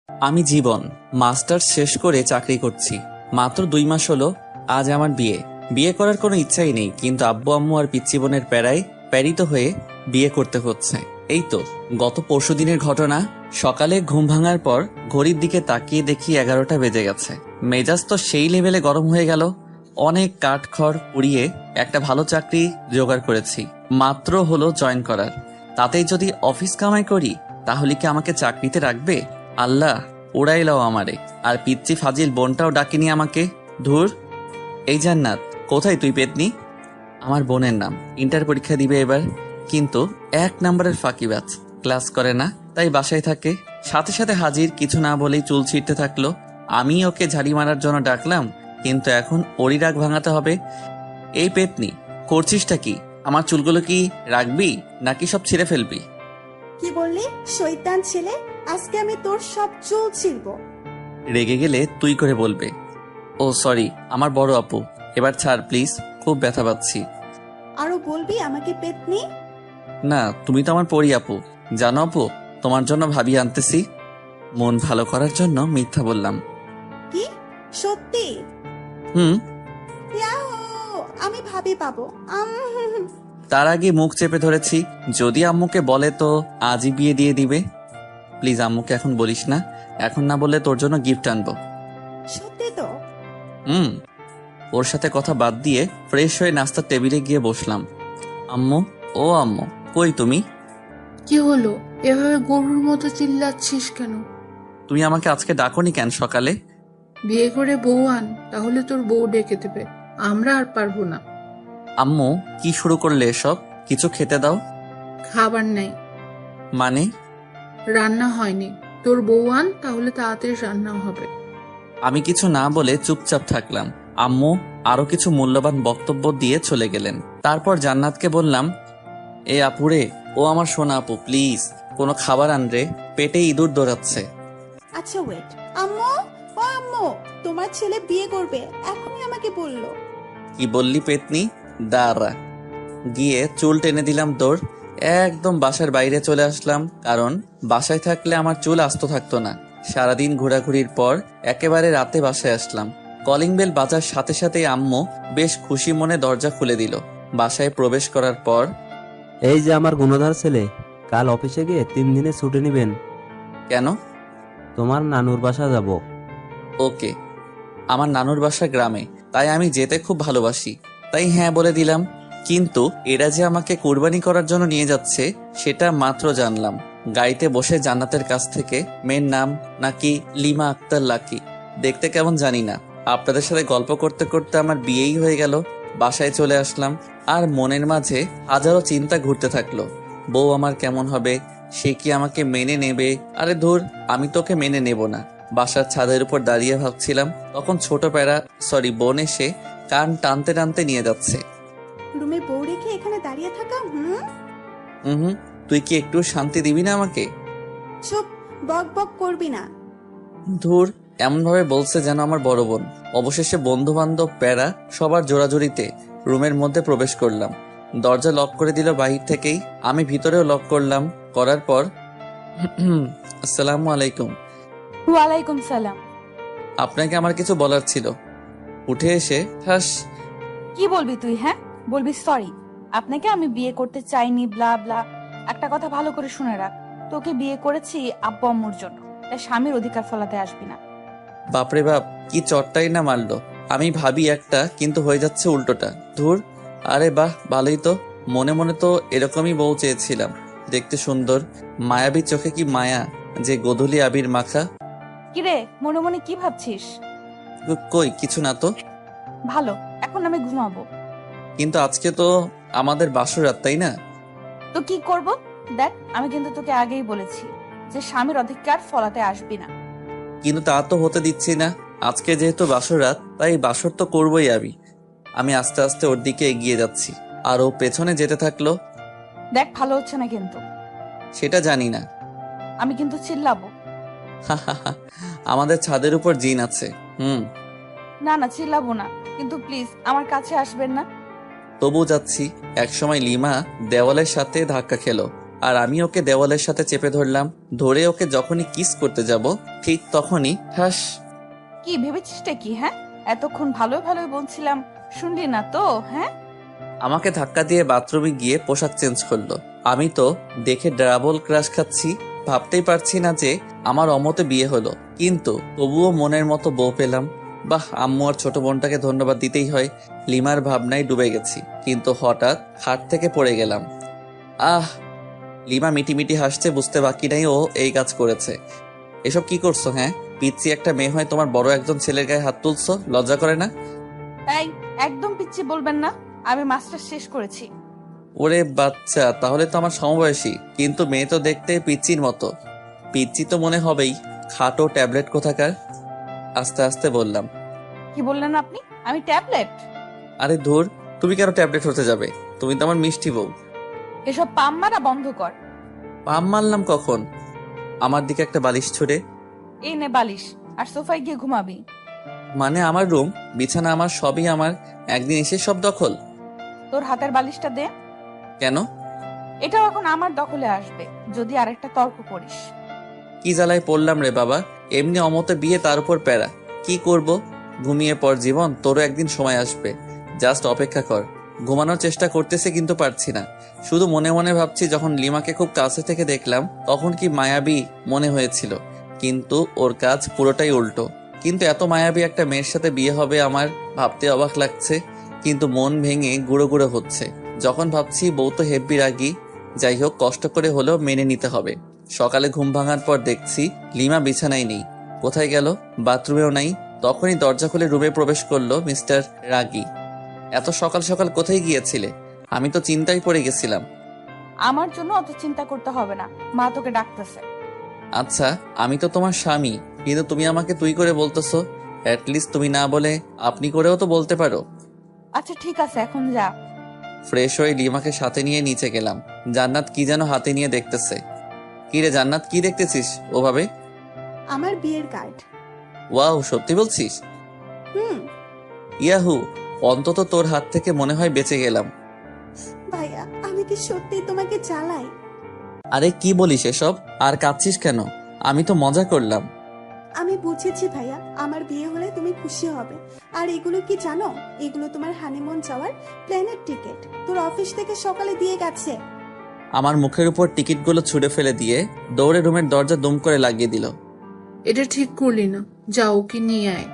আমি জীবন মাস্টার্স শেষ করে চাকরি করছি। মাত্র 2 মাস হলো আজ আমার বিয়ে। বিয়ে করার কোনো ইচ্ছাই নেই, কিন্তু আব্বু আম্মু আর পিচ্চি বোনের প্যারায় প্যারিত হয়ে বিয়ে করতে হচ্ছে। এই তো গত পরশুদিনের ঘটনা। সকালে ঘুম ভাঙার পর ঘড়ির দিকে তাকিয়ে দেখি 11টা বেজে গেছে। মেজাজ তো সেই লেভেলে গরম হয়ে গেল। অনেক কাঠখড় পুড়িয়ে একটা ভালো চাকরি জোগাড় করেছি, মাত্র হলো জয়েন করার। তাতেই যদি অফিস কামাই করি তাহলে কি আমাকে চাকরিতে রাখবে? আল্লাহ উড়াইলাও আমারে। আর পিচ্চি ফাজিল বোনটাও ডাকিনি আমাকে। ধুর। এই জান্নাত, কোথায় তুই পেতনি? আমার বোনের নাম। ইন্টার পরীক্ষা দিবে এবার, কিন্তু 1 নম্বরের ফাঁকিবাজ। ক্লাস করে না, তাই বাসায় থাকে। সাথে সাথে হাজির, কিছু না বলেই চুল ছিঁড়তে থাকলো। আমি ওকে ঝাড়ি মারার জন্য ডাকলাম, কিন্তু এখন ওরই রাগ ভাঙাতে হবে। এই পেতনি, করছিসটা কি? আমার চুলগুলো কি রাখবি নাকি সব ছিঁড়ে ফেলবি? কি বললি শয়তান ছেলে? আজকে আমি তোর সব চুল ছিঁড়বো। রেগে গেলে তুই করে বলবে। ও সরি, আমার বড় আপু। এবার ছাড় প্লিজ, খুব ব্যথা পাচ্ছি। আরো বলবি আমাকে পেতনি? না, তুমি তো আমার পরি আপু। জানো আপু, তোমার জন্য ভাবি আনতেছি। মন ভালো করার জন্য মিথ্যা বললাম। কি সত্যি? হুম। ইয়াহু, আমি ভাবি পাবো। তার আগে মুখ চেপে ধরেছি, যদি আম্মুকে বলে তো আজই বিয়ে দিয়ে দিবে। প্লিজ আম্মুকে এখন বলিস না, এখন না বললে তোর জন্য গিফট আনবো। সত্যি তো? হুম। ওর সাথে কথা বাদ দিয়ে ফ্রেশ হয়ে নাস্তার টেবিলে গিয়ে বসলাম। আম্মু, ও আম্মু, কই তুমি? কি হলো? এভাবে গরুর মতো চিল্লাচ্ছিস কেন? তুমি আমাকে আজকে ডাকোনি কেন সকালে? বিয়ে করে বউ আন, তাহলে তোর বউ ডেকে দেবে। আমরা আর পারবো না। আম্মু, কি শুরু করলে এসব? কিছু খেতে দাও। খাবার নাই। মানে? রান্না হয়নি। তোর বউ আন, তাহলে তাড়াতাড়ি রান্না হবে। আমি কিছু না বলে চুপচাপ থাকলাম। আম্মু আরো কিছু মূল্যবান বক্তব্য দিয়ে চলে গেলেন। তারপর জান্নাতকে বললাম, এ আপুরে, ও আমার সোনা আপু, প্লিজ কোনো খাবার আন রে, পেটে ইঁদুর দৌড়াচ্ছে। আচ্ছা ওয়েট। আম্মু, ও আম্মু, তোমার ছেলে বিয়ে করবে, এখনই আমাকে বললো। কি বললি পেতনি? দাঁড়া। গিয়ে চুল টেনে দিলাম দৌড়। একদম বাসার বাইরে চলে আসলাম, কারণ বাসায় থাকলে আমার চুল আস্ত থাকতো না। সারাদিন ঘোরাঘুরির পর একেবারে রাতে বাসায় আসলাম। কলিং বেল বাজার সাথে সাথেই আম্মু বেশ খুশি মনে দরজা খুলে দিল। বাসায় প্রবেশ করার পর, এই যে আমার গুণধর ছেলে, কাল অফিসে গিয়ে 3 দিনে ছুটি নিবেন। কেন? তোমার নানুর বাসা যাব। ওকে। আমার নানুর বাসা গ্রামে, তাই আমি যেতে খুব ভালোবাসি, তাই হ্যাঁ বলে দিলাম। কিন্তু এরা যে আমাকে কুরবানি করার জন্য নিয়ে যাচ্ছে সেটা মাত্র জানলাম গাড়িতে বসে জান্নাতের কাছ থেকে। মেয়ের নাম নাকি লিমা আক্তার লাকি। দেখতে কেমন জানি না। আপনাদের সাথে গল্প করতে করতে আমার বিয়েই হয়ে গেল। বাসায় চলে আসলাম, আর মনের মাঝে হাজারো চিন্তা ঘুরতে থাকলো। বউ আমার কেমন হবে? সে কি আমাকে মেনে নেবে? আরে ধুর, আমি তোকে মেনে নেব না। বাসার ছাদের উপর দাঁড়িয়ে ভাবছিলাম, তখন ছোট বোন এসে কান টানতে টানতে নিয়ে যাচ্ছে। রুমে বউ রেখে এখানে দাঁড়িয়ে থাকা? হুম। তুই কি একটু শান্তি দিবি না আমাকে? চুপ, বক বক করবি না। ধুর, এমন ভাবে বলছে যেন আমার বড় বোন। অবশেষে বন্ধু বান্ধব প্যারা সবার জোরাজুরিতে রুমের মধ্যে প্রবেশ করলাম। দরজা লক করে দিল বাহির থেকেই, আমি ভিতরেও লক করলাম। করার পর আসসালামু আলাইকুম। ওয়ালাইকুম সালাম। আপনাকে আমার কিছু বলার ছিল। উঠে এসে ঠাস। কি বলবি তুই? হ্যাঁ, বলবি সরি, আপনাকে আমি বিয়ে করতে চাইনি, ব্লা ব্লা। একটা কথা ভালো করে শুনে রাখ, তোকে বিয়ে করেছি আব্বু আম্মুর জন্য, তাই স্বামীর অধিকার ফলাতে আসবি না। বাপরে বাপ, কি চটটাই না মারলো। আমি ভাবি একটা, কিন্তু হয়ে যাচ্ছে উল্টোটা। ধুর। আরে বাহ, ভালোই তো। মনে মনে তো এরকমই বউ চেয়েছিলাম, দেখতে সুন্দর, মায়াবী চোখে কি মায়া, যে গোধূলি আবির মাখা। কিরে, মনে মনে কি ভাবছিস? কই কিছু না তো। ভালো, এখন আমি ঘুমাবো। কিন্তু আজকে তো আমাদের বাসরাত, তাই না? তো কি করব? দেখ, আমি কিন্তু তোকে আগেই বলেছি যে স্বামীর অধিকার ফলাতে আসবি না। কিন্তু তা তো হতে দিচ্ছি না। আজকে যেহেতু বাসরাত, তাই বাসর তো করবই আমি। আমি আস্তে আস্তে ওর দিকে এগিয়ে যাচ্ছি, আর ও পেছনে যেতে থাকলো। দেখ, ভালো হচ্ছে না কিন্তু। সেটা জানি না। আমি কিন্তু চিল্লাবো। আমাদের ছাদের উপর জিন আছে। না না, চিল্লাবো না, কিন্তু প্লিজ আমার কাছে আসবেন না। তবু যাচ্ছি। একসময় লিমা দেওয়ালের সাথে ধাক্কা খেলো, আর আমি ওকে দেওয়ালের সাথে চেপে ধরলাম। ধরে ওকে যখনই কিস করতে যাব ঠিক তখনই ঠাস। কি ভেবেছিসটা কি? হ্যাঁ, এতক্ষণ ভালোই ভালোই বলছিলাম, শুনলি না তো? হ্যাঁ, আমাকে ধাক্কা দিয়ে বাথরুমে গিয়ে পোশাক চেঞ্জ করলো। আমি তো দেখে ডাবল ক্রাশ খাচ্ছি। ভাবতেই পারছি না যে আমার অমতে বিয়ে হলো, কিন্তু তবুও মনের মতো বউ পেলাম। বাহ, আম্মু আর ছোট বোনটাকে ধন্যবাদ দিতেই হয়। লিমার ভাবনায় ডুবে গেছি, কিন্তু হঠাৎ খাট থেকে পড়ে গেলাম। আহ! লিমা মিটিমিটি হাসছে, বুঝতে বাকি নাই ও এই কাজ করেছে। এসব কি করছো? হ্যাঁ, পিচ্ছি একটা মেয়ে হয় তোমার বড় একজন ছেলের গায়ে হাত তুলছো, লজ্জা করে না? তাই একদম পিচ্ছি বলবেন না। আমি মাস্টার শেষ করেছি। ওরে বাচ্চা, তাহলে তো আমার সমবয়সী, কিন্তু মেয়ে তো দেখতে পিচ্চির মতো। পিচ্চি তো মনে হবেই, খাটো ট্যাবলেট কোথাকার। আস্তে আস্তে বললাম। কি বললেন আপনি? আমি ট্যাবলেট? আরে ধুর, তুমি কেন ট্যাবলেট হতে যাবে? তুমি তো আমার মিষ্টি বউ। এসব পাম মারা বন্ধ কর। পাম মারলাম কখন? আমার দিকে একটা বালিশ ছুড়ে। এই নে বালিশ, আর সোফায় গিয়ে ঘুমাবি। মানে আমার রুম, বিছানা আমার, সবই আমার, একদিন এসে সব দখল? তোর হাতের বালিশটা দে। কেন? এটাও এখন আমার দখলে আসবে যদি আরেকটা তর্ক করিস। কি জ্বালায় পড়লাম রে বাবা। এমনি অমতে বিয়ে, তার উপর প্যারা। কি করব? ঘুমিয়ে পড় জীবন, তোরও একদিন সময় আসবে। জাস্ট অপেক্ষা কর। ঘুমানোর চেষ্টা করতেছে কিন্তু পারছি না। শুধু মনে মনে ভাবছি, যখন লিমাকে খুব কাছে থেকে দেখলাম তখন কি মায়াবী মনে হয়েছিল, কিন্তু ওর কাজ পুরোটাই উল্টো। কিন্তু এত মায়াবী একটা মেয়ের সাথে বিয়ে হবে আমার ভাবতে অবাক লাগছে, কিন্তু মন ভেঙে গুঁড়ো গুঁড়ো হচ্ছে। যখন ভাবছি বউ তো হেব্বি রাগী। যাই হোক, কষ্ট করে হলেও মেনে নিতে হবে। সকালে ঘুম ভাঙার পর দেখছি লিমা বিছানায় নেই। কোথায় গেল? বাথরুমেও নাই। তখনই দরজা খুলে রুমে প্রবেশ করলো মিস্টার রাগী। এত সকাল সকাল কোথায় গিয়েছিলে? আমি তো চিন্তায় পড়ে গেছিলাম। আমার জন্য অত চিন্তা করতে হবে না, মা তোকে ডাকতেছে। আচ্ছা, আমি তো তোমার স্বামী, কিন্তু তুমি আমাকে তুই করে বলতেছো। অ্যাটলিস্ট তুমি না বলে আপনি করেও তো বলতে পারো। আচ্ছা ঠিক আছে, এখন যা। ফ্রেশ হয়ে লিমাকে সাথে নিয়ে নিচে গেলাম। জান্নাত কি যেন হাতে নিয়ে দেখতেছে। কি রে জান্নাত, কি দেখতেছিস ওভাবে? আমার বিয়ের কার্ড। ওয়াও, সত্যি বলছিস? হুম। ইয়াহু, অন্তত তোর হাত থেকে মনে হয় বেঁচে গেলাম। ভাইয়া, আমি কি সত্যি তোমাকে জ্বালাই? আরে কি বলিস এসব? আর কাঁদছিস কেন? আমি তো মজা করলাম। আমি বুঝেছি ভাইয়া, আমার বিয়ে হলে তুমি খুশি হবে। আর এগুলো কি জানো? এগুলো তোমার হানিমুন যাওয়ার প্লেনের টিকিট। তোর অফিস থেকে সকালে দিয়ে গেছে। আমার মুখের উপর টিকিটগুলো ছুঁড়ে ফেলে দিয়ে দৌড়ে রুমের দরজা দুম করে লাগিয়ে দিল। এটা ঠিক করলি না, যাও ওকে নিয়ে আয়।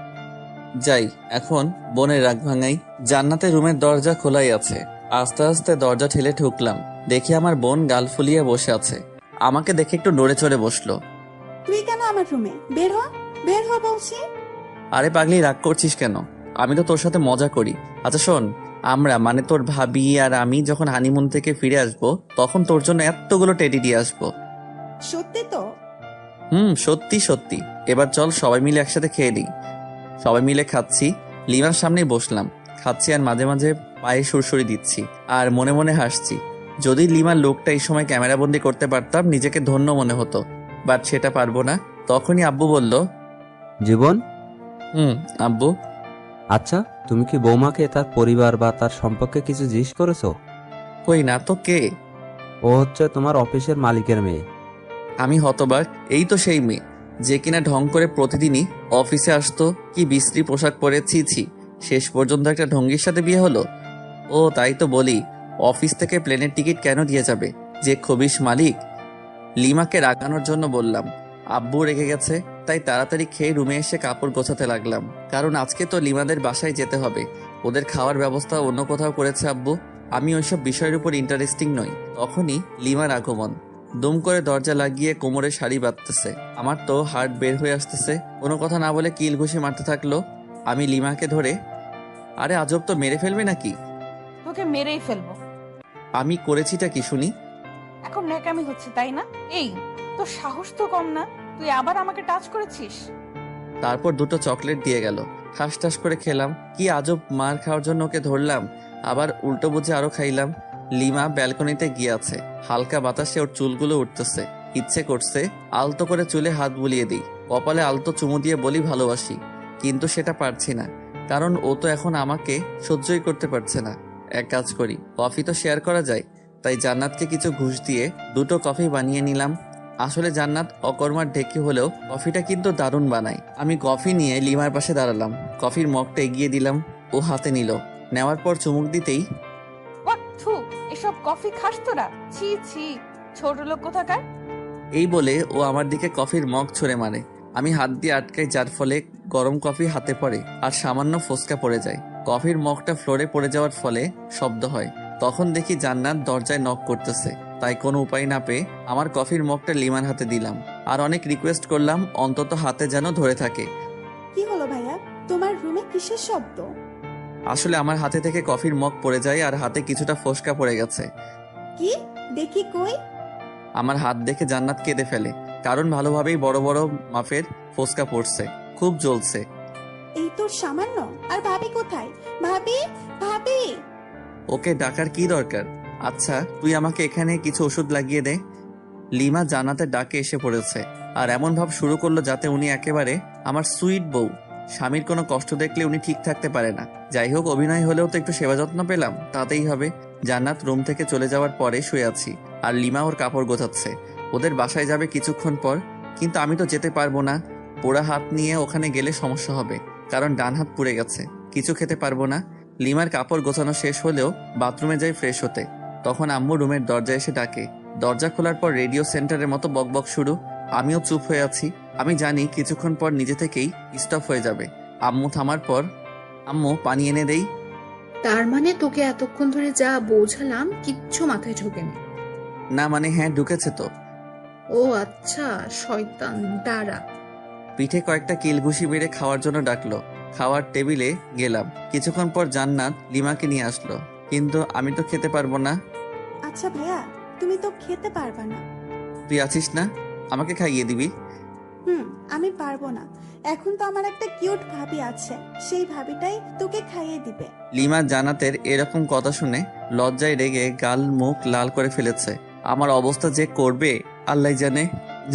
যাই, এখন বোনের রাগ ভাঙাই। জান্নাতের রুমের দরজা খোলাই আছে। আস্তে আস্তে দরজা ঠেলে ঢুকলাম। দেখি আমার বোন গাল ফুলিয়ে বসে আছে। আমাকে দেখে একটু নড়ে চড়ে বসলো। তুই কেন আমার রুমে? বের হ, বের হ বলছি। আরে পাগলি, রাগ করছিস কেন? আমি তো তোর সাথে মজা করি। আচ্ছা শোন, আমরা মানে তোর ভাবি আর আমি যখন হানিমুন থেকে ফিরে আসবো, তখন তোর জন্য এতগুলো টেডি দিয়ে আসবো। সত্যি তো? সত্যি সত্যি। এবার চল সবাই মিলে একসাথে খেয়ে নিই। সবাই মিলে খাচ্ছি, লিমার সামনেই বসলাম। খাচ্ছি আর মাঝে মাঝে পায়ে সুরসুরি দিচ্ছি আর মনে মনে হাসছি। যদি লিমার লোকটা এই সময় ক্যামেরাবন্দি করতে পারতাম, নিজেকে ধন্য মনে হতো। বাট সেটা পারবো না। তখনই আব্বু বলল, জীবন, আব্বু। আচ্ছা তুমি কি বৌমাকে তার পরিবার বা তার সম্পর্কে কিছু জিজ্ঞেস করেছো? কই না তো, কে? ও হচ্ছে তোমার অফিসের মালিকের মেয়ে। আমি হতবাক। এই তো সেই মেয়ে যে কিনা ঢং করে প্রতিদিনই অফিসে আসতো। কি বিশ্রী পোশাক পরে, ছি। শেষ পর্যন্ত একটা ঢঙ্গির সাথে বিয়ে হলো। ও তাই তো বলি, অফিস থেকে প্লেনের টিকিট কেন দিয়ে যাবে যে খবিশ মালিক? লিমাকে রাগানোর জন্য বললাম। আব্বু রেগে গেছে, তাই তাড়াতাড়ি খেয়ে রুমে এসে কাপড় গোছাতে লাগলাম। কারণ আজকে তো লিমাদের বাসায় যেতে হবে। ওদের খাওয়ার ব্যবস্থা অন্য কোথাও করেছে আব্বু। আমি ওইসব বিষয়ের উপর ইন্টারেস্টিং নই। তখনই লিমার আগমন। দুম করে দরজা লাগিয়ে কোমরে শাড়ি বাঁধতেছে। আমার তো হার্ট বের হয়ে আসতেছে। কোনো কথা না বলে কিল ঘুষি মারতে থাকলো। আমি লিমাকে ধরে, আরে আজব তো, মেরে ফেলবে নাকি? তোকে মেরেই ফেলবো। আমি করেছিটা কি শুনি? এখন ন্যাকামি হচ্ছে তাই না? এই, তোর সাহস তো কম না, তুই আবার আমাকে টাচ করেছিস। তারপর দুটো চকলেট দিয়ে গেল। ঠাস ঠাস করে খেলাম। কি আজব, মার খাওয়ার জন্য ওকে ধরলাম, আবার উল্টো বুঝে আরো খাইলাম। লিমা ব্যালকনিতে গিয়ে আছে। হালকা বাতাসে ওর চুলগুলো উঠতেছে। ইচ্ছে করছে আলতো করে চুলে হাত বুলিয়ে দিই, কপালে আলতো চুমু দিয়ে বলি ভালোবাসি। কিন্তু সেটা পারছি না, কারণ ও তো এখন আমাকে সহ্যই করতে পারছে না। এক কাজ করি, কফি তো শেয়ার করা যায়। তাই জান্নাতকে কিছু ঘুষ দিয়ে 2টো কফি বানিয়ে নিলাম। আসলে জান্নাত অকর্মার ঢেকি হলেও কফিটা কিন্তু দারুণ বানায়। আমি কফি নিয়ে লিমার পাশে দাঁড়ালাম, কফির মগটা এগিয়ে দিলাম, ও হাতে নিল। নেওয়ার পর চুমুক দিতেই থু, এসব কফি খাস তোরা? ছি ছি, ছোট লোক কোথাকার। এই বলে ও আমার দিকে কফির মগ ছুঁড়ে মারে। আমি হাত দিয়ে আটকাই, যার ফলে গরম কফি হাতে পড়ে আর সামান্য ফোসকা পড়ে যায়। কফির মগটা ফ্লোরে পড়ে যাওয়ার ফলে শব্দ হয়। তখন দেখি জান্নাত দরজায় নক করতেছে। তাই কোনো উপায় না পেয়ে আমার কফির মগটা লিমার হাতে দিলাম আর অনেক রিকোয়েস্ট করলাম অন্তত হাতে যেন ধরে থাকে। কি হলো ভাইয়া, তোমার রুমে কিসের শব্দ? আসলে আমার হাতে থেকে কফির মগ পড়ে যায় আর হাতে কিছুটা ফোসকা পড়ে গেছে। কি দেখি কই? আমার হাত দেখে জান্নাত কেঁদে ফেলে, কারণ ভালোভাবেই বড় বড় মাপের ফোসকা পড়ছে, খুব জ্বলছে। এই তোর সামান্য, আর ভাবি কোথায়? ভাবি, ভাবি। ওকে ডাকার কি দরকার? আচ্ছা তুই আমাকে এখানে কিছু ওষুধ লাগিয়ে দে। লিমা জান্নাতের ডাকে এসে পড়েছে আর এমন ভাব শুরু করলো যাতে উনি একেবারে আমার সুইট বউ। স্বামীর কোনো কষ্ট দেখলে উনি ঠিক থাকতে পারে না। যাই হোক, অভিনয় হলেও তো একটু সেবা যত্ন পেলাম, তাতেই হবে। জান্নাত রুম থেকে চলে যাওয়ার পরে শুয়ে আছি আর লিমা ওর কাপড় গোছাচ্ছে। ওদের বাসায় যাবে কিছুক্ষণ পর, কিন্তু আমি তো যেতে পারবো না। পোড়া হাত নিয়ে ওখানে গেলে সমস্যা হবে, কারণ ডান হাত পুড়ে গেছে, কিছু খেতে পারবো না। লিমার কাপড় গোছানো শেষ হলেও বাথরুমে যাই ফ্রেশ হতে। তখন আম্মু রুমের দরজা এসে ডাকে। দরজা খোলার পর রেডিও সেন্টারের মতো বকবক শুরু। আমিও চুপ হয়ে আছি। আমি জানি কিছুক্ষণ পর নিজে থেকেই স্টপ হয়ে যাবে। আম্মু থামার পর, আম্মু পানি এনে দেই। তার মানে তোকে এতক্ষণ ধরে যা বোঝালাম কিচ্ছু মাথায় ঢোকেনি? না মানে হ্যাঁ, ঢুকেছে তো। ও আচ্ছা, শয়তান দাঁড়া। পিঠে কয়েকটা কিল ঘুষি মেরে খাওয়ার জন্য ডাকলো। খাওয়ার টেবিলে গেলাম। কিছুক্ষণ পর জান্নাত লিমাকে নিয়ে আসলো, কিন্তু আমি তো খেতে পারবো না। আচ্ছা ভাইয়া, তুমি তো খেতে পারবা না। তুই আছিস না, আমাকে খাইয়ে দিবি। আমি পারবো না। এখন তো আমার একটা কিউট ভাবি আছে, সেই ভাবিটাই তোকে খাইয়ে দিবে। লিমা জান্নাতের এরকম কথা শুনে লজ্জায় রেগে গাল মুখ লাল করে ফেলেছে। আমার অবস্থা যে করবে আল্লাহ জানে।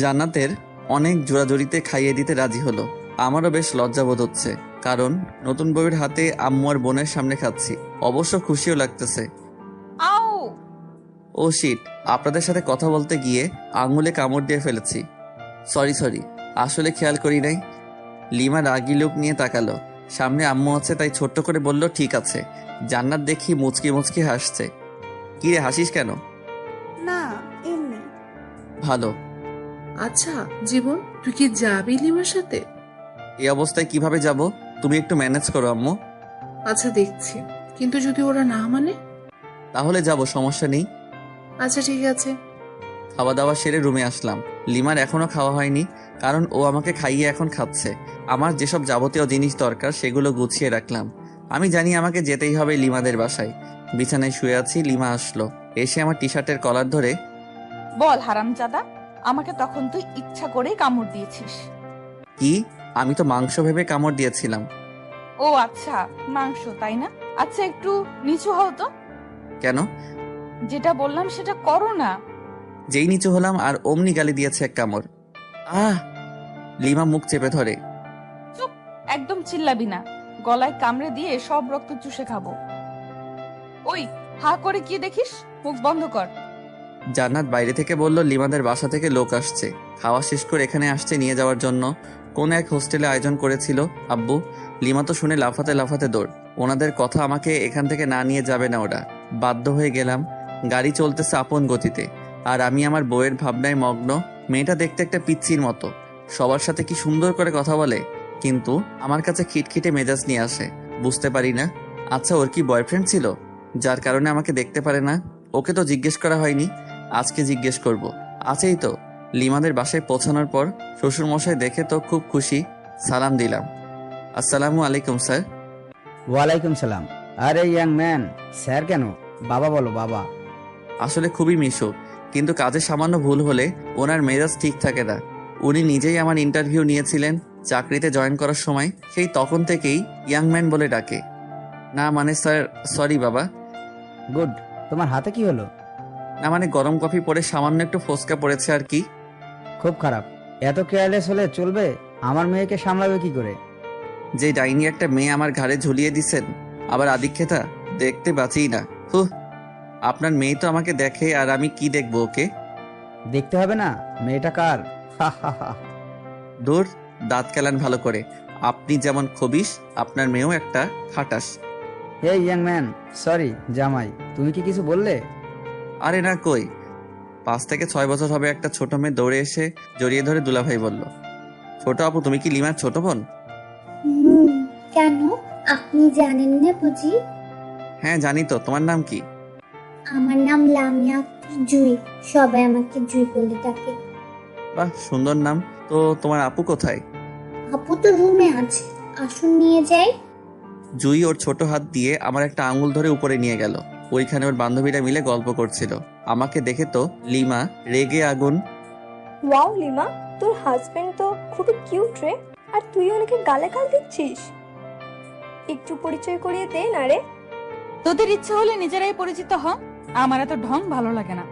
জান্নাতের অনেক জোরাজোরিতে খাইয়ে দিতে রাজি হলো। আমারও বেশ লজ্জাবোধ হচ্ছে, কারণ নতুন বউয়ের হাতে আম্মু আর বোনের সামনে খাচ্ছি। অবশ্য খুশিও লাগতেছে। আও, ও শিট, আপনাদের সাথে কথা বলতে গিয়ে আঙুলে কামড় দিয়ে ফেলেছি। সরি, আসলে খেয়াল করি নাই। লিমা রাগি লুক নিয়ে তাকালো। সামনে আম্মু আছে তাই ছোট্ট করে বলল ঠিক আছে। জান্নাত দেখি মুচকি মুচকি হাসছে। কি রে, হাসিস কেন? না, এমনি। ভালো। আচ্ছা জীবন, তুই কি যাবি লিমার সাথে? এই অবস্থায় কিভাবে যাব? তুমি একটু ম্যানেজ করো আম্মু। আচ্ছা দেখছি, কিন্তু যদি ওরা না মানে? তাহলে যাব, সমস্যা নেই। আচ্ছা ঠিক আছে। খাওয়া দাওয়া সেরে রুমে আসলাম। লিমার এখনো খাওয়া হয়নি, কারণ ও আমাকে খাইয়ে এখন খাচ্ছে। আমার যেসব যাবতীয় জিনিস দরকার সেগুলো গুছিয়ে রাখলাম। আমি জানি আমাকে যেতেই হবে লিমাদের বাসায়। বিছানায় শুয়ে আছি, লিমা আসলো। এসে আমার টি শার্টের কলার ধরে, বল হারামজাদা, আমাকে তখন তুই ইচ্ছা করেই কামড় দিয়েছিস। কি? আমি তো মাংস ভেবে কামড় দিয়েছিলাম। ও আচ্ছা, মাংস তাই না? আচ্ছা একটু নিচু হও তো। কেন? যেটা বললাম সেটা করো না। যেই নিচু হলাম আর অমনি গালি দিয়েছে এক কামড়। আহ! লিমা মুখ চেপে ধরে। চুপ, একদম চিল্লাবি না, গলায় কামড়ে দিয়ে সব রক্ত চুষে খাবো। ওই, হা করে কি দেখিস? মুখ বন্ধ কর। জান্নাত বাইরে থেকে বলল লিমাদের বাসা থেকে লোক আসছে, খাওয়া শেষ করে এখানে আসছে নিয়ে যাওয়ার জন্য। কোন এক হোস্টেলে আয়োজন করেছিল আব্বু। লিমা তো শুনে লাফাতে লাফাতে দৌড়। ওনাদের কথা আমাকে এখান থেকে না নিয়ে যাবে না ওরা। বাধ্য হয়ে গেলাম। গাড়ি চলতেছে আপন গতিতে, আর আমি আমার বউয়ের ভাবনায় মগ্ন। মেয়েটা দেখতে একটা পিচ্চির মতো, সবার সাথে কি সুন্দর করে কথা বলে, কিন্তু আমার কাছে খিটখিটে মেজাজ নিয়ে আসে। বুঝতে পারি না। আচ্ছা, ওর কি বয়ফ্রেন্ড ছিল যার কারণে আমাকে দেখতে পারে না? ওকে তো জিজ্ঞেস করা হয়নি, আজকে জিজ্ঞেস করব। আছেই তো। লিমাদের বাসায় পৌঁছানোর পর শ্বশুরমশাই দেখে তো খুব খুশি। সালাম দিলাম। আসসালামু আলাইকুম স্যার। ওয়ালাইকুম সালাম। আরে ইয়াং ম্যান, স্যার কেন? বাবা বলো, বাবা। আসলে খুবই মিশুক, কিন্তু কাজে সামান্য ভুল হলে ওনার মেজাজ ঠিক থাকে না। উনি নিজেই আমার ইন্টারভিউ নিয়েছিলেন চাকরিতে জয়েন করার সময়, সেই তখন থেকেই ইয়াং ম্যান বলে ডাকে। না মানে স্যার, সরি বাবা। গুড। তোমার হাতে কি হলো? না মানে গরম কফি পরে সামান্য একটু ফোসকা পড়েছে আর কি। খুব খারাপ। এত কেয়ারলেস হলে চলবে? আমার মেয়েকে সামলাবে কি করে? যে ডাইনি একটা মেয়ে আমার ঘাড়ে ঝুলিয়ে দিছেন, আবার আদিক্ষেতা, দেখতে বাঁচিই না। হুহ। আপনার মেয়ে তো আমাকে দেখে, আর আমি কি দেখবো ওকে? দেখতে হবে না, মেয়েটা কার? হা হা হা। দূর, দাঁত কেলান ভালো করে। আপনি যেমন খবিস, আপনার মেয়েও একটা খাটাস। এই ইয়াং ম্যান, সরি জামাই, তুমি কি কিছু বললে? আরে না, কই। 5 থেকে 6 বছর হবে একটা ছোট মেয়ে দৌড়ে এসে জড়িয়ে ধরে দুলাভাই বলল। ছোট আপু, তুমি কি লিমার ছোট বোন? কেন, আপনি জানেন না বুঝি? হ্যাঁ জানি তো, তোমার নাম কি? আমার নাম লামিয়া জুই, সবাই আমাকে জুই বলে ডাকে। বাহ, সুন্দর নাম। তো তোমার আপু কোথায়? আপু তো রুমে আছে, আসুন নিয়ে যাই। জুই ওর ছোট হাত দিয়ে আমার একটা আঙুল ধরে উপরে নিয়ে গেল। ওইখানে ওর বান্ধবীরা মিলে গল্প করছিল। আমাকে দেখে তো লিমা রেগে আগুন। ওয়াও লিমা, তোর হাজবেন্ড তো খুবই কিউট রে, আর তুই ওনাকে গালাগাল দিচ্ছিস। একটু পরিচয় করিয়ে দে না রে। তোদের ইচ্ছে হলে নিজেরাই পরিচিত হ, আমার এত ঢং ভালো লাগে না।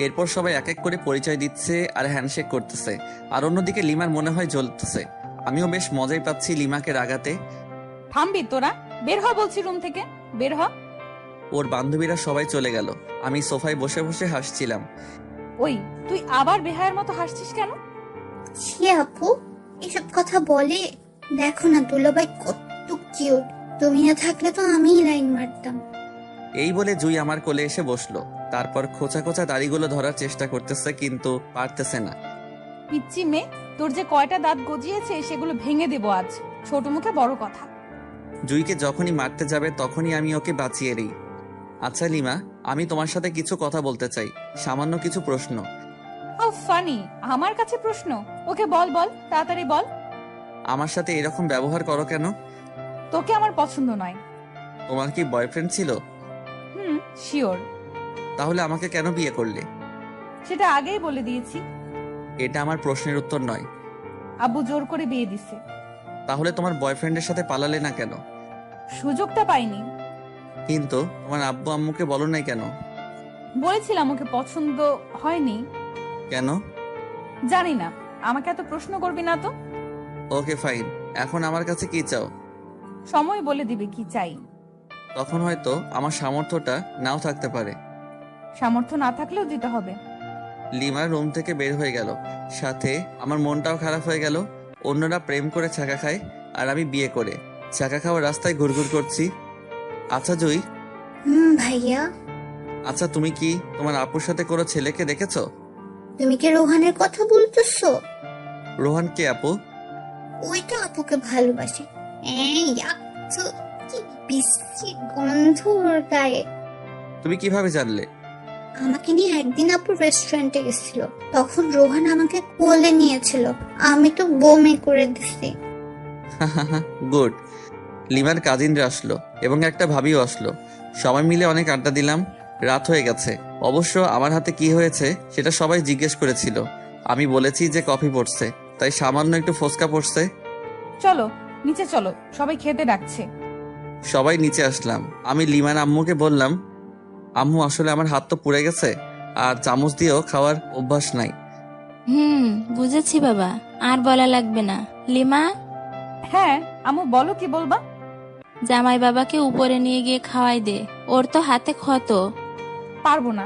এরপর সবাই এক এক করে পরিচয় দিচ্ছে আর হ্যান্ডশেক করতেছে। আর অন্যদিকে লিমার মনে হয় জ্বলতেছে। আমিও বেশ মজাই পাচ্ছি লিমাকে রাগাতে। থামবি তোরা? বের হ বলছি রুম থেকে, বের হ। ওর বান্ধবীরা সবাই চলে গেল। আমি সোফায় বসে বসে হাসছিলাম। ওই, তুই আবার বেহায়ের মতো হাসছিস কেন? ছি আপু, এসব কথা বলে? দেখো না দুলাভাই কত কিউট, তুমি না থাকলে তো আমিই লাইন মারতাম। এই বলে জুই আমার কোলে এসে বসলো। তারপর খোঁচা খোঁচা দাড়িগুলো ধরার চেষ্টা করতেছে, কিন্তু পারতেছে না। পিচ্চি মেয়ে, তোর যে কয়টা দাঁত গজিয়েছে সেগুলো ভেঙে দেবো আজ। ছোট মুখে বড় কথা। জুইকে যখনই মারতে যাবে তখনই আমি ওকে বাঁচিয়ে দিই। আচ্ছা লিমা, আমি তোমার সাথে কিছু কথা বলতে চাই, সামান্য কিছু প্রশ্ন। হাউ ফানি, আমার কাছে প্রশ্ন? ওকে বল বল, তাড়াতাড়ি বল। আমার সাথে এরকম ব্যবহার করো কেন? তোকে আমার পছন্দ নয়। তোমার কি বয়ফ্রেন্ড ছিল? শিওর। তাহলে আমাকে কেন বিয়ে করলে? সেটা আগেই বলে দিয়েছি। এটা আমার প্রশ্নের উত্তর নয়। আব্বু জোর করে বিয়ে দিছে। তাহলে তোমার বয়ফ্রেন্ডের সাথে পালালে না কেন? সুযোগটা পাইনি। কিন্তু তোমার আব্বু আম্মুকে বলো নাই কেন? বলেছিলাম ওকে পছন্দ হয়নি। কেন? জানি না, আমাকে এত প্রশ্ন করবি না তো। ওকে ফাইন, এখন আমার কাছে কি চাও? সময় বলে দিবে কি চাই। তখন হয়তো আমার সামর্থ্যটা নাও থাকতে পারে। সামর্থ্য না থাকলেও দিতে হবে। লিমা রুম থেকে বের হয়ে গেল, সাথে আমার মনটাও খারাপ হয়ে গেল। অন্যরা প্রেম করে ছাকা খায়, আর আমি বিয়ে করে ছাকা খাওয়ার রাস্তায় ঘুরঘুর করছি। আচ্ছা জুই, ভাইয়া, আচ্ছা তুমি কি তোমার আপুর সাথে কোনো ছেলেকে দেখেছো? তুমি কি রোহানের কথা বলতেছো? রোহান কে আপু? ওই তো আপুকে ভালোবাসে। এই তো কি বিশ্রী গন্ধ ওর গায়ে। তুমি কিভাবে জানলে? আমাকে নিয়ে একদিন আপু রেস্টুরেন্টে গেছিল, তখন রোহান আমাকে কোলে নিয়েছিল, আমি তো বমি করে দিছি। গুড। লিমার কাজিনরা আসলো এবং একটা ভাবিও আসলো। সবাই মিলে অনেক আড্ডা দিলাম। রাত হয়ে গেছে। অবশ্য আমার হাতে কি হয়েছে সেটা সবাই জিজ্ঞেস করেছিল। আমি বলেছি যে কফি পড়ছে, তাই সামান্য একটু ফোসকা পড়ছে। চলো নিচে চলো, সবাই খেতে ডাকছে। সবাই নিচে আসলাম। আমি লিমার আম্মুকে বললাম, আম্মু আসলে আমার হাত তো পুড়ে গেছে, আর চামচ দিয়েও খাওয়ার অভ্যাস নাই। বুঝেছি বাবা, আর বলা লাগবে না। লিমা, হ্যাঁ আম্মু বলো, কি বলবা? জামাই বাবাকে উপরে নিয়ে গিয়ে খাওয়াই দে, ওর তো হাতে ক্ষত। পারবো না।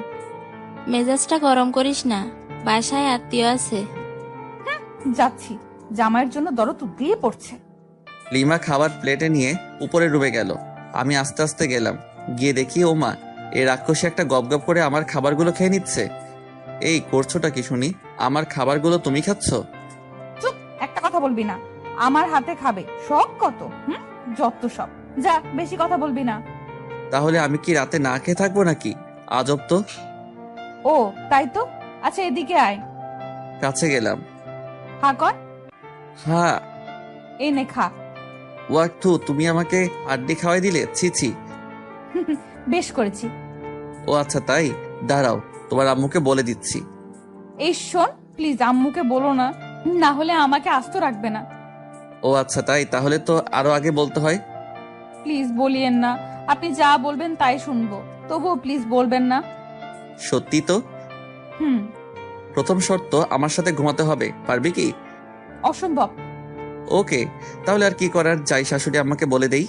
মেজাজটা গরম করিস না, বাসায় আত্মীয় আছে। যাচ্ছি, জামাইয়ের জন্য দরদ দিয়ে পড়ছে। লিমা খাবার প্লেটে নিয়ে উপরে ডুবে গেল। আমি আস্তে আস্তে গেলাম, গিয়ে দেখি ও মা এ রাক্ষসী একটা গপ করে আমার খাবারগুলো খেয়ে নিচ্ছে। এই করছোটা কি শুনি? আমার খাবারগুলো তুমি খাচ্ছ? চুপ, একটা কথা বলবি না। আমার হাতে খাবে, শখ কত। যত সব। যা, বেশি কথা বলবি না। তাহলে আমি কি রাতে না খেয়ে থাকবো নাকি? আজব তো। ও তাই তো। আচ্ছা এদিকে আয়। কাছে গেলাম। হা কর। হ্যাঁ। এই নে খা। ওয়াক্তু, তুমি আমাকে আড্ডি খাওয়াই দিলে? ছি ছি। বেশ করেছি। ও আচ্ছা তাই, দাঁড়াও তোমার আম্মুকে বলে দিচ্ছি। এই শোন, প্লিজ আম্মুকে বলো না, না হলে আমাকে আস্ত রাখবে না। ও আচ্ছা তাই, তাহলে তো আরো আগে বলতে হয়। প্লিজ বলিয়েন না, আপনি যা বলবেন তাই শুনবো, তবুও প্লিজ বলবেন না। সত্যি তো? প্রথম শর্ত, আমার সাথে ঘুমাতে হবে, পারবি কি? অসম্ভব। ওকে, তাহলে আর কি করার, যাই শাশুড়ি আমাকে বলে দেই।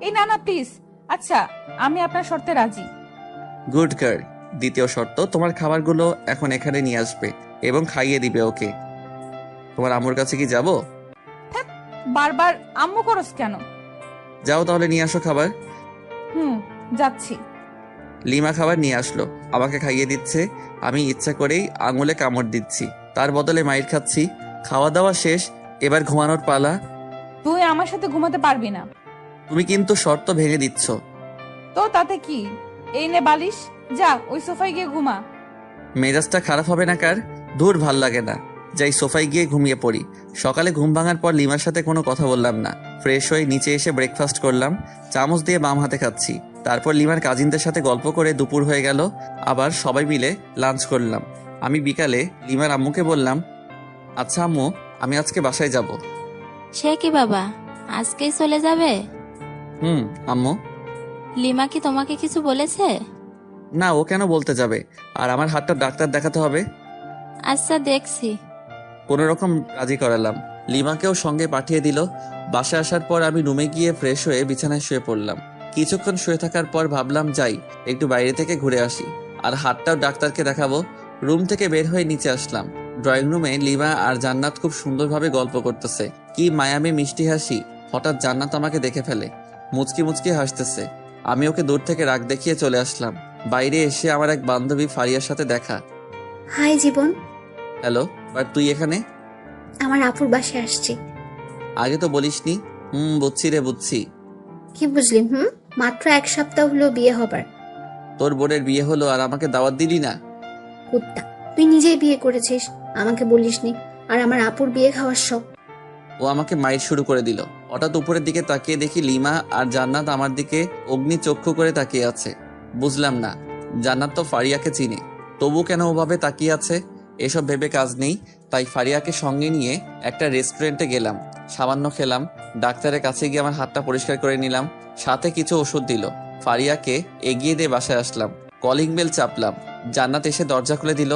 এই না না প্লিজ। আচ্ছা, আমি আপনার শর্তে রাজি। Good girl. দ্বিতীয় শর্ত, তোমার খাবারগুলো এখন এখানে নিয়ে আসবে এবং খাইয়ে দিবে ওকে। তোমার আম্মুর কাছে কি যাব? বারবার আম্মু করস কেন? যাও তাহলে নিয়ে আসো খাবার। যাচ্ছি। লিমা খাবার নিয়ে আসলো, আমাকে খাইয়ে দিচ্ছে। আমি ইচ্ছা করেই আঙুলে কামড় দিচ্ছি, তার বদলে মাইর খাচ্ছি। খাওয়া দাওয়া শেষ, এবার ঘুমানোর পালা। তুই আমার সাথে ঘুমাতে পারবি না। তুমি কিন্তু শর্ত ভেঙে দিচ্ছ। তো তাতে কি, এই নে বালিশ, যা ওই সোফায় গিয়ে ঘুমা। মেজাজটা খারাপ হবে না কার? দূর, ভাল লাগে না। যাই সোফায় গিয়ে ঘুমিয়ে পড়ি। সকালে ঘুম ভাঙার পর লিমার সাথে কোনো কথা বললাম না। ফ্রেশ হয়ে নিচে এসে ব্রেকফাস্ট করলাম, চামচ দিয়ে বাম হাতে খাচ্ছি। তারপর লিমার কাজিনদের সাথে গল্প করে দুপুর হয়ে গেল। আবার সবাই মিলে লাঞ্চ করলাম। আমি বিকালে লিমার আম্মুকে বললাম, আচ্ছা আম্মু, আমি আজকে বাসায় যাব। সে কি বাবা, আজকেই চলে যাবে? আম্মু। লিমা কি তোমাকে কিছু বলেছে? না, ও কেন বলতে যাবে? আর আমার হাতটা ডাক্তার দেখাতে হবে। আচ্ছা, দেখছি। কোনো রকম রাজি করালাম। লিমাকেও সঙ্গে পাঠিয়ে দিল। বাসায় আসার পর আমি রুমে গিয়ে ফ্রেশ হয়ে বিছানায় শুয়ে পড়লাম। কিছুক্ষণ শুয়ে থাকার পর ভাবলাম যাই একটু বাইরে থেকে ঘুরে আসি, আর হাতটাও ডাক্তারকে দেখাবো। রুম থেকে বের হয়ে নিচে আসলাম। ড্রয়িং রুমে লিমা আর জান্নাত খুব সুন্দরভাবে গল্প করতেছে। কি মায়ামী মিষ্টি হাসি। হঠাৎ জান্নাত আমাকে দেখে ফেলে, মুচকি মুচকি হাসতেছে। আমি ওকে দূর থেকে রাগ দেখিয়ে চলে আসলাম। বাইরে এসে আমার এক বান্ধবী ফারিয়ার সাথে দেখা। High Jibon. হ্যালো, বাট তুই এখানে? আমার আপুর বাসায় আসছি। আগে তো বলিসনি। বুঝছি রে, বুঝছি। কি বুঝলি? মাত্র 1 সপ্তাহ হলো বিয়ে হবার। তোর বোনের বিয়ে হলো আর আমাকে দাওয়াত দিলি না? কুত্তা, তুই নিজেই বিয়ে করেছিস, আমাকে বলিসনি। আর আমার আপুর বিয়ে খাওয়ার শখ। ও আমাকে মাইর শুরু করে দিল। হঠাৎ উপরের দিকে তাকিয়ে দেখি লিমা আর জান্নাত আমার দিকে অগ্নি চক্ষু করে তাকিয়ে আছে। বুঝলাম না, জান্নাত তো ফারিয়াকে চিনে, তবু কেন ওভাবে তাকিয়ে আছে? এসব ভেবে কাজ নেই, তাই ফারিয়াকে সঙ্গে নিয়ে একটা রেস্টুরেন্টে গেলাম। সামান্য খেলাম। ডাক্তারের কাছে গিয়ে আমার হাতটা পরিষ্কার করে নিলাম, সাথে কিছু ওষুধ দিল। ফারিয়াকে এগিয়ে দিয়ে বাসায় আসলাম। কলিং বেল চাপলাম, জান্নাত এসে দরজা খুলে দিল।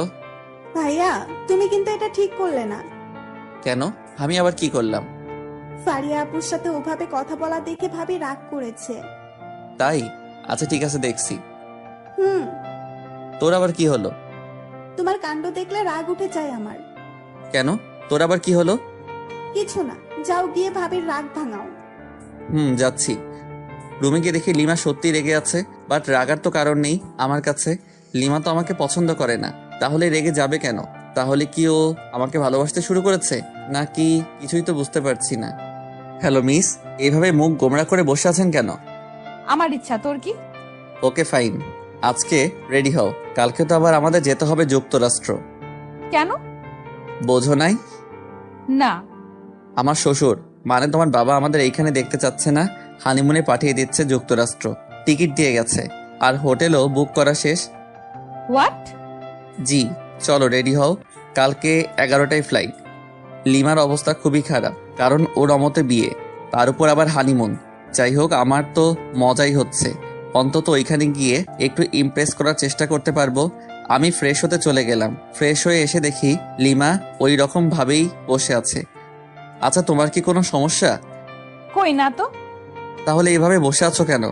ভাইয়া, তুমি কিন্তু এটা ঠিক করলে না। কেন? আমি আবার কি করলাম? ফারিয়া আপুর সাথে ওভাবে কথা বলা দেখে ভাবি রাগ করেছে। তাই? আচ্ছা ঠিক আছে, দেখছি। হুম তোর আবার কি হলো? তোমার কাণ্ড দেখলে রাগ উঠে যায় আমার। কেন? তোর আবার কি হলো? কিছু না, যাও গিয়ে ভাবির রাগ ভাঙাও। যাচ্ছি। রুমে গিয়ে দেখি লিমা সত্যি রেগে আছে, বাট রাগার তো কারণ নেই আমার কাছে। লিমা তো আমাকে পছন্দ করে না, তাহলে রেগে যাবে কেন? তাহলে কি ও আমাকে ভালোবাসতে শুরু করেছে নাকি? কিছুই তো বুঝতে পারছি না। হ্যালো মিস, এইভাবে মুখ গোমড়া করে বসে আছেন কেন? আমার ইচ্ছা, তোর কি? ওকে ফাইন, আজকে রেডি হও, কালকে তো আবার আমাদের যেতে হবে যুক্তরাষ্ট্র। কেন? বোঝো নাই? না। আমার শ্বশুর, মানে তোমার বাবা আমাদের এইখানে দেখতে চাচ্ছে না, হানিমুনে পাঠিয়ে দিচ্ছে যুক্তরাষ্ট্র। টিকিট দিয়ে গেছে, আর হোটেলও বুক করা শেষ। হোয়াট? জি, চলো রেডি হও, কালকে 11টায় ফ্লাইট। লিমার অবস্থা খুবই খারাপ, কারণ ওর অমতে বিয়ে, তার উপর আবার হানিমুন। যাই হোক, আমার তো মজাই হচ্ছে। অন্তত ওইখানে গিয়ে একটু ইমপ্রেস করার চেষ্টা করতে পারবো। আমি ফ্রেশ হতে চলে গেলাম। ফ্রেশ হয়ে এসে দেখি লিমা ওই রকম ভাবেই বসে আছে। আচ্ছা, তোমার কি কোনো সমস্যা? কই না তো। তাহলে এভাবে বসে আছো কেন?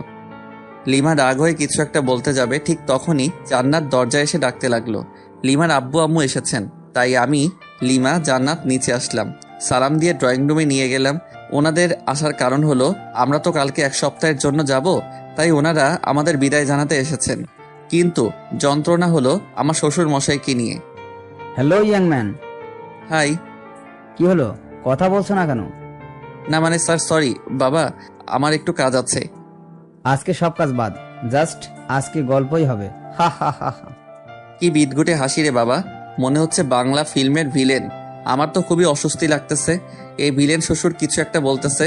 লিমা রাগ হয়ে কিছু একটা বলতে যাবে, ঠিক তখনই জান্নাত দরজায় এসে ডাকতে লাগলো। লিমার আব্বু আম্মু এসেছেন, তাই আমি, লিমা, জান্নাত নিচে আসলাম। সালাম দিয়ে ড্রয়িং রুমে নিয়ে গেলাম। ওনাদের আসার কারণ হলো আমরা তো কালকে 1 সপ্তাহের জন্য যাব, তাই ওনারা আমাদের বিদায় জানাতে এসেছেন। কিন্তু যন্ত্রণা হলো আমার শ্বশুর মশাইকে নিয়ে। Hello young man. হাই। কি হলো, কথা বলছো না কেন? না মানে স্যার, সরি বাবা, আমার একটু কাজ আছে। আজকে সব কাজ বাদ, জাস্ট আজকে গল্পই হবে। হা হা হা হা। কি বিদঘুটে হাসি রে বাবা, মনে হচ্ছে বাংলা ফিল্মের ভিলেন। আমার তো খুবই অস্বস্তি লাগতেছে। এই ভিলেন শ্বশুর কিছু একটা বলতেছে,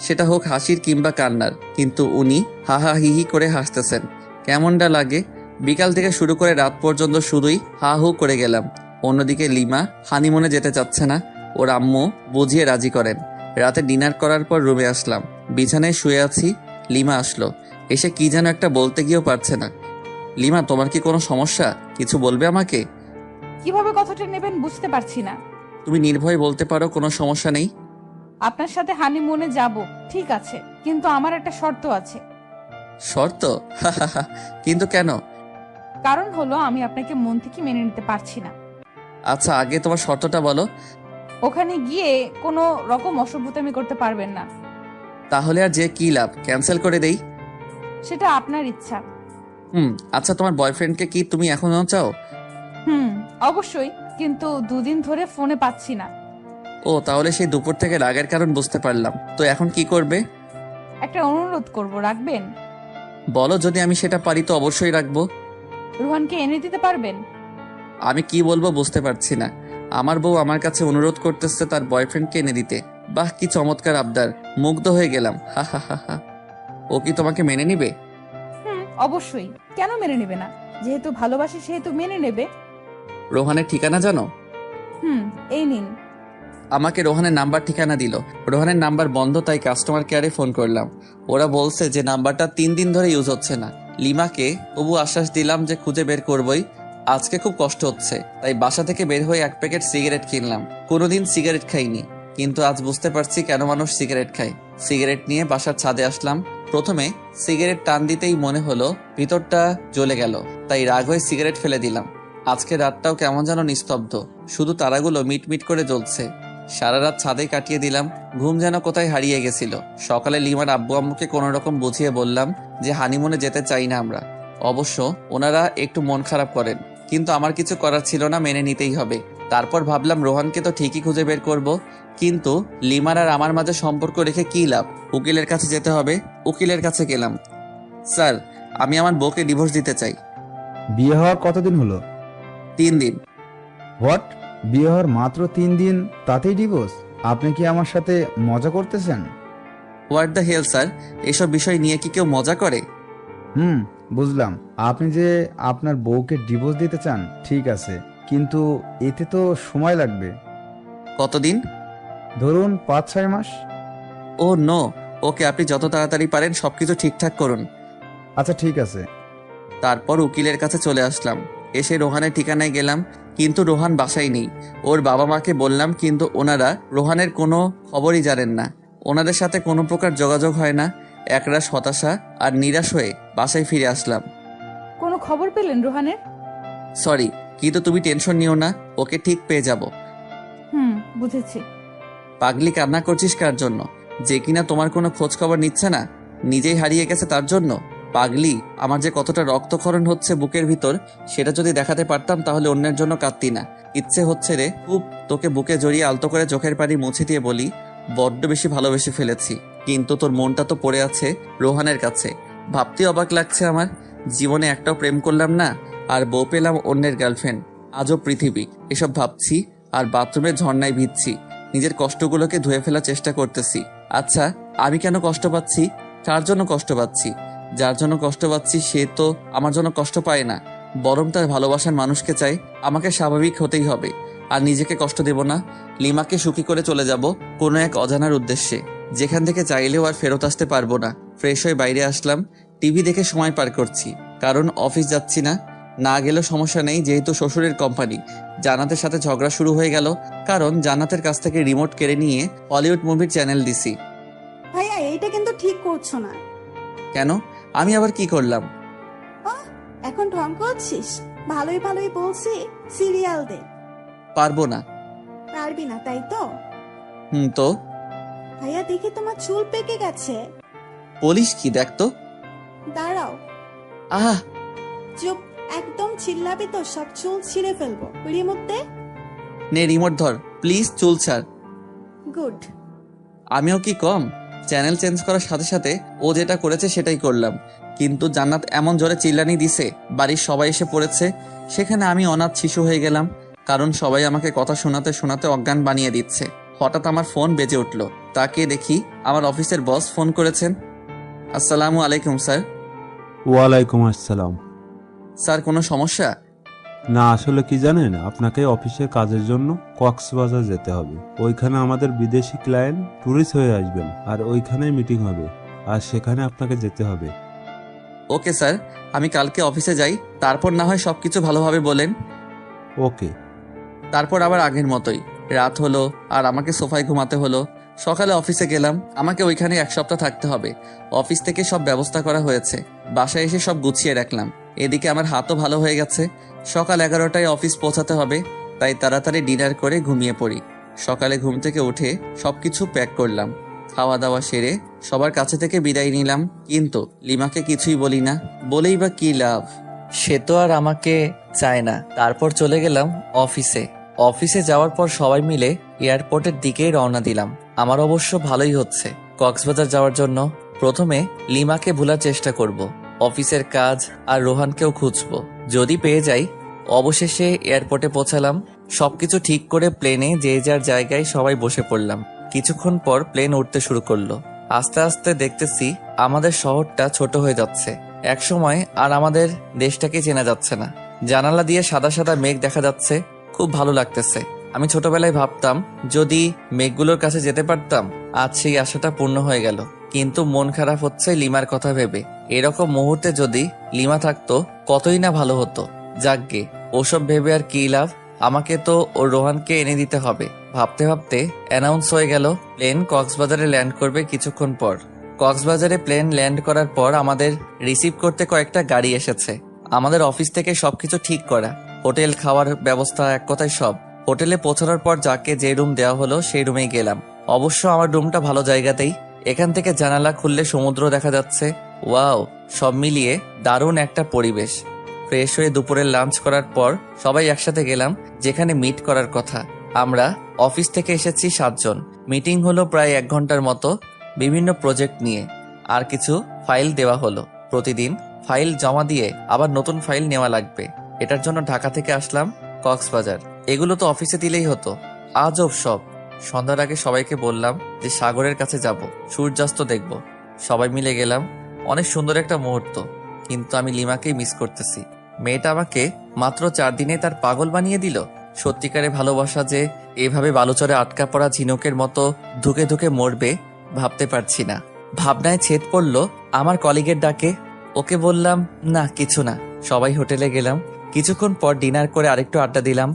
সেটা হোক হাসির কিংবা কান্নার, কিন্তু উনি হা হা হি হি করে হাসতেছেন। কেমনটা লাগে? বিকাল থেকে শুরু করে রাত পর্যন্ত শুধুই হা হু করে গেলাম। অন্যদিকে লিমা হানিমুনে যেতে চাচ্ছে না, ওর আম্মু বুঝিয়ে রাজি করেন। রাতে ডিনার করার পর রুমে আসলাম, বিছানায় শুয়ে আছি। লিমা আসলো, এসে কি যেন একটা বলতে গিয়েও পারছে না। লিমা, তোমার কি কোনো সমস্যা? কিছু বলবে আমাকে? কিভাবে কথাটা নেবেন বুঝতে পারছি না। তুমি নির্ভয়ে বলতে পারো, কোনো সমস্যা নেই। আপনার সাথে হানিমুনে যাব, ঠিক আছে, কিন্তু আমার একটা শর্ত আছে। শর্ত? কিন্তু কেন? কারণ হলো আমি আপনাকে মন থেকে মেনে নিতে পারছি না। আচ্ছা, আগে তোমার শর্তটা বলো। ওখানে গিয়ে কোনো রকম অসভ্যতামি করতে পারবেন না। তাহলে আর যে কি লাভ, ক্যান্সেল করে দেই? সেটা আপনার ইচ্ছা। আচ্ছা, তোমার বয়ফ্রেন্ডকে কি তুমি এখনো চাও? অবশ্যই, কিন্তু 2 দিন ধরে ফোনে পাচ্ছি না। ও, তাহলে সেই দুপুর থেকে রাগের কারণ বুঝতে পারলাম। তো এখন কি করবে? একটা অনুরোধ করব, রাখবেন? বলো, যদি আমি সেটা পারি তো অবশ্যই রাখবো। রোহানকে এনে দিতে পারবেন? আমি কি বলবো বুঝতে পারছি না। আমার বউ আমার কাছে অনুরোধ করতেছে তার বয়ফ্রেন্ডকে এনে দিতে। বাহ, কি চমৎকার আবদার, মুগ্ধ হয়ে গেলাম। হা হা হা হা। ও কি তোমাকে মেনে নিবে? অবশ্যই, কেন মেনে নেবে না? যেহেতু ভালোবাসে সেহেতু মেনে নেবে। রোহানের ঠিকানা জানো? এই নিন। আমাকে রোহানের নাম্বার ঠিকানা দিল। রোহানের নাম্বার বন্ধ, তাই কাস্টমার কেয়ারে ফোন করলাম। ওরা বলছে যে নাম্বারটা 3 দিন ধরে ইউজ হচ্ছে না। লিমাকে তবু আশ্বাস দিলাম যে খুঁজে বের করবই। আজকে খুব কষ্ট হচ্ছে, তাই বাসা থেকে বের হয়ে 1 প্যাকেট সিগারেট কিনলাম। কোনোদিন সিগারেট খাইনি, কিন্তু আজ বুঝতে পারছি কেন মানুষ সিগারেট খায়। সিগারেট নিয়ে বাসার ছাদে আসলাম। প্রথমে সিগারেট টান দিতেই মনে হলো ভিতরটা জ্বলে গেল, তাই রাগ হয়ে সিগারেট ফেলে দিলাম। আজকে রাতটাও কেমন যেন নিস্তব্ধ, শুধু তারাগুলো মিটমিট করে জ্বলছে। সারা রাত ছাদে কাটিয়ে দিলাম, ঘুম যেন কোথায় হারিয়ে গেছিল। সকালে লিমার আব্বু আম্মুকে কোনো রকম বুঝিয়ে বললাম যে হানিমুনে যেতে চাই না আমরা। অবশ্য ওনারা একটু মন খারাপ করেন, কিন্তু আমার কিছু করার ছিল না, মেনে নিতেই হবে। তারপর ভাবলাম রোহানকে তো ঠিকই খুঁজে বের করব, কিন্তু লিমার আর আমার মাঝে সম্পর্ক রেখে কী লাভ? উকিলের কাছে যেতে হবে। উকিলের কাছে গেলাম। স্যার, আমি আমার বউকে ডিভোর্স দিতে চাই। বিয়ে হওয়ার কতদিন হলো? 3 দিন। হোয়াট? বিয়ে হওয়ার মাত্র 3 দিন, তাতেই ডিভোর্স? আপনি কি আমার সাথে মজা করতেছেন? হোয়াট দ্য হেল স্যার, এসব বিষয় নিয়ে কি কেউ মজা করে? বুঝলাম। আপনি যে আপনার বউকে ডিভোর্স দিতে চান, ঠিক আছে, কিন্তু এতে তো সময় লাগবে। কতদিন? ধরুন 5-6 মাস। ও নো। ওকে, আপনি যত তাড়াতাড়ি পারেন সবকিছু ঠিকঠাক করুন। আচ্ছা, ঠিক আছে। তারপর উকিলের কাছে চলে আসলাম। এসে রোহানের ঠিকানায় গেলাম, কিন্তু রোহান বাসায় নেই। ওর বাবা মাকে বললাম, কিন্তু ওনারা রোহানের কোনো খবরই জানেন না। ওনাদের সাথে কোনো প্রকার যোগাযোগ হয় না। একরাশ হতাশা আর নিরাশ হয়ে বাসায় ফিরে আসলাম। কোনো খবর পেলেন রোহানের? সরি, কিন্তু তুমি টেনশন নিও না, ওকে ঠিক পেয়ে যাব। বুঝেছি। পাগলি, কান্না করছিস কার জন্য? যে কিনা তোমার কোনো খোঁজ খবর নিচ্ছে না, নিজেই হারিয়ে গেছে তার জন্য? পাগলি, আমার যে কতটা রক্তক্ষরণ হচ্ছে বুকের ভিতর, সেটা যদি দেখাতে পারতাম তাহলে অন্যের জন্য কাঁদতি না। ইচ্ছে হচ্ছে রে খুব তোকে বুকে জড়িয়ে আলতো করে চোখের পানি মুছে দিয়ে বলি, বড্ড বেশি ভালোবেসে ফেলেছি। কিন্তু তোর মনটা তো পড়ে আছে রোহানের কাছে। ভাবতে অবাক লাগছে আমার, জীবনে একটাও প্রেম করলাম না, আর বউ পেলাম অন্যের গার্লফ্রেন্ড। আজও পৃথিবী। এসব ভাবছি আর বাথরুমের ঝর্ণায় ভিজছি। নিজের কষ্টগুলোকে ধুয়ে ফেলার চেষ্টা করতেছি। আচ্ছা, আমি কেন কষ্ট পাচ্ছি? কার জন্য কষ্ট পাচ্ছি? যার জন্য কষ্ট পাচ্ছি সে তো আমার জন্য কষ্ট পায় না, বরং তার ভালোবাসার মানুষকে চাই। আমাকে স্বাভাবিক হতেই হবে, আর নিজেকে কষ্ট দেব না। লিমাকে সুখী করে চলে যাব কোনো এক অজানার উদ্দেশ্যে, যেখান থেকে চাইলেও আর ফেরত আসতে পারবো না। ফ্রেশ হয়ে বাইরে আসলাম, টিভি দেখে সময় পার করছি, কারণ অফিস যাচ্ছি না। না গেলেও সমস্যা নেই, যেহেতু শ্বশুরের কোম্পানি। জান্নাতের সাথে ঝগড়া শুরু হয়ে গেল, কারণ জান্নাতের কাছ থেকে রিমোট কেড়ে নিয়ে হলিউড মুভির চ্যানেল দিছি। ভাইয়া, এইটা কিন্তু ঠিক করছো না। কেন? আমি আবার কি করলাম? এখন ঢং করছিস? ভালোই ভালোই বলছি, সিরিয়াল দে। পারবো না। পারবি না তাই তো? তো ভাইয়া, দেখি তোমার চুল পেকে গেছে। বলিস কি? দেখ তো। দাঁড়াও। আহ, চুপ, একদম চিল্লাবি তো সব চুল ছিঁড়ে ফেলবো। রিমোট দে। নে রিমোট ধর, প্লিজ চুল ছাড়। গুড। আমিও কি কম? চ্যানেল চেঞ্জ করার সাথে সাথে ও যেটা করেছে সেটাই করলাম, কিন্তু জান্নাত এমন জোরে চিল্লানি দিছে, বাড়ির সবাই এসে পড়েছে। সেখানে আমি অনাথ শিশু হয়ে গেলাম, কারণ সবাই আমাকে কথা শোনাতে শোনাতে অজ্ঞান বানিয়ে দিচ্ছে। হঠাৎ আমার ফোন বেজে উঠল, তাকে দেখি আমার অফিসের বস ফোন করেছেন। আসসালামু আলাইকুম স্যার। ওয়ালাইকুম আসসালাম। স্যার, কোনো সমস্যা? না, আসলে কি জানেন, আপনাকে অফিসের কাজের জন্য কক্সবাজার যেতে হবে। ওইখানে আমাদের বিদেশি ক্লায়েন্ট ট্যুরিস্ট হয়ে আসবেন, আর ওইখানেই মিটিং হবে, আর সেখানে আপনাকে যেতে হবে। ওকে স্যার, আমি কালকে অফিসে যাই, তারপর না হয় সবকিছু ভালোভাবে বলেন। ওকে। তারপর আবার আগের মতোই রাত হলো, আর আমাকে সোফায় ঘুমাতে হলো। সকালে অফিসে গেলাম, আমাকে ওইখানে 1 সপ্তাহ থাকতে হবে। অফিস থেকে সব ব্যবস্থা করা হয়েছে, বাসায় এসে সব গুছিয়ে রাখলাম। এদিকে আমার হাতও ভালো হয়ে গেছে। সকাল 11টায় অফিস পৌঁছাতে হবে, তাই তাড়াতাড়ি ডিনার করে ঘুমিয়ে পড়ি। সকালে ঘুম থেকে উঠে সবকিছু প্যাক করলাম, খাওয়া দাওয়া সেরে সবার কাছে থেকে বিদায় নিলাম। কিন্তু লিমাকে কিছুই বলি না, বলেই বা কি লাভ, সে তো আর আমাকে চায় না। তারপর চলে গেলাম অফিসে। অফিসে যাওয়ার পর সবাই মিলে এয়ারপোর্টের দিকেই রওনা দিলাম। আমার অবশ্য ভালোই হচ্ছে। কক্সবাজার যাওয়ার জন্য প্রথমে লিমাকে ভোলার চেষ্টা করব, অফিসের কাজ আর রোহানকেও খুঁজবো। যদি পেয়ে যাই। অবশেষে এয়ারপোর্টে পৌঁছালাম। সবকিছু ঠিক করে প্লেনে যে যার জায়গায় সবাই বসে পড়লাম। কিছুক্ষণ পর প্লেন উঠতে শুরু করলো। আস্তে আস্তে দেখতেছি আমাদের শহরটা ছোট হয়ে যাচ্ছে। এক সময় আর আমাদের দেশটাকে চেনা যাচ্ছে না। জানালা দিয়ে সাদা সাদা মেঘ দেখা যাচ্ছে, খুব ভালো লাগতেছে। আমি ছোটবেলায় ভাবতাম যদি মেঘগুলোর কাছে যেতে পারতাম, আজ সেই আশাটা পূর্ণ হয়ে গেল। কিন্তু মন খারাপ হচ্ছে লিমার কথা ভেবে। এরকম মুহূর্তে যদি লিমা থাকতো কতই না ভালো হতো। যাকগে, ওসব ভেবে আর কি লাভ, আমাকে তো ওর রোহানকে এনে দিতে হবে। ভাবতে ভাবতে অ্যানাউন্স হয়ে গেল প্লেন কক্সবাজারে ল্যান্ড করবে কিছুক্ষণ পর। কক্সবাজারে প্লেন ল্যান্ড করার পর আমাদের রিসিভ করতে কয়েকটা গাড়ি এসেছে। আমাদের অফিস থেকে সবকিছু ঠিক করা, হোটেল, খাওয়ার ব্যবস্থা, এক কথায় সব। হোটেলে পৌঁছানোর পর যাকে যে রুম দেওয়া হলো সেই রুমেই গেলাম। অবশ্য আমার রুমটা ভালো জায়গাতেই। এখান থেকে জানালা খুললে সমুদ্র দেখা যাচ্ছে। ওয়াও, সব মিলিয়ে দারুণ একটা পরিবেশ। ফ্রেশ হয়ে দুপুরের লাঞ্চ করার পর সবাই একসাথে গেলাম যেখানে মিট করার কথা। আমরা অফিস থেকে এসেছি 7 জন। মিটিং হলো প্রায় 1 ঘন্টার মতো, বিভিন্ন প্রজেক্ট নিয়ে। আর কিছু ফাইল দেওয়া হলো। প্রতিদিন ফাইল জমা দিয়ে আবার নতুন ফাইল নেওয়া লাগবে। এটার জন্য ঢাকা থেকে আসলাম কক্সবাজার। এগুলো তো অফিসে দিলেই হতো, আজব সব। সন্ধ্যার আগে সবাইকে বললাম যে সাগরের কাছে যাব, সূর্যাস্ত দেখব। সবাই মিলে গেলাম। অনেক সুন্দর একটা মুহূর্ত, কিন্তু আমি লিমাকেই মিস করতেছি। মেয়েটা আমাকে মাত্র 4 দিনে তার পাগল বানিয়ে দিল। সত্যিকারে ভালোবাসা যে এভাবে বালুচরে আটকা পড়া ঝিনুকের মতো ধুকে ধুকে মরবে ভাবতে পারছি না। ভাবনায় ছেদ পড়ল আমার কলিগের ডাকে। ওকে বললাম না, কিছু না। সবাই হোটেলে গেলাম। কিছুক্ষণ পর ডিনার করে আরেকটু আড্ডা দিলাম।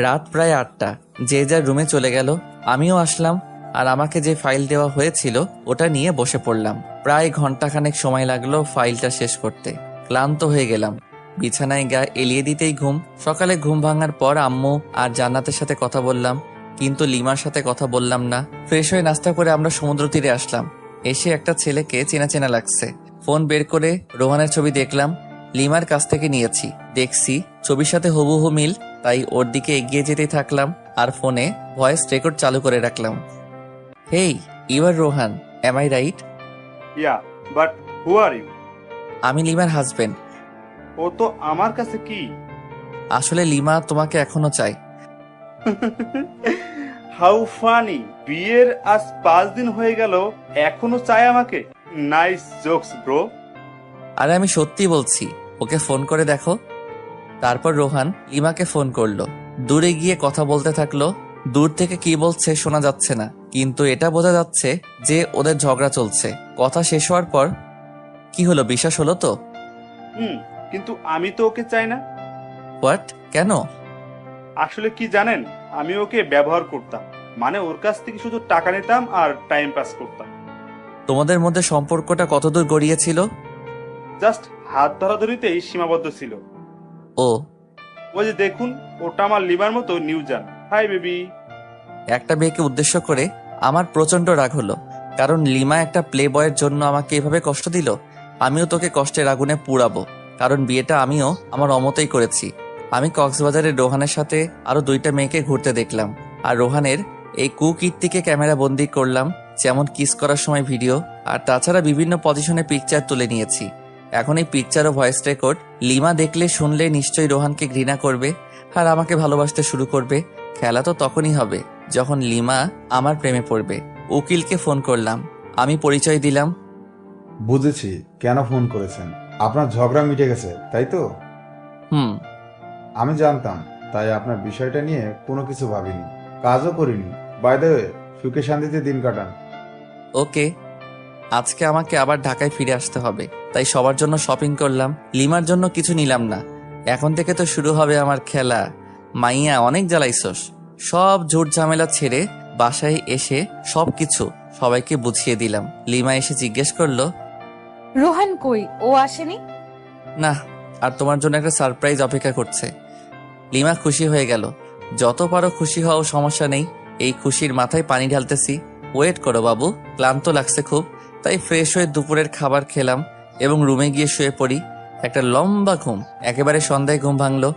রাত প্রায় 8টা। যে যার রুমে চলে গেল, আমিও আসলাম। আর আমাকে যে ফাইল দেওয়া হয়েছিল ওটা নিয়ে বসে পড়লাম। প্রায় ঘন্টাখানেক সময় লাগলো ফাইলটা শেষ করতে। ক্লান্ত হয়ে গেলাম। বিছানায় গা এলিয়ে দিতেই ঘুম। সকালে ঘুম ভাঙার পর আম্মু আর জান্নাতের সাথে কথা বললাম, কিন্তু লিমার সাথে কথা বললাম না। ফ্রেশ হয়ে নাস্তা করে আমরা সমুদ্র তীরে আসলাম। এসে একটা ছেলেকে চেনা চেনা লাগছে। ফোন বের করে রোহানের ছবি দেখলাম। লিমার কাছ থেকে নিয়েছি। দেখছি ছবির সাথে হুবহু মিল, তাই ওর দিকে এগিয়ে যেতেই থাকলাম আর ফোনে ভয়েস রেকর্ড চালু করে রাখলাম। Hey, you are Rohan, am I right? Yeah, but who are you? আমি লিমার হাজবেন্ড। ও তো আমার কাছে কি? আসলে লিমা তোমাকে এখনো চাই। How funny! বিয়ের আজ 5 দিন হয়ে গেল, এখনো চায় আমাকে? Nice jokes bro. আরে আমি সত্যি বলছি, ওকে ফোন করে দেখো। তারপর রোহান লিমাকে ফোন করলো। দূরে গিয়ে কথা বলতে থাকলো। দূর থেকে কি বলছে শোনা যাচ্ছে না, কিন্তু এটা বোঝা যাচ্ছে যে ওদের ঝগড়া চলছে। কথা শেষ হওয়ার পর, কি হলো, বিশ্বাস হলো তো? কিন্তু আমি তো ওকে চাই না। হোয়াট? কেন? আসলে কি জানেন, আমি ওকে ব্যবহার করতাম। মানে ওর কাছ থেকে শুধু টাকা নিতাম আর টাইম পাস করতাম। তোমাদের মধ্যে সম্পর্কটা কতদূর গড়িয়েছিল? জাস্ট হাত ধরাধরিতেই সীমাবদ্ধ ছিল। ও, ওই যে দেখুন, ওটা আমার লিভার মতো নিউজান। Hi baby. একটা মেয়েকে উদ্দেশ্য করে আমার প্রচন্ড রাগ হলো, কারণ লিমা একটা প্লে বয়ের জন্য আমাকে এভাবে কষ্ট দিল। আমিও তোকে কষ্টের আগুনে পুড়াবো, কারণ বিয়েটা আমিও আমার অমতেই করেছি। আমি কক্সবাজারে রোহানের সাথে আরো 2টা মেয়েকে ঘুরতে দেখলাম, আর রোহানের এই কুকীর্তিকে ক্যামেরা বন্দি করলাম, যেমন কিস করার সময় ভিডিও, আর তাছাড়া বিভিন্ন পজিশনে পিকচার তুলে নিয়েছি। এখন এই পিকচার ও ভয়েস রেকর্ড লিমা দেখলে শুনলে নিশ্চয়ই রোহানকে ঘৃণা করবে আর আমাকে ভালোবাসতে শুরু করবে। খেলা তো তখনই হবে যখন লিমা আমার প্রেমে পড়বে। উকিলকে ফোন করলাম, আমি পরিচয় দিলাম। বুঝেছি কেন ফোন করেছেন। আপনার ঝগড়া মিটে গেছে, তাই তো? আমি জানতাম, তাই আপনার বিষয়টা নিয়ে কোনো কিছু ভাবিনি, কাজও করিনি। বাই দ্য ওয়ে, সুখে শান্তিতে দিন কাটান। ওকে। আজকে আমাকে আবার ঢাকায় ফিরে আসতে হবে, তাই সবার জন্য শপিং করলাম। লিমার জন্য কিছু নিলাম না। এখন থেকে তো শুরু হবে আমার খেলা। মাইয়া, অনেক জ্বালাইছস। সব ঝুট ঝামেলা ছেড়ে বাসায় এসে সবকিছু সবাইকে বুঝিয়ে দিলাম। লিমা এসে জিজ্ঞেস করলো, রোহান কই? ও আসেনি? না, আর তোমার জন্য একটা সারপ্রাইজ অপেক্ষা করছে। লিমা খুশি হয়ে গেল। যত পারো খুশি হও, সমস্যা নেই। এই খুশির মাথায় পানি ঢালতেছি। ওয়েট করো বাবু, ক্লান্ত লাগছে খুব, তাই ফ্রেশ হয়ে দুপুরের খাবার খেলাম এবং রুমে গিয়ে শুয়ে পড়ি। একটা লম্বা ঘুম, একেবারে সন্ধ্যায় ঘুম ভাঙলো।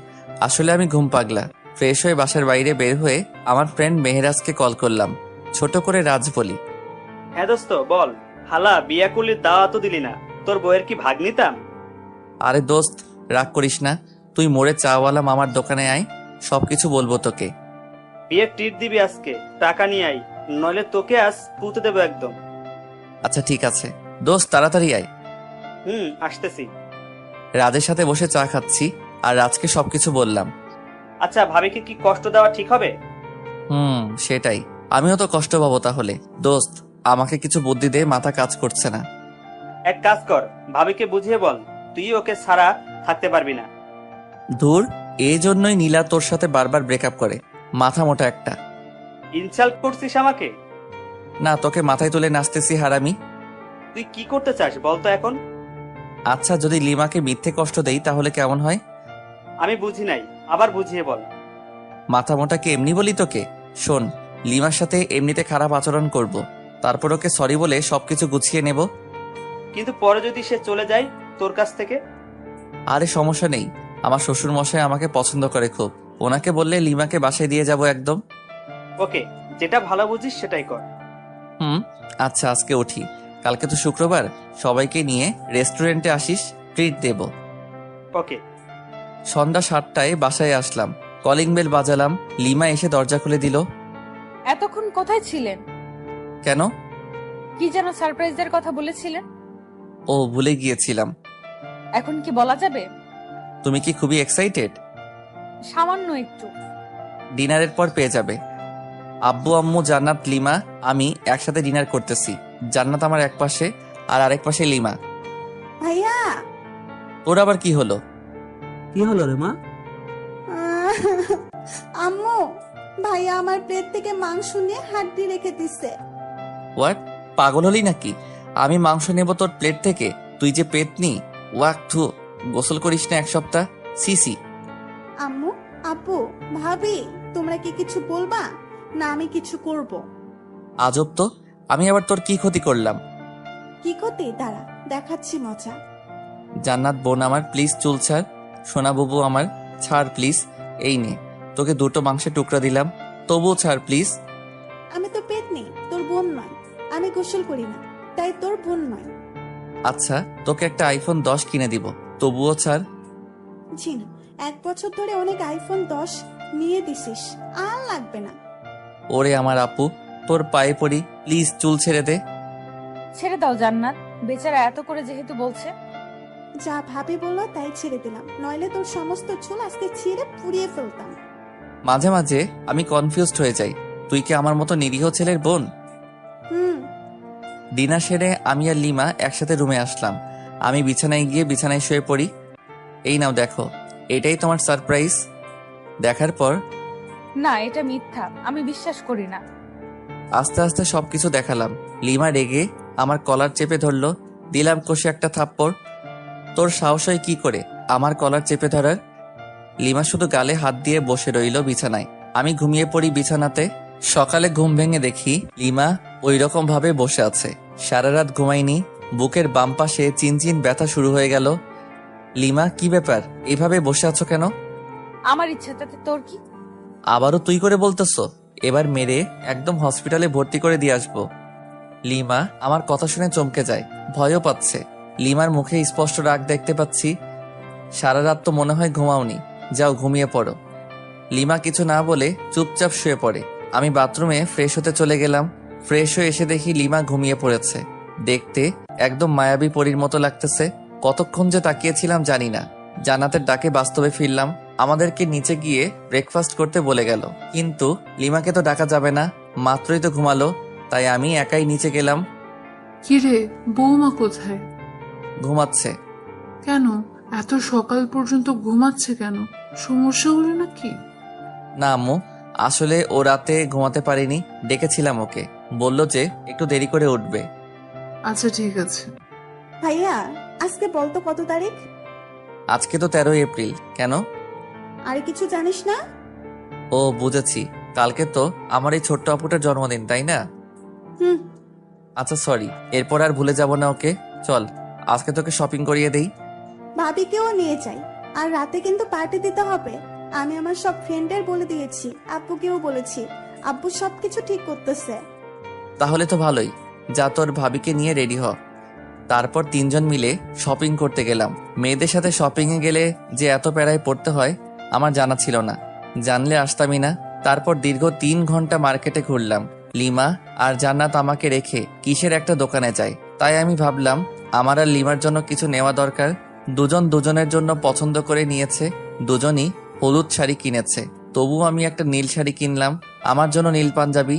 আসলে আমি ঘুম পাগলা। ফ্রেশ হয়ে বাসার বাইরে বের হয়ে আমার ফ্রেন্ড মেহরাজকে কল করলাম। ছোট করে রাজ বলি, হ্যাঁ দোস্ত বল। হালা বিয়া করলি দাওয়া তো দিলি না, তোর বউয়ের কি ভাগ নিতাম? আরে দোস্ত রাগ করিস না, তুই মোড়ে চাওয়ালা মামার দোকানে আয়, সবকিছু বলবো তোকে। বিয়ের ট্রিট দিবি আজকে, টাকা নিয়ে আই, নইলে তোকে আজ পুঁতে দেবো একদম। আচ্ছা ঠিক আছে দোস্ত, তাড়াতাড়ি আয়। আসতেছি। রাজের সাথে বসে চা খাচ্ছি আর রাজকে সবকিছু বললাম। আচ্ছা ভাবিকে কি কষ্ট দেওয়া ঠিক হবে? সেটাই, আমিও তো কষ্ট পাবো তাহলে। দোস্ত আমাকে কিছু বুদ্ধি দে, মাথা কাজ করছে না। এক কাজ কর, ভাবিকে বুঝিয়ে বল তুই ওকে ছাড়া থাকতে পারবি না। ধুর, এই জন্যই নীলা তোর সাথে বারবার ব্রেকআপ করে, মাথা মোটা একটা। ইনসাল্ট করছিস আমাকে? না, তোকে মাথায় তুলে নাচতেছি হারামি। তুই কি করতে চাস বলতো এখন? আচ্ছা যদি লিমাকে মিথ্যে কষ্ট দেই তাহলে কেমন হয়? আমি বুঝি নাই, আবার বুঝিয়ে বল। মাথা মোটাকে এমনি বলি তোকে? শোন, লিমার সাথে এমনিতে খারাপ আচরণ করব, তারপর ওকে সরি বলে সবকিছু গুছিয়ে নেব। কিন্তু পরে যদি সে চলে যায় তোর কাছ থেকে? আরে সমস্যা নেই, আমার শ্বশুর মশাই আমাকে পছন্দ করে খুব, ওনাকে বললে লিমাকে বাসায় দিয়ে যাব একদম। ওকে, যেটা ভালো বুঝিস সেটাই কর। আচ্ছা আজকে উঠি, কালকে তো শুক্রবার, সবাইকে নিয়ে রেস্টুরেন্টে আসিস, ট্রিট দেব। ওকে। সন্ধ্যা 7টায় বাসায় আসলাম, কলিং বেল বাজালাম, লিমা এসে দরজা খুলে দিল। এতক্ষণ কোথায় ছিলেন? কেন? কি যেন সারপ্রাইজের কথা বলেছিলেন? ও ভুলে গিয়েছিলাম। এখন কি বলা যাবে? তুমি কি খুবই এক্সাইটেড? সামান্য একটু। ডিনারের পর পেয়ে যাবে। আব্বু আম্মু জান্নাত লিমা আমি একসাথে ডিনার করতেছি। জান্নাত আমার এক পাশে আর আরেক পাশে লিমা। ভাইয়া। তোর আবার কি হলো? কি হলো রে মা? আম্মু, ভাইয়া আমার প্লেট থেকে মাংস নিয়ে হাড্ডি রেখে দিছে। হোয়াট, পাগল হলি নাকি? আমি মাংস নেব তোর প্লেট থেকে? তুই যে পেতনি, ওয়াক থু, গোসল করিস না এক সপ্তাহ, সিসি। আম্মু, আপু, ভাবি, তোমরা কি কিছু বলবা না আমি কিছু করব? আজব তো, আমি আবার তোর কি ক্ষতি করলাম? কি ক্ষতি? দাঁড়া দেখাচ্ছি মজা। জান্নাত বোন আমার, প্লিজ চুল ছাড়। সোনা বুবু আমার, ছাড় প্লিজ। এই নে, তোকে 2টো মাংসের টুকরা দিলাম, তবুও ছাড় প্লিজ। আমি তো পেতনি, তোর বোন নয়। আমি গোসল করি না, তাই তোর বোন নয়। আচ্ছা তোকে একটা আইফোন 10 কিনে দিব, তবুও ছাড়। জিনু, 1 বছর ধরে অনেক আইফোন 10 নিয়ে দিছিস, আর লাগবে না। ওরে আমার আপু, তোর পায়ে পড়ি, প্লিজ চুল ছেড়ে দে। ছেড়ে দাও জান্নাত, বেচারা এত করে যেহেতু বলছে। যা ভাবি বললো তাই ছেড়ে দিলাম, নইলে তোর সমস্ত চুল আজকে ছিঁড়ে পুড়িয়ে ফেলতাম। মাঝে মাঝে আমি কনফিউজড হয়ে যাই, তুই কি আমার মতো নিরীহ ছেলের বোন? ডিনার সেরে আমি আর লিমা একসাথে রুমে আসলাম। আমি বিছানায় গিয়ে বিছানায় শুয়ে পড়ি। এই নাও দেখো, এটাই তোমার সারপ্রাইজ। দেখার পর, না এটা মিথ্যা, আমি বিশ্বাস করি না। আস্তে আস্তে সবকিছু দেখালাম। লিমা রেগে আমার কলার চেপে ধরলো, দিলাম কষে একটা থাপ্পড়। তোর সাহস হয় কি করে আমার কলার চেপে ধরার? লিমা শুধু গালে হাত দিয়ে বসে রইল বিছানায়। আমি ঘুমিয়ে পড়ি বিছানাতে। সকালে ঘুম ভেঙে দেখি লিমা ওই রকম ভাবে বসে আছে। সারা রাত ঘুমাইনি, বুকের বাম পাশে চিনচিন ব্যথা শুরু হয়ে গেল। লিমা কি ব্যাপার, এভাবে বসে আছো কেন? আমার ইচ্ছা, তাতে তোর কি? আবারও তুই করে বলতেছো? এবার মেরে একদম হসপিটালে ভর্তি করে দিয়ে আসবো। লিমা আমার কথা শুনে চমকে যায়, ভয়ও পাচ্ছে। লিমার মুখে স্পষ্ট রাগ দেখতে পাচ্ছি। সারা রাত তো মনে হয় ঘুমাওনি, যাও ঘুমিয়ে পড়ো। লিমা কিছু না বলে চুপচাপ শুয়ে পড়ে। আমি বাথরুমে ফ্রেশ হতে চলে গেলাম। ফ্রেশ হয়ে এসে দেখি লিমা ঘুমিয়ে পড়েছে। দেখতে একদম মায়াবী পরীর মতো লাগতেছে। কতক্ষণ যে তাকিয়েছিলাম জানি না। জান্নাতের ডাকে বাস্তবে ফিরলাম। আমাদেরকে নিচে গিয়ে ব্রেকফাস্ট করতে বলে গেল, কিন্তু লিমাকে তো ডাকা যাবে না, মাত্রই তো ঘুমালো। তাই আমি একাই নিচে গেলাম। কিরে, বৌমা কোথায়? ঘুমাচ্ছে। কেন এত সকাল পর্যন্ত ঘুমাচ্ছে কেন? সমস্যা হলো নাকি? না আম্মু, আসলে ও রাতে ঘুমাতে পারেনি, ডেকেছিলাম ওকে, বলল যে একটু দেরি করে উঠবে। আচ্ছা ঠিক আছে। ভাইয়া, আজকে বলতো কত তারিখ? আজকে তো 13 এপ্রিল, কেন? আর কিছু জানিস না? ও বুঝেছি, কালকে তো আমার এই ছোট্ট আপুটার জন্মদিন, তাই না? হুম। আচ্ছা সরি, এরপর আর ভুলে যাব না ওকে। চল আজকে তোকে শপিং করিয়ে দেই। ভাবিকেও নিয়ে যাই। আর রাতে কিন্তু পার্টি দিতে হবে। আমি আমার সব ফ্রেন্ডদের বলে দিয়েছি, আব্বুকেও বলেছি। আব্বু সবকিছু ঠিক করতেছে। তাহলে তো ভালোই, যা তোর ভাবিকে নিয়ে রেডি হ। তারপর 3 জন মিলে শপিং করতে গেলাম। মেয়েদের সাথে শপিং এ গেলে যে এত প্যারায় পড়তে হয় আমার জানা ছিল না, জানলে আসতামই না। তারপর দীর্ঘ 3 ঘন্টা মার্কেটে ঘুরলাম। লিমা আর জান্নাত আমাকে রেখে কিসের একটা দোকানে যায়, তাই আমি ভাবলাম আমার আর লিমার জন্য কিছু নেওয়া দরকার। দুজন দুজনের জন্য পছন্দ করে নিয়েছে, দুজনই হলুদ শাড়ি কিনেছে। তবু আমি একটা নীল শাড়ি কিনলাম, আমার জন্য নীল পাঞ্জাবি।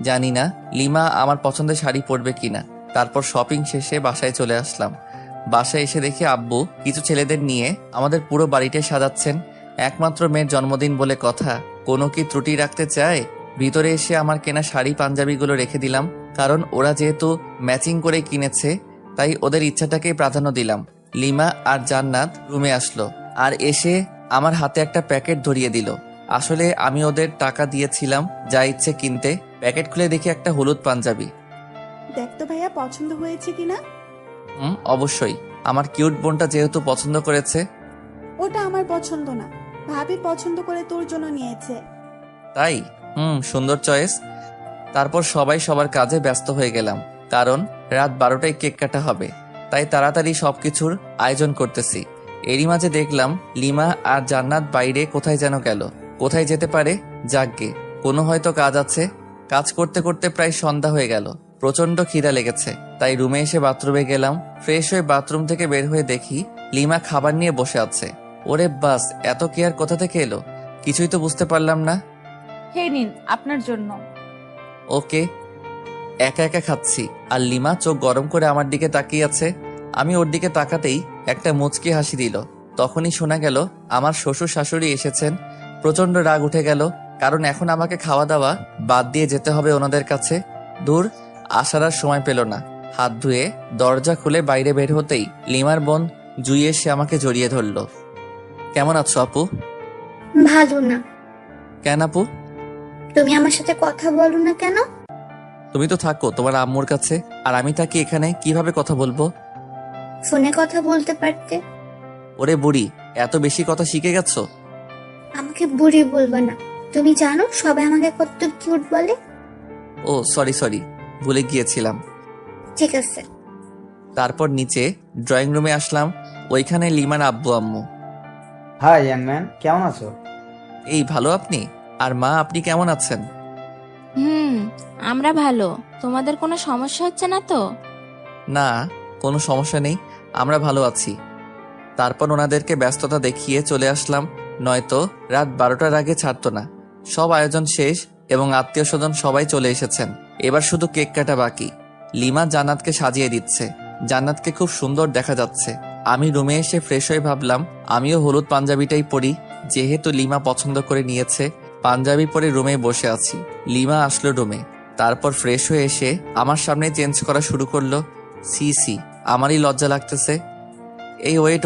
জানি না লিমা আমার পছন্দের শাড়ি পরবে কিনা। তারপর শপিং শেষে বাসায় চলে আসলাম। বাসায় এসে দেখি আব্বু কিছু ছেলেদের নিয়ে আমাদের পুরো বাড়িটা সাজাচ্ছেন। একমাত্র মেয়ের জন্মদিন বলে কথা, কোনো কি ত্রুটি রাখতে চায়? ভিতরে এসে আমার কেনা শাড়ি পাঞ্জাবিগুলো রেখে দিলাম, কারণ ওরা যেহেতু ম্যাচিং করে কিনেছে তাই ওদের ইচ্ছাটাকেই প্রাধান্য দিলাম। লিমা আর জান্নাত রুমে আসলো আর এসে আমার হাতে একটা প্যাকেট ধরিয়ে দিল। আসলে আমি ওদের টাকা দিয়েছিলাম যা ইচ্ছে কিনতে। প্যাকেট খুলে দেখি একটা হলুদ পাঞ্জাবি। দেখ তো ভাইয়া পছন্দ হয়েছে কিনা। অবশ্যই, আমার কিউট বোনটা যেহেতু পছন্দ করেছে। ওটা আমার পছন্দ না, ভাবি পছন্দ করে তোর জন্য নিয়েছে। তাই? সুন্দর চয়েস। তারপর সবাই সবার কাজে ব্যস্ত হয়ে গেলাম, কারণ রাত 12টায় কেক কাটা হবে, তাই তাড়াতাড়ি সবকিছুর আয়োজন করতেছি। এরই মাঝে দেখলাম লিমা আর জান্নাত বাইরে কোথায় যেন গেল। কোথায় যেতে পারে? যাকগে, কোনো হয়তো কাজ আছে। কাজ করতে করতে প্রায় সন্ধ্যা হয়ে গেল। প্রচন্ড খিদা লেগেছে, তাই রুমে এসে বাথরুমে গেলাম। ফ্রেশ হয়ে বাথরুম থেকে বের হয়ে দেখি লিমা খাবার নিয়ে বসে আছে। ওরে বাস, এত কেয়ার কোথা থেকে এলো? কিছুই তো বুঝতে পারলাম না। হে নিন আপনার জন্য। ওকে। একা একা খাচ্ছি আর লিমা চোখ গরম করে আমার দিকে তাকিয়ে আছে। আমি ওর দিকে তাকাতেই একটা মুচকি হাসি দিল। তখনই শোনা গেল আমার শ্বশুর শাশুড়ি এসেছেন। প্রচন্ড রাগ উঠে গেল, কারণ এখন আমাকে খাওয়া দাওয়া বাদ দিয়ে যেতে হবে ওনাদের কাছে। দূর, আসার আর সময় পেল না। হাত ধুয়ে দরজা খুলে বাইরে বের হতেই লিমার বোন জুই এসে আমাকে জড়িয়ে ধরল। কেমন আছো আপু? ভালো না। কেন আপু? তুমি আমার সাথে কথা বলো না কেন? তুমি তো থাকো তোমার আম্মুর কাছে, আর আমি থাকি এখানে, কিভাবে কথা বলবো? ফোনে কথা বলতে পারতে। ওরে বুড়ি, এত বেশি কথা শিখে গেছো? আমাকে বুড়ি বলবা না। তুমি জানো সবাই আমাকে কত কিউট বলে। ও সরি, ভুলে গিয়েছিলাম। ঠিক আছে। তারপর নিচে ড্রয়িং রুমে আসলাম। ওইখানে লিমার আব্বু আম্মু। হাই ইয়াং ম্যান, কেমন আছো? এই ভালো, আপনি? আর মা, আপনি কেমন আছেন? আমরা ভালো। তোমাদের কোনো সমস্যা হচ্ছে না তো? না, কোনো সমস্যা নেই, আমরা ভালো আছি। তারপর ওনাদেরকে ব্যস্ততা দেখিয়ে চলে আসলাম, নয়তো রাত 12টার আগে ছাড়তো না। সব আয়োজন শেষ এবং আত্মীয় স্বজন সবাই চলে এসেছেন। এবার শুধু কেক কাটা বাকি। লিমা জান্নাতকে সাজিয়ে দিচ্ছে। জান্নাতকে খুব সুন্দর দেখা যাচ্ছে। আমি রুমে এসে ফ্রেশ হয়ে ভাবলাম আমিও হলুদ পাঞ্জাবিটাই পরি, যেহেতু লিমা পছন্দ করে নিয়েছে। পাঞ্জাবি পরে রুমে বসে আছি। লিমা আসলো রুমে, তারপর ফ্রেশ হয়ে এসে আমার সামনে চেঞ্জ করা শুরু করলো। সি, আমারই লজ্জা লাগতেছে। এই ওয়েট,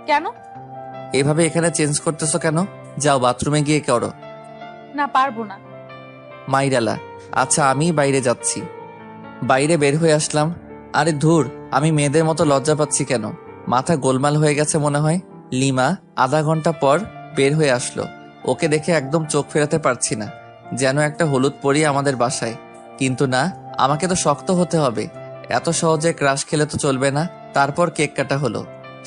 কেন? এভাবে এখানে চেঞ্জ করতেছো কেন? যাও বাথরুমে গিয়ে করো। না, পারবো না। মাইরালা, আচ্ছা আমি বাইরে যাচ্ছি। বাইরে বের হয়ে আসলাম। আরে ধুর, আমি মেয়েদের মতো লজ্জা পাচ্ছি কেন? মাথা গোলমাল হয়ে গেছে মনে হয়। লিমা আধা ঘন্টা পর বের হয়ে আসলো। ওকে দেখে একদম চোখ ফেরাতে পারছি না, যেন একটা হলুদ পরি আমাদের বাসায়। কিন্তু না, আমাকে তো শক্ত হতে হবে, এত সহজে ক্রাশ খেলে তো চলবে না। তারপর কেক কাটা হলো,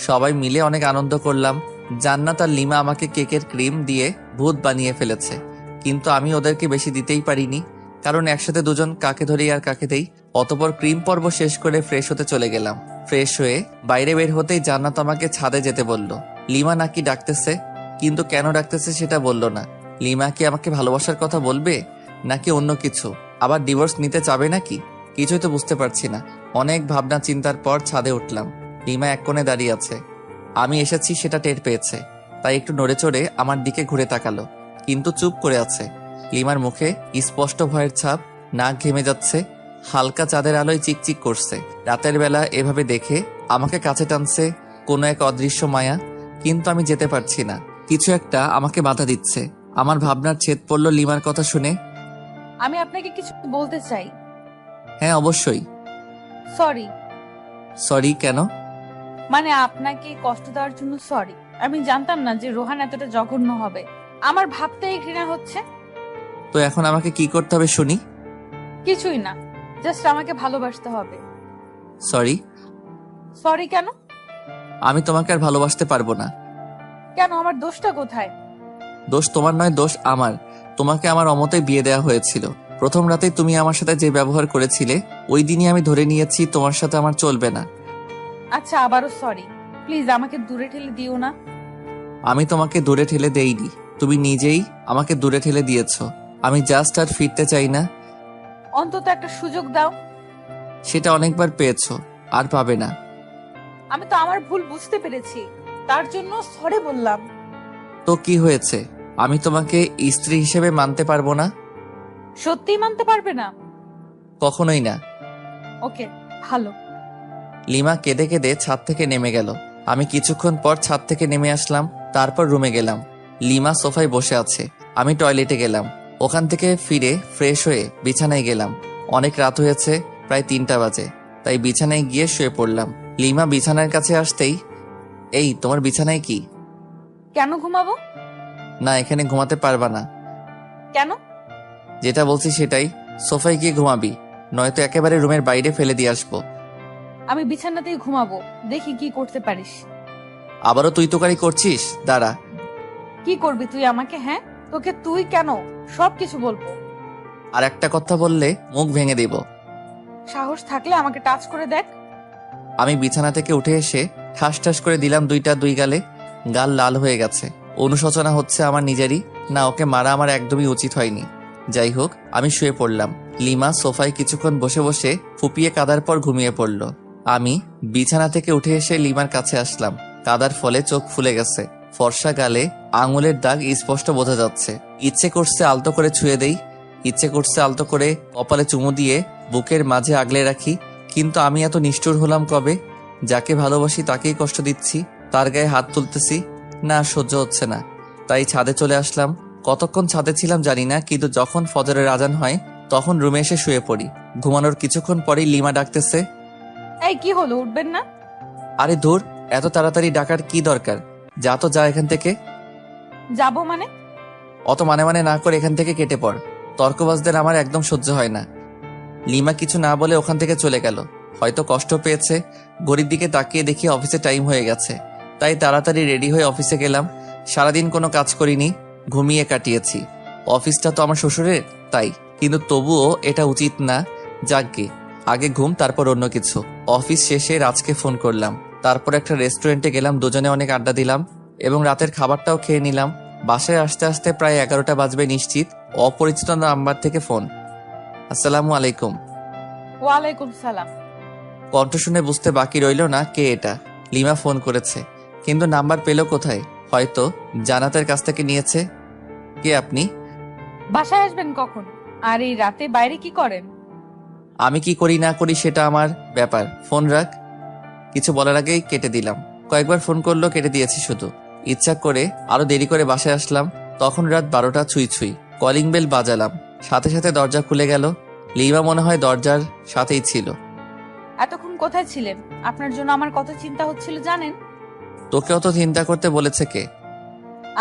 সবাই মিলে অনেক আনন্দ করলাম। জান্নাত আর লিমা আমাকে কেকের ক্রিম দিয়ে ভূত বানিয়ে ফেলেছে, কিন্তু আমি ওদেরকে বেশি দিতেই পারিনি, কারণ একসাথে দুজন কাকে ধরি আর কাকে দেই। অতপর ক্রিম পর্ব শেষ করে ফ্রেশ হতে চলে গেলাম। ফ্রেশ হয়ে বাইরে বের হতেই জান্নাত আমাকে ছাদে যেতে বলল। লিমা নাকি ডাকতেছে, কিন্তু কেন ডাকতেছে সেটা বলল না। লিমা কি আমাকে ভালোবাসার কথা বলবে নাকি অন্য কিছু? আবার ডিভোর্স নিতে চাবে নাকি? কিছুই তো বুঝতে পারছি না। অনেক ভাবনা চিন্তার পর ছাদে উঠলাম। লিমা এক কোণে দাঁড়িয়ে আছে। আমি এসেছি সেটা টের পেয়েছে, তাই একটু নড়ে চড়ে আমার দিকে ঘুরে তাকালো, কিন্তু চুপ করে আছে। লিমার মুখে স্পষ্ট ভয়ের ছাপ, নাক ঘেমে যাচ্ছে, হালকা চাঁদের আলোয় চিকচিক করছে। রাতের বেলা এভাবে দেখে আমাকে কাছে টানছে। কোনো এক অদৃশ্য মায়া, কিন্তু আমি যেতে পারছি না। কিছু একটা আমাকে বাধা দিচ্ছে। আমার ভাবনার ছেদ পড়ল লিমার কথা শুনে। আমি আপনাকে কিছু বলতে চাই। হ্যাঁ অবশ্যই। সরি। সরি কেন? মানে আপনাকে কষ্ট দেওয়ার জন্য সরি। আমি জানতাম না যে রোহান এতটা জঘন্য হবে। আমার ভাবতেই ঘৃণা হচ্ছে। তো এখন আমাকে কি করতে হবে শুনি? কিছুই না, জাস্ট আমাকে ভালোবাসতে হবে। সরি। সরি কেন? আমি তোমাকে আর ভালোবাসতে পারবো না। কেন? আমার দোষটা কোথায়? দোষ তোমার নয়, দোষ আমার। তোমাকে আমার অমতে বিয়ে দেওয়া হয়েছিল। প্রথম রাতেই তুমি আমার সাথে যে ব্যবহার করেছিলে, ওই দিনই আমি ধরে নিয়েছি তোমার সাথে আমার চলবে না। আচ্ছা, আবারও সরি। প্লিজ আমাকে দূরে ঠেলে দিও না। আমি তোমাকে দূরে ঠেলে দেইনি, তুমি নিজেই আমাকে দূরে ঠেলে দিয়েছো। আমি জাস্ট আর ফিরতে চাই না। অন্তত একটা সুযোগ দাও। সেটা অনেকবার পেয়েছো, আর পাবে না। আমি তো আমার ভুল বুঝতে পেরেছি, তার জন্য সরি বললাম। তো কি হয়েছে? আমি তোমাকে স্ত্রী হিসেবে মানতে পারবো না? সত্যিই মানতে পারবে না? কখনোই না। ওকে, ভালো। লিমা কেঁদে কেঁদে ছাদ থেকে নেমে গেল। আমি কিছুক্ষণ পর ছাদ থেকে নেমে আসলাম, তারপর রুমে গেলাম। লিমা সোফায় বসে আছে। আমি টয়লেটে গেলাম। ওখান থেকে ফিরে ফ্রেশ হয়ে বিছানায় গেলাম। অনেক রাত হয়েছে, প্রায় 3টা বাজে, তাই বিছানায় গিয়ে শুয়ে পড়লাম। লিমা বিছানার কাছে আসতেই, এই তোমার বিছানায় কি? কেন ঘুমাবো? না, এখানে ঘুমাতে পারবা না। কেন? যেটা বলছি সেটাই, সোফায় গিয়ে ঘুমাবি, নয়তো একেবারে রুমের বাইরে ফেলে দিয়ে আসবো। আমি বিছানাতেই ঘুমাবো, দেখি কি করতে পারিস। আবারও তুই তোকারি করছিস? দাঁড়া। কি করবি তুই আমাকে? হ্যাঁ, তোকে তুই কেন? সবকিছু বলবো। আর একটা কথা বললে মুখ ভেঙে দেব। সাহস থাকলে আমাকে টাচ করে দেখ। আমি বিছানা থেকে উঠে এসে ঠাস ঠাস করে দিলাম দুই গালে। গাল লাল হয়ে গেছে। অনুশোচনা হচ্ছে আমার নিজেরই। না, ওকে মারা আমার একদমই উচিত হয়নি। যাই হোক, আমি শুয়ে পড়লাম। লিমা সোফায় কিছুক্ষণ বসে বসে ফুপিয়ে কাদার পর ঘুমিয়ে পড়ল। আমি বিছানা থেকে উঠে এসে লিমার কাছে আসলাম। কাদার ফলে চোখ ফুলে গেছে। ফর্সা গালে আঙুলের দাগ স্পষ্ট বোঝা যাচ্ছে। ইচ্ছে করছে আলতো করে ছুঁয়ে দেই, ইচ্ছে করছে আলতো করে কপালে চুমু দিয়ে বুকের মাঝে আগলে রাখি। কিন্তু আমি এত নিষ্ঠুর হলাম কবে? যাকে ভালোবাসি তাকেই কষ্ট দিচ্ছি, তার গায়ে হাত তুলতেছি। না, সহ্য হচ্ছে না। তাই ছাদে চলে আসলাম। কতক্ষণ ছাদে ছিলাম জানি না, কিন্তু যখন ফজরের আজান হয় তখন রুমে এসে শুয়ে পড়ি। ঘুমানোর কিছুক্ষণ পরেই লিমা ডাকতেছে, এই কি হলো, উঠবেন না? আরে ধুর, এত তাড়াতাড়ি ডাকার কি দরকার? যা তো যা এখান থেকে। যাবো মানে? অত মানে না করে এখান থেকে কেটে পড়। তর্কবাজদের আমার একদম সহ্য হয় না। লিমা কিছু না বলে ওখান থেকে চলে গেল। হয়তো কষ্ট পেয়েছে। ঘড়ির দিকে তাকিয়ে দেখি অফিসে টাইম হয়ে গেছে, তাই তাড়াতাড়ি রেডি হয়ে অফিসে গেলাম। সারাদিন কোনো কাজ করিনি, ঘুমিয়ে কাটিয়েছি। অফিসটা তো আমার শ্বশুরের, তাই, কিন্তু তবুও এটা উচিত না। যাকগে, আগে ঘুম তারপর অন্য কিছু। অফিস শেষে রাজকে ফোন করলাম। তারপর একটা রেস্টুরেন্টে গেলাম, দুজনে অনেক আড্ডা দিলাম এবং রাতের খাবারটাও খেয়ে নিলাম। বাসায় আসতে আসতে প্রায় 11টা বাজবে নিশ্চিত। অপরিচিত নাম্বার থেকে ফোন। আসসালামু আলাইকুম। ওয়ালাইকুম সালাম। কণ্ঠ শুনে বুঝতে বাকি রইল না কে এটা। লিমা ফোন করেছে, কিন্তু নাম্বার পেল কোথায়? হয়তো জানাতের কাছ থেকে নিয়েছে। কে আপনি? বাসায় আসবেন কখন? আর এই রাতে বাইরে কি করেন? আমি কি করি না করি সেটা আমার ব্যাপার, ফোন রাখ। কিছু বলার আগেই কেটে দিলাম। কয়েকবার ফোন করলো, কেটে দিয়েছি শুধু। ইচ্ছা করে আরো দেরি করে বাসায় আসলাম। তখন রাত 12টা ছুঁই। কলিং বেল বাজালাম, সাথে সাথে দরজা খুলে গেল। লিমা মনে হয় দরজার সাথেই ছিল। এতক্ষণ কোথায় ছিলেন? আপনার জন্য আমার কত চিন্তা হচ্ছিল জানেন? তোকে অত চিন্তা করতে বলেছে কে?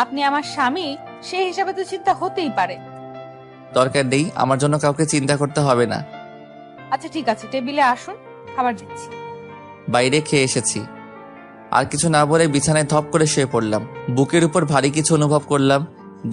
আপনি আমার স্বামী, সেই হিসাবে তো চিন্তা হতেই পারে। দরকার নেই, আমার জন্য কাউকে চিন্তা করতে হবে না। আচ্ছা ঠিক আছে, টেবিলে আসুন, খাবার দিচ্ছি। বাইরে খেয়ে এসেছি। আর কিছু না বলে বিছানায় ধপ করে শুয়ে পড়লাম। বুকের উপর ভারী কিছু অনুভব করলাম।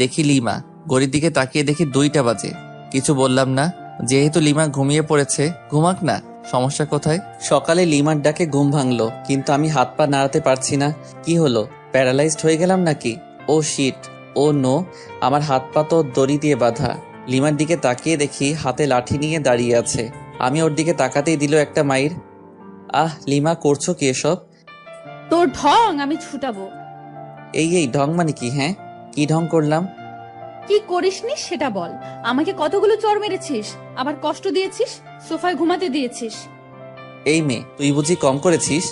দেখি লিমা। ঘড়ির দিকে তাকিয়ে দেখি 2টা বাজে। কিছু বললাম না, যেহেতু লিমা ঘুমিয়ে পড়েছে, ঘুমাক না, সমস্যা কোথায়? সকালে লিমার ডাকে ঘুম ভাঙলো, কিন্তু আমি হাত পা নাড়াতে পারছি না। কি হলো, প্যারালাইজড হয়ে গেলাম নাকি? ও শিট, ও নো, আমার হাত পা তো দড়ি দিয়ে বাঁধা। লিমার দিকে তাকিয়ে দেখি হাতে লাঠি নিয়ে দাঁড়িয়ে আছে। আমি ওর দিকে তাকাতেই দিল একটা মাইর। আহ লিমা, করছো কি এসব? তোর ঢং আমি ছুটাবো। এই ঢং মানে কি? হ্যাঁ, কি ঢং করলাম? কি করিসনি সেটা বল। আমাকে কতগুলো চড় মেরেছিস, আবার কষ্ট দিয়েছিস, সোফায় ঘুমাতে দিয়েছিস। এই মেয়ে, তুই বুঝি কম করেছিস?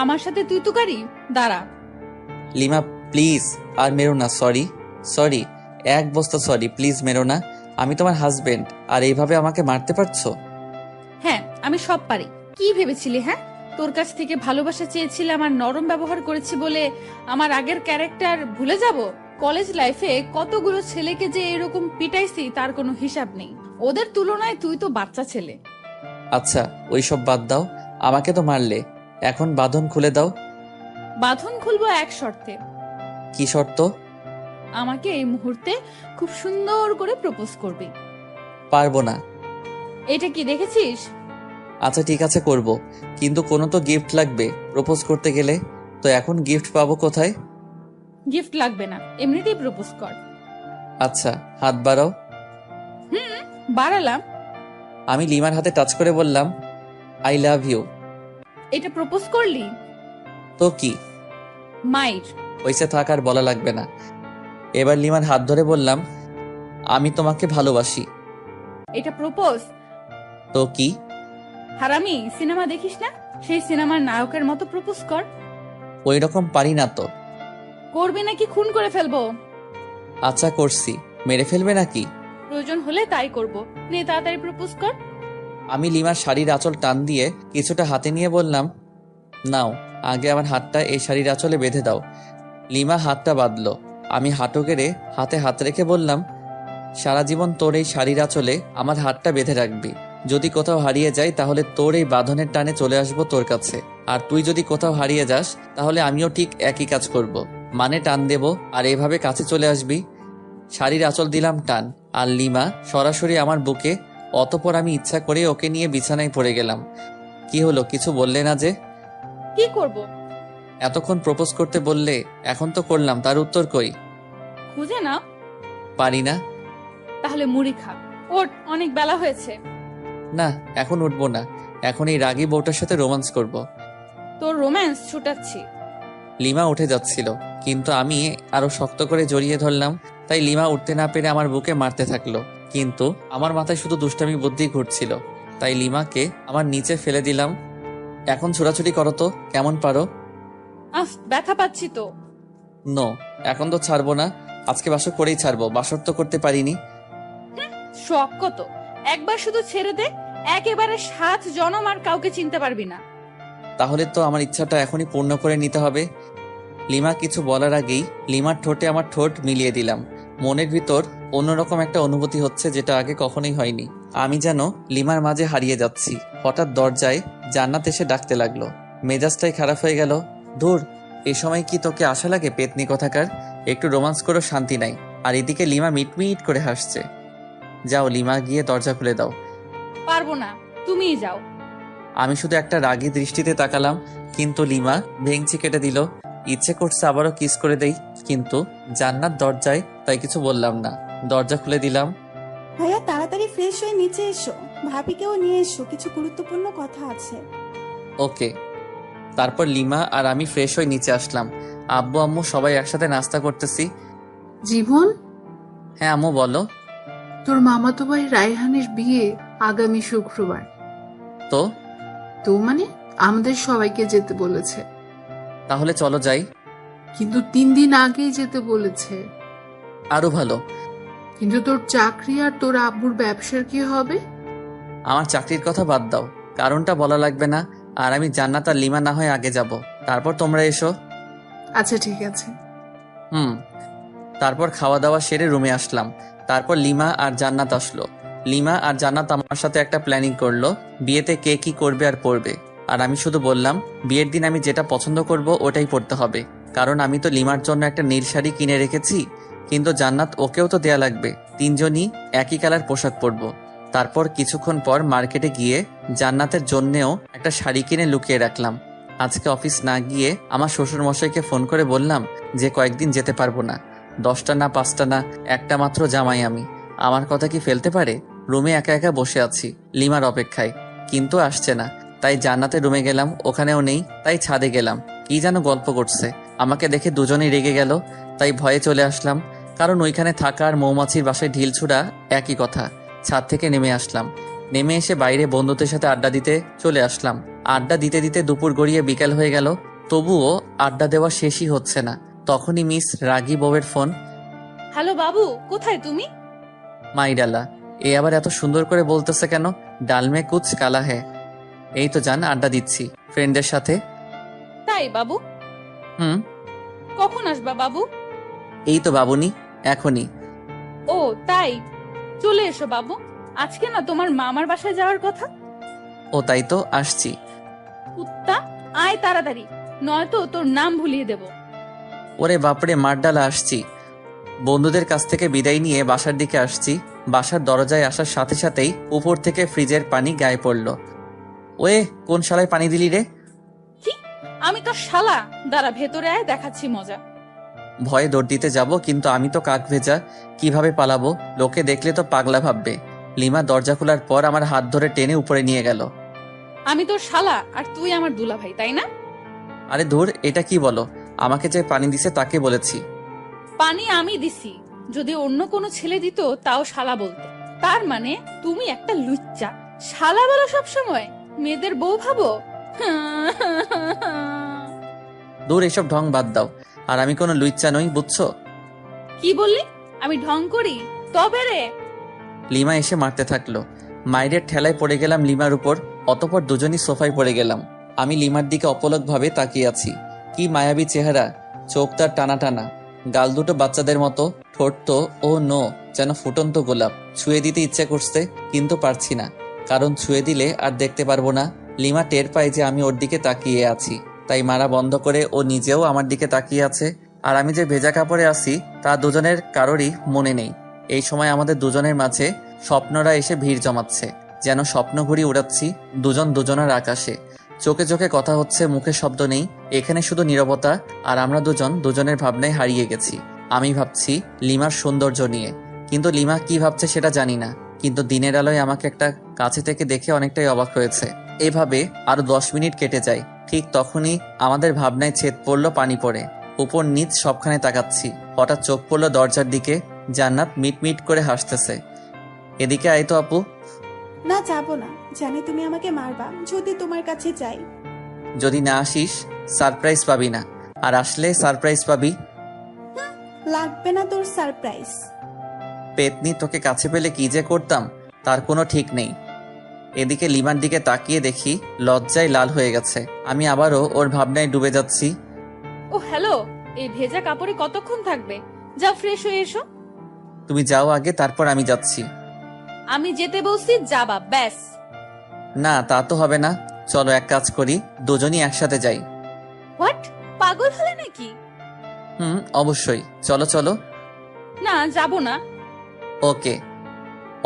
আমার সাথে তুই তুকারি? দাঁড়া। লিমা প্লিজ আর মেরো না, সরি সরি, এক বস্তা সরি, প্লিজ মেরো না। আমি তোমার হাজবেন্ড, আর এইভাবে আমাকে মারতে পারছো? হ্যাঁ, আমি সব পারি। কি ভেবেছিলি? হ্যাঁ, তোর কাছ থেকে ভালোবাসা চেয়েছিলাম আর নরম ব্যবহার করেছি বলে আমার আগের ক্যারেক্টার ভুলে যাব? কলেজ লাইফে কতগুলো ছেলেকে যে এরকম পিটাইছি তার কোনো হিসাব নেই। ওদের তুলনায় তুই তো বাচ্চা ছেলে। আচ্ছা ওইসব বাদ দাও, আমাকে তো মারলে, এখন বাঁধন খুলে দাও। বাঁধন খুলবো এক শর্তে। কি শর্ত? আমাকে এই মুহূর্তে খুব সুন্দর করে প্রপোজ করবি। পারবো না। এটা কি দেখেছিস? আচ্ছা ঠিক আছে করব, কিন্তু কোনো তো গিফট লাগবে প্রপোজ করতে গেলে। তো এখন গিফট পাবো কোথায়? গিফট লাগবে না, এমনিতেই প্রপোজ কর। আচ্ছা হাত বাড়াও। বাড়ালাম। আমি লিমার হাতে টাচ করে বললাম আই লাভ ইউ। এটা প্রপোজ করলি? তো কি? মাইর। হইছে, থাক আর বলা লাগবে না। এবার লিমার হাত ধরে বললাম আমি তোমাকে ভালোবাসি। এটা প্রপোজ? তো কি? হারামি, সিনেমা দেখিস না? সেই সিনেমার নায়কের মতো প্রপোজ কর। ওই রকম পারি না তো। করবে নাকি খুন করে ফেলবো? আচ্ছা করছি, মেরে ফেলবে নাকি? প্রয়োজন হলে তাই করব। নে তাড়াতাড়ি প্রপোজ কর। আমি লিমার শাড়ির আঁচল টান দিয়ে কিছুটা হাতে নিয়ে বললাম নাও, আগে আমার হাতটা এই শাড়ির আঁচলে বেঁধে দাও। লিমা হাতটা বাঁধলো। আমি হাঁটু গেড়ে হাতে হাত রেখে বললাম সারা জীবন তোর এই শাড়ির আঁচলে আমার হাতটা বেঁধে রাখবি। যদি কোথাও হারিয়ে যাই তাহলে তোর এই বাঁধনের টানে চলে আসবো তোর কাছে, আর তুই যদি কোথাও হারিয়ে যাস তাহলে আমিও ঠিক একই কাজ করব, মানে টান দেব আর এভাবে কাছে চলে আসবি। শাড়ির আঁচল দিলাম টান, আর লিমা সরাসরি আমার বুকে। অতপর আমি ইচ্ছা করে ওকে নিয়ে বিছানায় পড়ে গেলাম। কি হলো, কিছু বললে না যে? কি করব? এতক্ষণ প্রপোজ করতে বললে, এখন তো করলাম, তার উত্তর কই? খুঁজে না? পারি না। তাহলে মুড়ি খা। ওঠ, অনেক বেলা হয়েছে। না এখন উঠবো না, এখন এই রাগী বউটার সাথে রোমান্স করব। তোর রোম্যান্স ছুটাচ্ছি। লিমা উঠে যাচ্ছিল, কিন্তু আমি আরো শক্ত করে জড়িয়ে ধরলাম। তাই লিমা উঠতে না পেরে আমার বুকে মারতে থাকলো, কিন্তু আমার মাথায় শুধু দুষ্টামি বুদ্ধি ঘুরছিল। তাই লিমাকে আমার নিচে ফেলে দিলাম। এখন ছোড়াছুটি করো তো, কেমন পারো? আহ, ব্যথা পাচ্ছি তো। নো, এখন তো ছাড়বো না, আজকে বাসর করেই ছাড়বো, বাসর তো করতে পারিনি। শখ কত, একবার শুধু ছেড়ে দে, একেবারে 7 জনম আর কাউকে চিনতে পারবি না। তাহলে তো আমার ইচ্ছাটা এখনই পূর্ণ করে নিতে হবে। লিমা কিছু বলার আগেই লিমার ঠোঁটে আমার ঠোঁট মিলিয়ে দিলাম। মনের ভিতর অন্যরকম একটা অনুভূতি হচ্ছে, যেটা আগে কখনোই হয়নি। আমি যেন লিমার মাঝে হারিয়ে যাচ্ছি। হঠাৎ দরজায় জান্নাত এসে ডাকতে লাগলো। মেজাজটাই খারাপ হয়ে গেল। ধুর, এ সময় কি তোকে আশা লাগে পেতনি কথাকার? একটু রোমান্স করো, শান্তি নাই। আর এদিকে লিমা মিটমিট করে হাসছে। যাও লিমা, গিয়ে দরজা খুলে দাও। পারবো না, তুমিই যাও। আমি শুধু একটা রাগী দৃষ্টিতে তাকালাম, কিন্তু লিমা ভেঙচি কেটে দিল। ইচ্ছে করছে আবারও কিস করে দেই, কিন্তু জান্নাত দরজায়, তাই কিছু বললাম না। দরজা খুলে দিলাম। ভাইয়া তাড়াতাড়ি ফ্রেশ হয়ে নিচে এসো, ভাবিকেও নিয়ে এসো, কিছু গুরুত্বপূর্ণ কথা আছে। ওকে। তারপর লিমা আর আমি ফ্রেশ হয়ে নিচে আসলাম। আব্বু আম্মু সবাই একসাথে নাস্তা করতেছি। জীবন, হ্যাঁ আম্মু বলো। তোর মামাতো ভাই রায়হানের বিয়ে আগামী শুক্রবার। তো তো মানে আমাদের সবাইকে যেতে বলেছে, তাহলে চলো যাই। কিন্তু 3 দিন আগেই যেতে বলেছে। আরো ভালো। কিন্তু তোর চাকরি আর তোর আব্বুর ব্যবসার কি হবে? আমার চাকরির কথা বাদ দাও, কারণটা বলা লাগবে না। আর আমি জান্নাত আর লিমা না হয় আগে যাব, তারপর তোমরা এসো। আচ্ছা ঠিক আছে। তারপর খাওয়া দাওয়া সেরে রুমে আসলাম। তারপর লিমা আর জান্নাত আসলো। লিমা আর জান্নাত আমার সাথে একটা প্ল্যানিং করলো, বিয়েতে কে কি করবে আর পরবে। আর আমি শুধু বললাম বিয়ের দিন আমি যেটা পছন্দ করব ওটাই পরতে হবে, কারণ আমি তো লিমার জন্য একটা নীল শাড়ি কিনে রেখেছি, কিন্তু জান্নাত ওকেও তো দেয়া লাগবে। 3 জনই একই কালার পোশাক পরবো। তারপর কিছুক্ষণ পর মার্কেটে গিয়ে জান্নাতের জন্যেও একটা শাড়ি কিনে লুকিয়ে রাখলাম। আজকে অফিস না গিয়ে আমার শ্বশুর মশাইকে ফোন করে বললাম যে কয়েকদিন যেতে পারবো না। 10টা না 5টা না, একটা মাত্র জামাই আমি, আমার কথা কি ফেলতে পারে? রুমে একা একা বসে আছি লিমার অপেক্ষায়, কিন্তু আসছে না। তাই জান্নাতের রুমে গেলাম, ওখানেও নেই। তাই ছাদে গেলাম, কি যেন গল্প করছে। আমাকে দেখে দুজনেই রেগে গেল, তাই ভয়ে চলে আসলাম, কারণ ওইখানে থাকা আর মৌমাছির বাসায় ঢিল ছুড়া একই কথা। ছাদ থেকে নেমে আসলাম, নেমে এসে বাইরে বন্ধুদের সাথে আড্ডা দিতে চলে আসলাম। আড্ডা দিতে দিতে দুপুর গড়িয়ে বিকেল হয়ে গেল, তবুও আড্ডা দেওয়া শেষই হচ্ছে না। তখনই মিস রাগী বউয়ের ফোন। হ্যালো বাবু, কোথায় তুমি? মাইডালা, এ আবার এত সুন্দর করে বলতেছে কেন? ডালমে কুচ কালা হে। এই তো জান, আড্ডা দিচ্ছি ফ্রেন্ডদের সাথে। তাই বাবু? হুম। কখন আসবা বাবু? এই তো বাবুনি, এখনই। ও তাই, চলে এসো বাবু। আজকে না তোমার মামার বাসায় যাওয়ার কথা। ও তাই তো, আসছি। কুত্তা, আয় তাড়াতাড়ি, নয়তো তোর নাম ভুলিয়ে দেব। ওরে বাপরে, মারডালা, আসছি। বন্ধুদের কাছ থেকে বিদায় নিয়ে বাসার দিকে আসছি। বাসার দরজায় আসার সাথে সাথেই উপর থেকে ফ্রিজের পানি গায়ে পড়ল। ওয়ে, কোন শালায় পানি দিলি রে? কি? আমি তো শালা। দাঁড়া, ভেতরে আয়, দেখাচ্ছি মজা। ভয়ে দৌড় দিতে যাব, কিন্তু আমি তো কাক ভেজা, কিভাবে পালাবো? লোকে দেখলে তো পাগলা ভাববে। লিমা দরজা খোলার পর আমার হাত ধরে টেনে উপরে নিয়ে গেল। আমি তোর শালা আর তুই আমার দুলাভাই, তাই না? আরে ধুর, এটা কি বলো? আমাকে যে পানি দিছে তাকে বলেছি। পানি আমি দিছি, যদি অন্য কোনো ছেলে দিত তাও শালা বলতে। তার মানে তুমি একটা লুচ্চা। শালা বলো সব সময়, মেয়েদের বউ ভাবো। দূর, এসব ঢং বাদ দাও। আর আমি কোনো লুইচ্চা নই, বুঝছো? কি বললি? আমি ঢং করি? তবে রে। লিমা এসে মারতে থাকলো। মায়ের ঠেলায় পড়ে গেলাম লিমার উপর, অতঃপর দুজনই সোফায় পড়ে গেলাম। আমি লিমার দিকে অপলকভাবে তাকিয়ে আছি। কি মায়াবী চেহারা, চোখ তার টানা টানা, গাল দুটো বাচ্চাদের মতো, ঠোঁট তো ও নো, যেন ফুটন্ত গোলাপ। ছুঁয়ে দিতে ইচ্ছে করছে, কিন্তু পারছি না, কারণ ছুঁয়ে দিলে আর দেখতে পারবো না। লিমা টের পায় যে আমি ওর দিকে তাকিয়ে আছি, তাই মারা বন্ধ করে ও নিজেও আমার দিকে তাকিয়ে আছে। আর আমি যে ভেজা কাপড়ে আছি তা দুজনের কারোরই মনে নেই। এই সময় আমাদের দুজনের মাঝে স্বপ্নরা এসে ভিড় জমাচ্ছে, যেন স্বপ্ন ঘুরি উড়াচ্ছি দুজন দুজনের আকাশে। চোখে চোখে কথা হচ্ছে, মুখে শব্দ নেই, এখানে শুধু নীরবতা। আর আমরা দুজন দুজনের ভাবনায় হারিয়ে গেছি। আমি ভাবছি লিমার সৌন্দর্য নিয়ে, কিন্তু লিমা কি ভাবছে সেটা জানি না। কিন্তু দিনের আলোয় আমাকে একটা কাছে থেকে দেখে অনেকটাই অবাক হয়েছে। এভাবে আরো 10 মিনিট কেটে যায়। ঠিক তখনই আমাদের ভাবনায় ছেদ পড়লো পানি পড়ে। উপর নিচ সবখানে তাকাচ্ছি, হঠাৎ চোখ পড়লো দরজার দিকে। জান্নাত মিট মিট করে হাসতেছে। এদিকে আয় তো আপু। না, যাবো না, জানি তুমি আমাকে মারবা যদি তোমার কাছে যাই। যদি না আসিস সারপ্রাইজ পাবি না, আর আসলে সারপ্রাইজ পাবি। লাগবে না তোর সারপ্রাইজ। পেতনি, তোকে কাছে পেলে কি যে করতাম তার কোনো ঠিক নেই। এদিকে লিমার দিকে তাকিয়ে দেখি লজ্জায় লাল হয়ে গেছে। আমি আবারও ওর ভাবনায় ডুবে যাচ্ছি। ও হ্যালো, এই ভেজা কাপড়ে কতক্ষণ থাকবে? যাও, ফ্রেশ হয়ে এসো। তুমি যাও আগে, তারপর আমি যাচ্ছি। আমি যেতে বলছি, যাবা ব্যাস। না, তা তো হবে না। চলো এক কাজ করি, দুজনই একসাথে যাই। হোয়াট? পাগল হলে নাকি? অবশ্যই, চলো চলো। না, যাবো না। ওকে।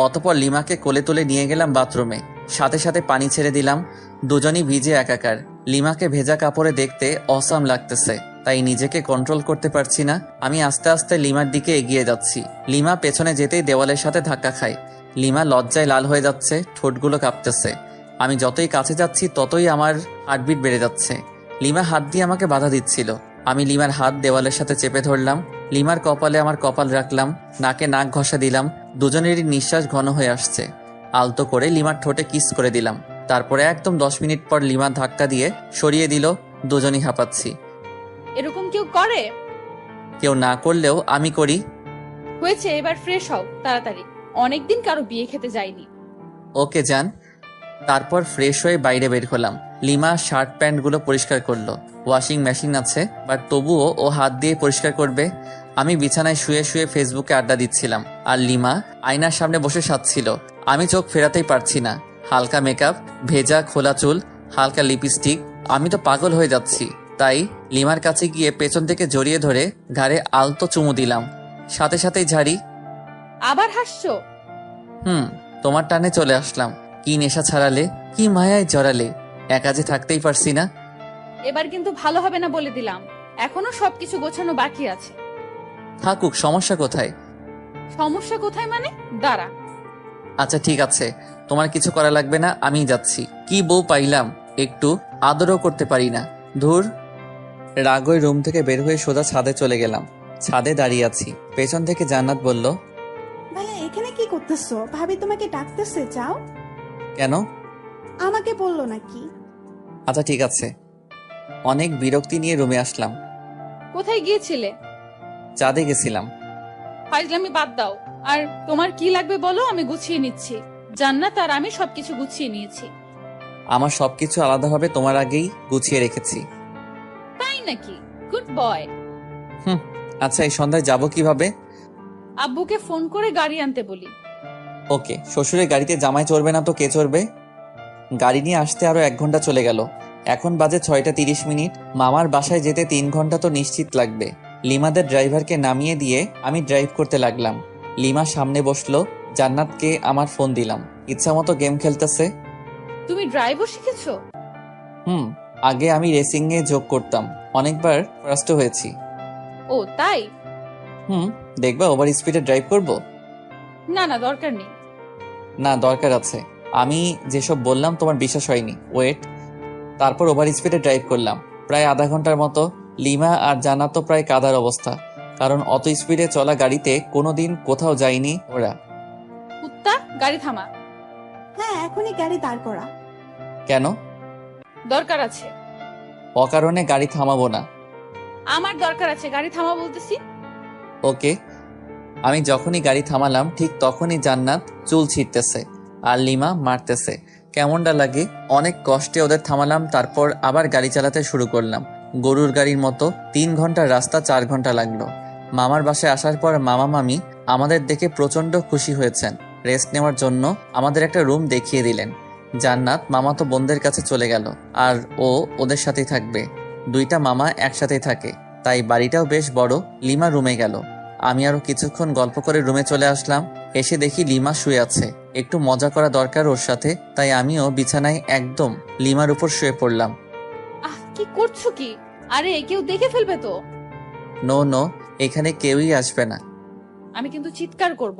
অতঃপর লিমাকে কোলে তুলে নিয়ে গেলাম বাথরুমে, সাথে সাথে পানি ছেড়ে দিলাম। দুজনই ভিজে একাকার। লিমাকে ভেজা কাপড়ে দেখতে অসাম লাগতেছে, তাই নিজেকে কন্ট্রোল করতে পারছি না। আমি আস্তে আস্তে লিমার দিকে এগিয়ে যাচ্ছি। লিমা পেছনে যেতেই দেওয়ালের সাথে ধাক্কা খায়। লিমা লজ্জায় লাল হয়ে যাচ্ছে, ঠোঁটগুলো কাঁপতেছে। আমি যতই কাছে যাচ্ছি ততই আমার হার্টবিট বেড়ে যাচ্ছে। লিমা হাত দিয়ে আমাকে বাধা দিচ্ছিল। আমি লিমার হাত দেওয়ালের সাথে চেপে ধরলাম। লিমার কপালে আমার কপাল রাখলাম, নাকে নাক ঘষা দিলাম। দুজনেরই নিঃশ্বাস ঘন হয়ে আসছে। আলতো করে লিমার ঠোঁটে কিস করে দিলাম। তারপরে একদম 10 মিনিট পর লিমা ধাক্কা দিয়ে সরিয়ে দিল। দুজনই হাঁপাচ্ছি। এরকম কেউ করে? কেউ না করলেও আমি করি। হয়েছে, এবার ফ্রেশ হও তাড়াতাড়ি। অনেকদিন কারো বিয়ে খেতে যাইনি। ওকে যান। তারপর ফ্রেশ হয়ে বাইরে বের হলাম। লিমা শার্ট প্যান্টগুলো পরিষ্কার করলো। ওয়াশিং মেশিন আছে, বাট তবুও ও হাত দিয়ে পরিষ্কার করবে। আমি বিছানায় শুয়ে শুয়ে ফেসবুকে আড্ডা দিচ্ছিলাম, আর লিমা আয়নার সামনে বসে সাজছিল। আমি চোখ ফেরাতেই পারছি না। হালকা মেকআপ, ভেজা খোলা চুল, হালকা লিপস্টিক। আমি তো পাগল হয়ে যাচ্ছি। তাই লিমার কাছে গিয়ে পেছন থেকে জড়িয়ে ধরে ঘাড়ে আলতো চুমু দিলাম, সাথে সাথেই ঝাড়ি। আবার হাসছো? তোমার টানে চলে আসলাম। কি নেশা ছাড়ালে, কি মায়ায় জড়ালে, একা যে থাকতেই পারছি না। এবার কিন্তু ভালো হবে না বলে দিলাম, এখনো সবকিছু গোছানো বাকি আছে। থাকুক, সমস্যা কোথায়? সমস্যা কোথায় মানে? দাঁড়া। আচ্ছা ঠিক আছে, তোমার কিছু করা লাগবে না, আমি যাচ্ছি। কি বউ পাইলাম, একটু আদরও করতে পারি না। ধুর। রাগই রুম থেকে বের হয়ে সোজা ছাদে চলে গেলাম। ছাদে দাঁড়িয়ে আছি, পেছন থেকে জান্নাত বলল, ভাইয়া এখানে কি করতেছো? ভাবি তোমাকে ডাকতেছে, যাও। কেন? আমাকে বললো নাকি? আচ্ছা ঠিক আছে। অনেক বিরক্তি নিয়ে রুমে আসলাম। কোথায় গিয়েছিলে? চাঁদে গেছিলাম। ফাইজলামি বাদ দাও। আর তোমার কি লাগবে বলো, আমি গুছিয়ে নিচ্ছি। জান্নাত আর আমি সবকিছু গুছিয়ে নিয়েছি। আমার সবকিছু আলাদাভাবে তোমার আগেই গুছিয়ে রেখেছি। তাই নাকি? Good boy. আচ্ছা, এই সন্ধ্যায় যাব কিভাবে? আব্বুকে ফোন করে গাড়ি আনতে বলি। ওকে। শ্বশুরের গাড়িতে জামাই চড়বে না তো কে চড়বে? গাড়ি নিয়ে আসতে আরো 1 ঘন্টা চলে গেল। এখন বাজে 6:30। মামার বাসায় যেতে 3 ঘন্টা তো নিশ্চিত লাগবে। লিমাদের ড্রাইভারকে নামিয়ে দিয়ে আমি ড্রাইভ করতে লাগলাম। লিমা সামনে বসলো। জান্নাতকে আমার ফোন দিলাম। ইচ্ছা মতো গেম খেলতেছে। তুমি ড্রাইভও শিখেছো? আগে আমি রেসিং এ যোগ করতাম, অনেকবার ফার্স্ট হয়েছি। ও তাই? দেখবা ওভার স্পিডে ড্রাইভ করব? না না, দরকার নেই। না, দরকার আছে। আমি যেসব বললাম তোমার বিশ্বাস হয়নি। ওয়েট। তারপর ওভার স্পিডে ড্রাইভ করলাম প্রায় আধা ঘন্টার মতো। লিমা আর জান্নাত তো প্রায় কাদার অবস্থা, কারণ অত স্পিডে চলা গাড়িতে কোনোদিন কোথাও যায়নি ওরা। কুত্তা, গাড়ি থামা। হ্যাঁ, এখনই গাড়ি দাঁড় করা। কেন? দরকার আছে। অকারণে গাড়ি থামাবো না। আমার দরকার আছে, গাড়ি থামা বলতেছি। ওকে। আমি যখনই গাড়ি থামালাম ঠিক তখনই জান্নাত চুল ছিঁড়তেছে আর লিমা মারতেছে। কেমনটা লাগে? অনেক কষ্টে ওদের থামালাম, তারপর আবার গাড়ি চালাতে শুরু করলাম গরুর গাড়ির মতো। 3 ঘন্টার রাস্তা 4 ঘন্টা লাগলো। মামার বাসায় আসার পর মামা মামি আমাদের দেখে প্রচন্ড খুশি হয়েছেন। রেস্ট নেওয়ার জন্য আমাদের একটা রুম দেখিয়ে দিলেন। জান্নাত মামাতো বোনদের কাছে চলে গেল আর ও ওদের সাথেই থাকবে। 2টা মামা একসাথেই থাকে, তাই বাড়িটাও বেশ বড়। লিমা রুমে গেল। আমি আরো কিছুক্ষণ গল্প করে রুমে চলে আসলাম। এসে দেখি লিমা শুয়ে আছে। একটু মজা করা দরকার ওর সাথে, তাই আমিও বিছানায় একদম লিমার উপর শুয়ে পড়লাম। কি করছো কি? আরে কেউ দেখে ফেলবে তো। নো, এখানে কেউই আসবে না। আমি কিন্তু চিৎকার করব।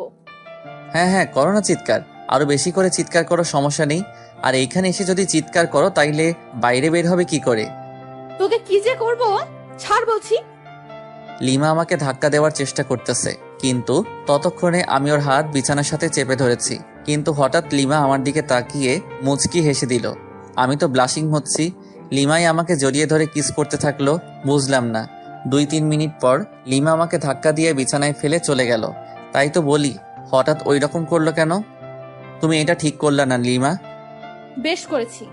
হ্যাঁ, করো না চিৎকার। আরো বেশি করে চিৎকার করো, সমস্যা নেই। আর এইখানে এসে যদি চিৎকার করো তাইলে বাইরে বের হবে কি করে? তোকে কি যে করব, ছাড় বলছি। লিমা আমাকে ধাক্কা দেওয়ার চেষ্টা করতেছে, কিন্তু ততক্ষণে আমি ওর হাত বিছানার সাথে চেপে ধরেছি। কিন্তু হঠাৎ লিমা আমার দিকে তাকিয়ে মুচকি হেসে দিল। আমি তো ব্লাশিং হচ্ছি। লিমাই আমাকে জড়িয়ে ধরে কিস করতে থাকলো। বুঝলাম না। 2-3 মিনিট পর লিমা আমাকে ধাক্কা দিয়ে বিছানায় ফেলে চলে গেল। তাই তো বলি, হঠাৎ ওই রকম করলো কেন? তুমি এটা ঠিক করলা না লিমা। বেশ করেছি।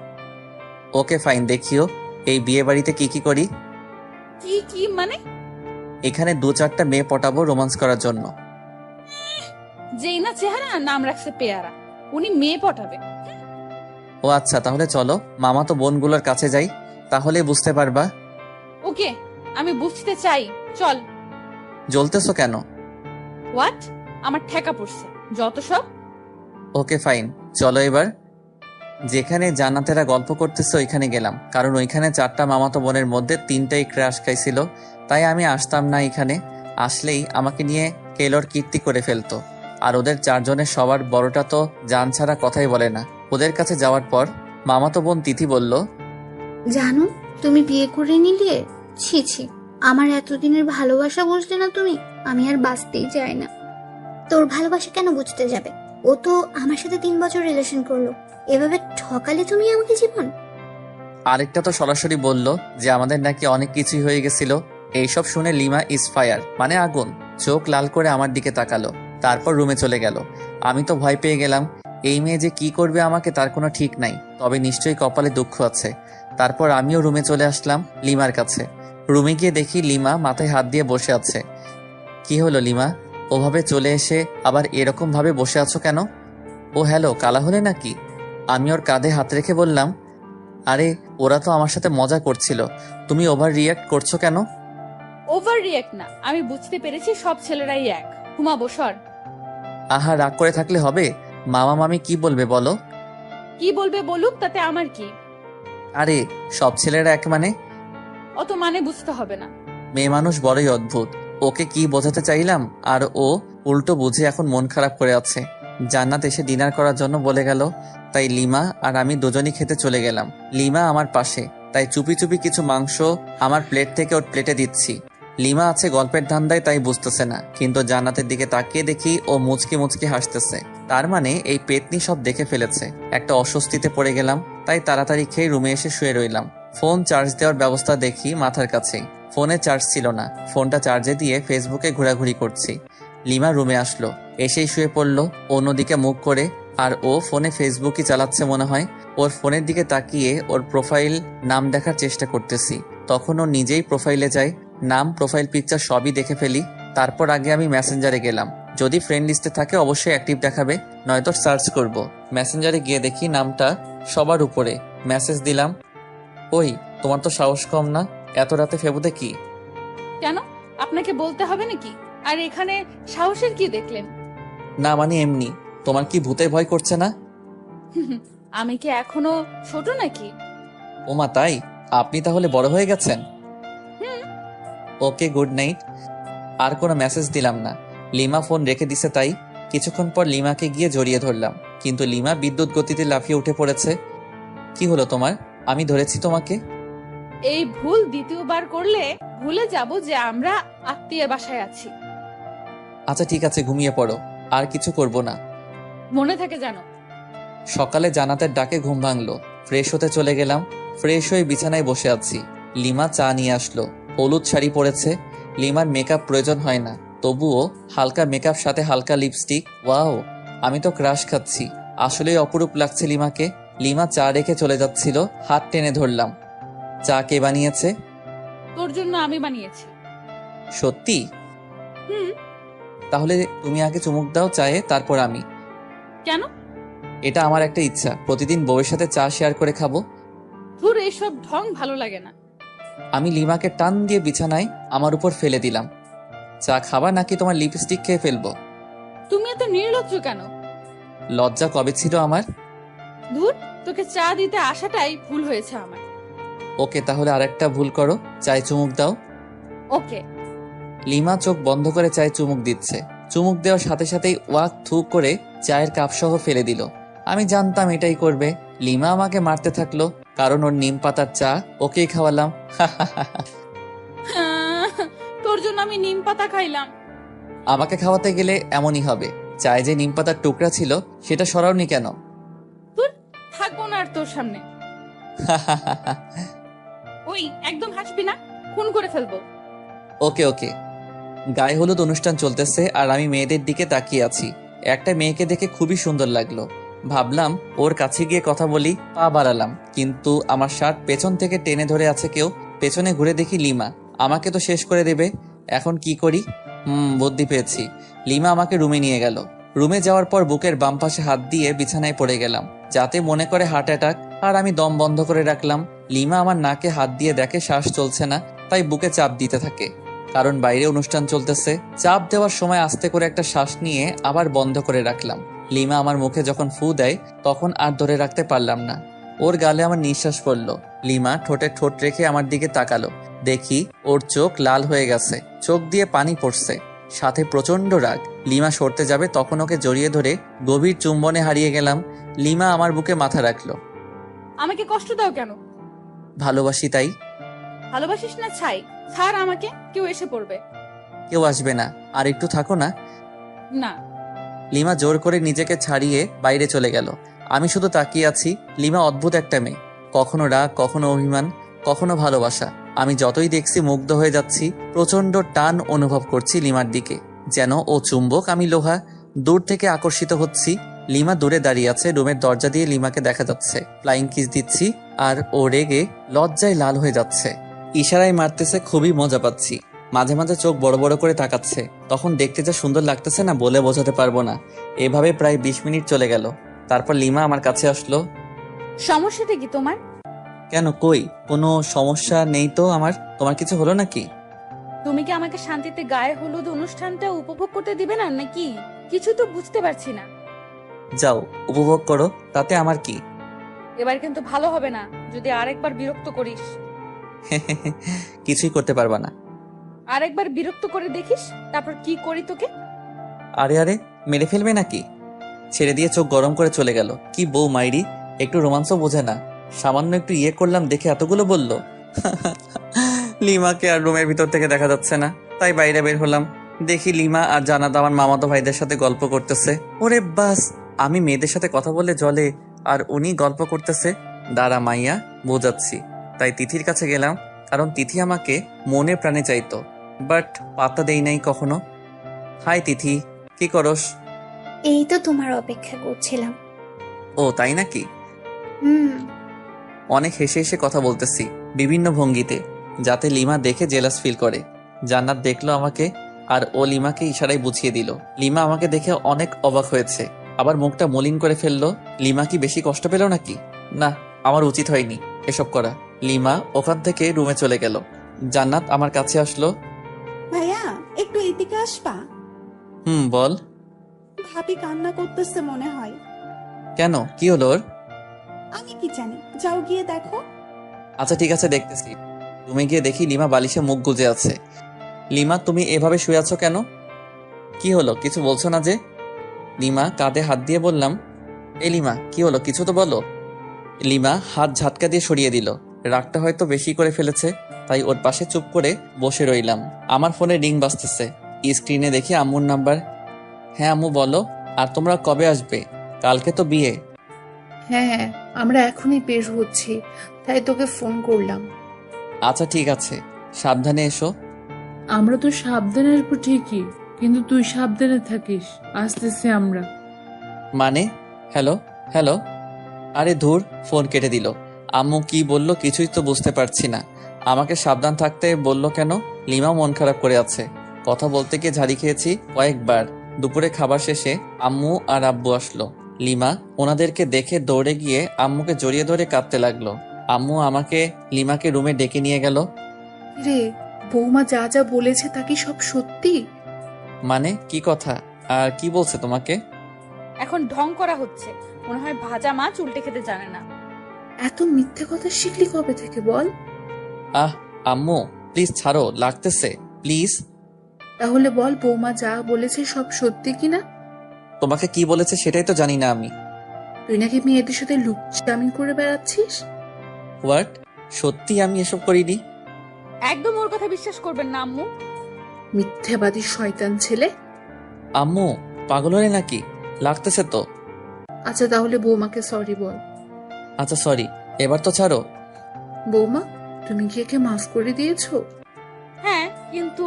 ওকে ফাইন, দেখিও এই বিয়ে বাড়িতে কি করি। কি মানে? এখানে 2-4টা মেয়ে পটাবো রোমান্স করার জন্য। যেই না চেহারা, নাম রাখছে পেয়ারা। উনি মেয়ে পটাবে? ও আচ্ছা, তাহলে চলো মামা তো বোনগুলোর কাছে যাই, তাহলে বুঝতে পারবা। ওকে, আমি বুঝতে চাই, চল। জ্বলতেছো কেন? হোয়াট? আমার ঠেকা পড়ছে যত সব। ওকে ফাইন, চলো এবার। যেখানে জান্নাতেরা গল্প করতেছে ওইখানে গেলাম, কারণ ওইখানে 4টা মামাতো বোনের মধ্যে 3টাই ক্রাশ খাইছিল। তাই আমি আসতাম না এখানে। আসলেই আমাকে নিয়ে কেলোর কীর্তি করে ফেলতো। আর ওদের 4 জনের সবার বড়টা তো জান ছাড়া কথাই বলে না। ওদের কাছে যাওয়ার পর মামাতো বোন তিথি বলল, জানো তুমি বিয়ে করে নিলে? ছি ছি, আমার এতদিনের ভালোবাসা বুঝলে না তুমি? আমি আর বাঁচতেই চাই না। তোর ভালোবাসা কেন বুঝতে যাবে? ও তো আমার সাথে 3 বছর রিলেশন করলো। এভাবে ঠকালে তুমি আমাকে জীবন। আরেকটা তো সরাসরি বলল যে আমাদের নাকি অনেক কিছুই হয়ে গেছিল। এইসব শুনে লিমা ইজ ফায়ার, মানে আগুন। চোখ লাল করে আমার দিকে তাকালো, তারপর রুমে চলে গেল। আমি তো ভয় পেয়ে গেলাম। এই মেয়ে যে কি করবে আমাকে তার কোনো ঠিক নাই, তবে নিশ্চয়ই কপালে দুঃখ আছে। তারপর আমিও রুমে চলে আসলাম লিমার কাছে। রুমে গিয়ে দেখি লিমা মাথায় হাত দিয়ে বসে আছে। কি হলো লিমা, ওভাবে চলে এসে আবার এরকম ভাবে বসে আছো কেন? ও হ্যালো, কালা হলে নাকি? আমি ওর কাঁধে হাত রেখে বললাম, আরে ওরা তো আমার সাথে মজা করছিল, তুমি ওভার রিয়াক্ট করছো কেন? ওভার রিয়েক্ট না, আমি বুঝতে পেরেছি সব ছেলেরাই এক। ঘুমাবো, সর। আহা, রাগ করে থাকলে হবে? মামা মামি কি বলবে বলো? কি বলবে বলুক, তাতে আমার কি? আরে সব ছেলেরা এক মানে? অত মানে বুঝতে হবে না। মেয়ে মানুষ বড়ই অদ্ভুত। ওকে কি বোঝাতে চাইলাম আর ও উল্টো বুঝে এখন মন খারাপ করে আছে। জান্নাত এসে ডিনার করার জন্য বলে গেল, তাই লিমা আর আমি দুজনই খেতে চলে গেলাম। লিমা আমার পাশে, তাই চুপি চুপি কিছু মাংস আমার প্লেট থেকে ওর প্লেটে দিচ্ছি। লিমা আছে গল্পের ধান্দায়, তাই বুঝতেছে না, কিন্তু জান্নাতের দিকে তাকিয়ে দেখি ও মুচকি মুচকি হাসতেছে। তার মানে এই পেতনি সব দেখে ফেলেছে। একটা অস্বস্তিতে পড়ে গেলাম, তাই তাড়াতাড়ি খেয়ে রুমে এসে শুয়ে রইলাম। ফোন চার্জ দেওয়ার ব্যবস্থা দেখি মাথার কাছেই। ফোনে চার্জ ছিল না, ফোনটা চার্জে দিয়ে ফেসবুকে ঘোরাঘুরি করছি। লিমা রুমে আসলো, এসেই শুয়ে পড়লো অন্যদিকে মুখ করে, আর ও ফোনে ফেসবুকই চালাচ্ছে মনে হয়। ওর ফোনের দিকে তাকিয়ে ওর প্রোফাইল নাম দেখার চেষ্টা করতেছি, তখন ও নিজেই প্রোফাইলে যায়। নাম, প্রোফাইল পিকচার সবই দেখে ফেলি। তারপর আগে আমি মেসেঞ্জারে গেলাম, যদি ফ্রেন্ড লিস্টে থাকে অবশ্যই অ্যাক্টিভ দেখাবে, নয়তো সার্চ করব। মেসেঞ্জারে গিয়ে দেখি নামটা সবার উপরে। মেসেজ দিলাম, ওই তোমার তো সাহস কম না, এত রাতে ফেবুতে কি? কেন, আপনাকে বলতে হবে নাকি? আর এখানে সাহসের কি দেখলেন? না মানে এমনি। তোমার কি ভূতে ভয় করছে না? আমি কি এখনো ছোট নাকি? ওমা তাই? আপনি তাহলে বড় হয়ে গেছেন। ওকে, গুড নাইট। আর কোনো মেসেজ দিলাম না। লিমা ফোন রেখে দিছে, তাই কিছুক্ষণ পর লিমাকে গিয়ে জড়িয়ে ধরলাম, কিন্তু লিমা বিদ্যুৎ গতিতে লাফিয়ে উঠে পড়েছে। কি হলো তোমার? আমি ধরেছি তোমাকে। এই ভুল দ্বিতীয়বার করলে ভুলে যাব যে আমরা আত্মীয়ের বাসায় আছি। আচ্ছা ঠিক আছে, ঘুমিয়ে পড়ো, আর কিছু করব না। মনে থাকে জানো। সকালে জান্নাতের ডাকে ঘুম ভাঙলো, ফ্রেশ হতে চলে গেলাম। ফ্রেশ হয়ে বিছানায় বসে আছি। লিমা চা নিয়ে আসলো, হলুদ শাড়ি পরেছে। লিমার মেকআপ প্রয়োজন হয় না, তবুও হালকা মেকআপ সাথে হালকা লিপস্টিক। ওয়াও, আমি তো ক্রাশ খাচ্ছি। আসলেই অপরূপ লাগছে লিমাকে। লিমা চা রেখে চলে যাচ্ছিল, হাত টেনে ধরলাম। চা কে বানিয়েছে? তোর জন্য আমি বানিয়েছি। সত্যি? হুম। তাহলে তুমি আগে চুমুক দাও চায়ে, তারপর আমি। কেন? এটা আমার একটা ইচ্ছা, প্রতিদিন বউয়ের সাথে চা শেয়ার করে খাবো। তোর এইসব ঢং ভালো লাগে না। আমি লিমাকে টান দিয়ে বিছানায় আমার উপর ফেলে দিলাম। চা খাবা নাকি তোমার লিপস্টিক খেয়ে ফেলবো? তুমি এত নির্লজ্জ কেন? লজ্জা কবে ছিল আমার? ধুর, তোকে চা দিতে আসাটাই ভুল হয়েছে আমার। ওকে, তাহলে আরেকটা ভুল করো, চায় চুমুক দাও। ওকে। লিমা চোখ বন্ধ করে চায়ে চুমুক দিচ্ছে। চুমুক দেওয়ার সাথে সাথেই ওয়াক থু করে চায়ের কাপ সহ ফেলে দিল। আমি জানতাম এটাই করবে। লিমা আমাকে মারতে থাকলো, কারণ ওর নিম পাতার চা ওকেই খাওয়ালাম। তোর জন্য আমি নিম পাতা খাইলাম। আমাকে খাওয়াতে গেলে এমনই হবে। চায়ে যে নিম পাতার টুকরা ছিল সেটা সরাওনি কেন? তোর থাকবো না আর তোর সামনে। ওই একদম হাসবি না, খুন করে ফেলবো। ওকে ওকে। গায়ে হলুদ অনুষ্ঠান চলতেছে আর আমি মেয়েদের দিকে তাকিয়ে আছি। একটা মেয়েকে দেখে খুবই সুন্দর লাগলো, ভাবলাম ওর কাছে গিয়ে কথা বলি। পা বাড়ালাম, কিন্তু আমার শার্ট পেছন থেকে টেনে ধরে আছে কেউ। পেছনে ঘুরে দেখি লিমা। আমাকে তো শেষ করে দেবে, এখন কি করি? বুদ্ধি পেয়েছি। লিমা আমাকে রুমে নিয়ে গেল। রুমে যাওয়ার পর বুকের বাম পাশে হাত দিয়ে বিছানায় পড়ে গেলাম, যাতে মনে করে হার্ট অ্যাটাক। আর আমি দম বন্ধ করে রাখলাম। লিমা আমার নাকে হাত দিয়ে দেখে শ্বাস চলছে না, তাই বুকে চাপ দিতে থাকে, কারণ বাইরে অনুষ্ঠান চলতেছে। চাপ দেওয়ার সময় আস্তে করে একটা শ্বাস নিয়ে আবার বন্ধ করে রাখলাম। লিমা আমার মুখে যখন ফু দেয় তখন আর ধরে রাখতে পারলাম না, ওর গালে আমার নিঃশ্বাস পড়লো। লিমা ঠোঁটে ঠোঁট রেখে আমার দিকে তাকালো, দেখি ওর চোখ লাল হয়ে গেছে, চোখ দিয়ে পানি পড়ছে, সাথে প্রচন্ড রাগ। লিমা সরতে যাবে, তখন ওকে জড়িয়ে ধরে গভীর চুম্বনে হারিয়ে গেলাম। লিমা আমার বুকে মাথা রাখলো। আমাকে কষ্ট দাও কেন? ভালোবাসি তাই। ভালোবাসিস না ছাই, ছাড় আমাকে, কেউ এসে পড়বে। কেউ আসবে না, আর একটু থাকো না। না। লিমা জোর করে নিজেকে ছাড়িয়ে বাইরে চলে গেল। আমি শুধু তাকিয়ে আছি। লিমা অদ্ভুত একটা মেয়ে, কখনো রাগ, কখনো অভিমান, কখনো ভালোবাসা। আমি যতই দেখছি মুগ্ধ হয়ে যাচ্ছি। প্রচন্ড টান অনুভব করছি লিমার দিকে, যেন ও চুম্বক, আমি লোহা। দূর থেকে আকর্ষিত হচ্ছি। লিমা দূরে দাঁড়িয়ে আছে, রুমের দরজা দিয়ে লিমাকে দেখা যাচ্ছে। ফ্লাইং কিস দিচ্ছি আর ও রেগে লজ্জায় লাল হয়ে যাচ্ছে, ইশারায় মারতেছে। খুবই মজা পাচ্ছি। মাঝে মাঝে চোখ বড় বড় করে তাকাচ্ছে, তখন দেখতে যা সুন্দর লাগতেছে না, বলে বোঝাতে পারবো না। এভাবে প্রায় 20 মিনিট চলে গেল। তারপর লিমা আমার কাছে আসলো। সমস্যাটা কি তোমার? কেন, কই কোনো সমস্যা নেই তো আমার। তোমার কিছু হলো নাকি? তুমি কি আমাকে শান্তিতে গায়ে হলুদ অনুষ্ঠানটা উপভোগ করতে দিবে না নাকি? কিছু তো বুঝতে পারছি না। যাও, উপভোগ করো, তাতে আমার কি। এবার কিন্তু ভালো হবে না যদি আরেকবার বিরক্ত করিস। কিছুই করতে পারবা না। আরেকবার বিরক্ত করে দেখিস, তারপর কি করি তোকে। আরে আরে, মেরে ফেলবে নাকি? ছেড়ে দিয়ে চোখ গরম করে চলে গেল। কি বউ মাইরি, একটু রোমাঞ্চ বোঝে না। সামান্য একটু ইয়ে করলাম দেখে এতগুলো বললো। লিমাকে আর রুমের ভিতর থেকে দেখা যাচ্ছে না, তাই বাইরে বের হলাম। দেখি লিমা আর জান্নাত আমার মামাতো ভাইদের সাথে গল্প করতেছে। ওরে বাস, আমি মেয়েদের সাথে কথা বলে জলে, আর উনি গল্প করতেছে। দাঁড়া মাইয়া, বোঝাচ্ছি। তাই তিথির কাছে গেলাম, কারণ তিথি আমাকে মনে প্রাণে চাইতো, বাট পাত্তা দেই নাই কখনো। হাই তিথি, কি করস? এই তো তোমার অপেক্ষা করছিলাম। ও তাই নাকি? হুম। অনেক হেসে হেসে কথা বলতেছি বিভিন্ন ভঙ্গিতে, যাতে লিমা দেখে জেলাস ফিল করে। জান্নাত দেখলো আমাকে, আর ও লিমাকে ইশারায় বুঝিয়ে দিল। লিমা আমাকে দেখে অনেক অবাক হয়েছে, আবার মুখটা মলিন করে ফেললো। লিমা কি বেশি কষ্ট পেল নাকি? না, আমার উচিত হয়নি এসব করা। লিমা ওখান থেকে রুমে চলে গেল। জান্নাত আমার কাছে আসলো। ভাইয়া একটু এদিকে আসবা? বল। ভাবি কান্না করতেছে মনে হয়। কেন, কি হলো ওর? আমি কি জানি, যাও গিয়ে দেখো। আচ্ছা ঠিক আছে, দেখতেছি। রুমে গিয়ে দেখি লিমা বালিশে মুখ গুজে আছে। লিমা, তুমি এভাবে শুয়ে আছো কেন? কি হলো, কিছু বলছো না যে? লিমা কাঁধে হাত দিয়ে বললাম, এ লিমা কি হলো, কিছু তো বলো। লিমা হাত ঝাটকা দিয়ে সরিয়ে দিল। রাগটা হয়তো বেশি করে ফেলেছে, তাই ওর পাশে চুপ করে বসে রইলাম। আমার ফোনে রিং বাজতেছে। স্ক্রিনে দেখি আম্মুর নাম্বার। হ্যাঁ আম্মু বলো, আর তোমরা কবে আসবে? কালকে তো বিয়ে। হ্যাঁ, আমরা এখনই বের হচ্ছি, তাই তোকে ফোন করলাম। আচ্ছা ঠিক আছে, সাবধানে এসো। আমরা তো সাবধানে আসবো ঠিকই, কিন্তু তুই সাবধানে থাকিস। আসতেছি আমরা। মানে? হ্যালো হ্যালো, আরে ধুর, ফোন কেটে দিল। আম্মু কি বলল কিছুই তো বুঝতে পারছি না। আমাকে সাবধান থাকতে বলল কেন? লিমা মন খারাপ করে আছে। কথা বলতে গিয়ে ঝাড়ি খেয়েছি কয়েকবার। দুপুরে খাবার শেষে আম্মু আর আব্বু আসলো। লিমা ওনাদেরকে দেখে দৌড়ে গিয়ে আম্মুকে জড়িয়ে ধরে কাঁদতে লাগলো। আম্মু আমাকে লিমাকে রুমে ডেকে নিয়ে গেল। রে, বৌমা যা যা বলেছে তা কি সব সত্যি? মানে কি কথা, আর কি বলছে তোমাকে? এখন ঢং করা হচ্ছে, মনে হয় ভাজা মাছ উল্টে খেতে জানে না। এত মিথ্যে কথা শিখলি কবে থেকে বল? আহ আম্মু প্লিজ ছাড়ো, লাগতেছে প্লিজ। তাহলে বল, বৌমা যা বলেছে সব সত্যি কিনা? তোমাকে কি বলেছে সেটাই তো জানি না আমি। তুই নাকি মেয়েদের সাথে লুচ্চামি করে বেড়াচ্ছিস? হোয়াট? সত্যি আমি এসব করিনি। একদম ওর কথা বিশ্বাস করবেন না আম্মু। মিথ্যাবাদী শয়তান ছেলে। আম্মু পাগল হলে নাকি? লাগতেছে তো। আচ্ছা তাহলে বৌমাকে সরি বল। আচ্ছা সরি, এবার তো ছাড়ো। বৌমা, তুমি কি একে মাফ করে দিয়েছো? হ্যাঁ, কিন্তু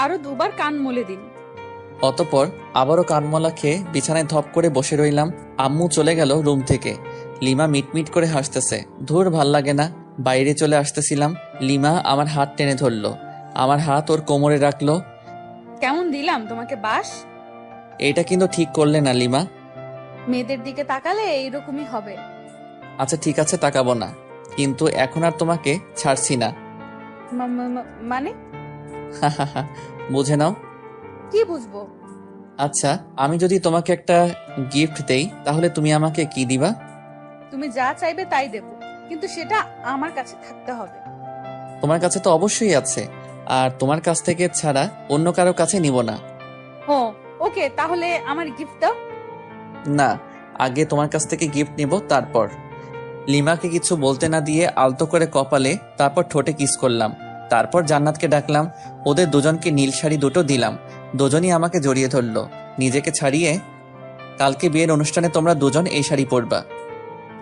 আরো দুবার কান মলে দিন। অতপর আবারও কানমলা খেয়ে বিছানায় ধপ করে বসে রইলাম। আম্মু চলে গেল রুম থেকে। লিমা মিটমিট করে হাসতেছে। ধুর, ভাল লাগে না। বাইরে চলে আসতেছিলাম, লিমা আমার হাত টেনে ধরলো। আমার হাত ওর কোমরে রাখলো। কেমন দিলাম তোমাকে বাস? এটা কিন্তু ঠিক করলে না লিমা। মেয়েদের দিকে তাকালে এইরকমই হবে। আচ্ছা ঠিক আছে, তাকাবো না, কিন্তু এখন আর তোমাকে ছাড়ছি না। মানে? বুঝে নাও। কি বুঝবো? আচ্ছা, আমি যদি তোমাকে একটা গিফট দেই, তাহলে তুমি আমাকে কি দিবা? তুমি যা চাইবে তাই দেব, কিন্তু সেটা আমার কাছে থাকতে হবে। তোমার কাছে তো অবশ্যই আছে, আর তোমার কাছ থেকে ছাড়া অন্য কারো কাছে নিব না। ও ওকে, তাহলে আমার গিফট দাও। না, আগে তোমার কাছ থেকে গিফট নিব, তারপর। লিমাকে কিছু বলতে না দিয়ে আলতো করে কপালে, তারপর ঠোঁটে কিস করলাম। তারপর জান্নাতকে ডাকলাম। ওদের দুজনকে নীল শাড়ি দুটো দিলাম। দুজনই আমাকে জড়িয়ে ধরলো নিজেকে ছাড়িয়ে। কালকে বিয়ের অনুষ্ঠানে তোমরা দুজন এই শাড়ি পরবা।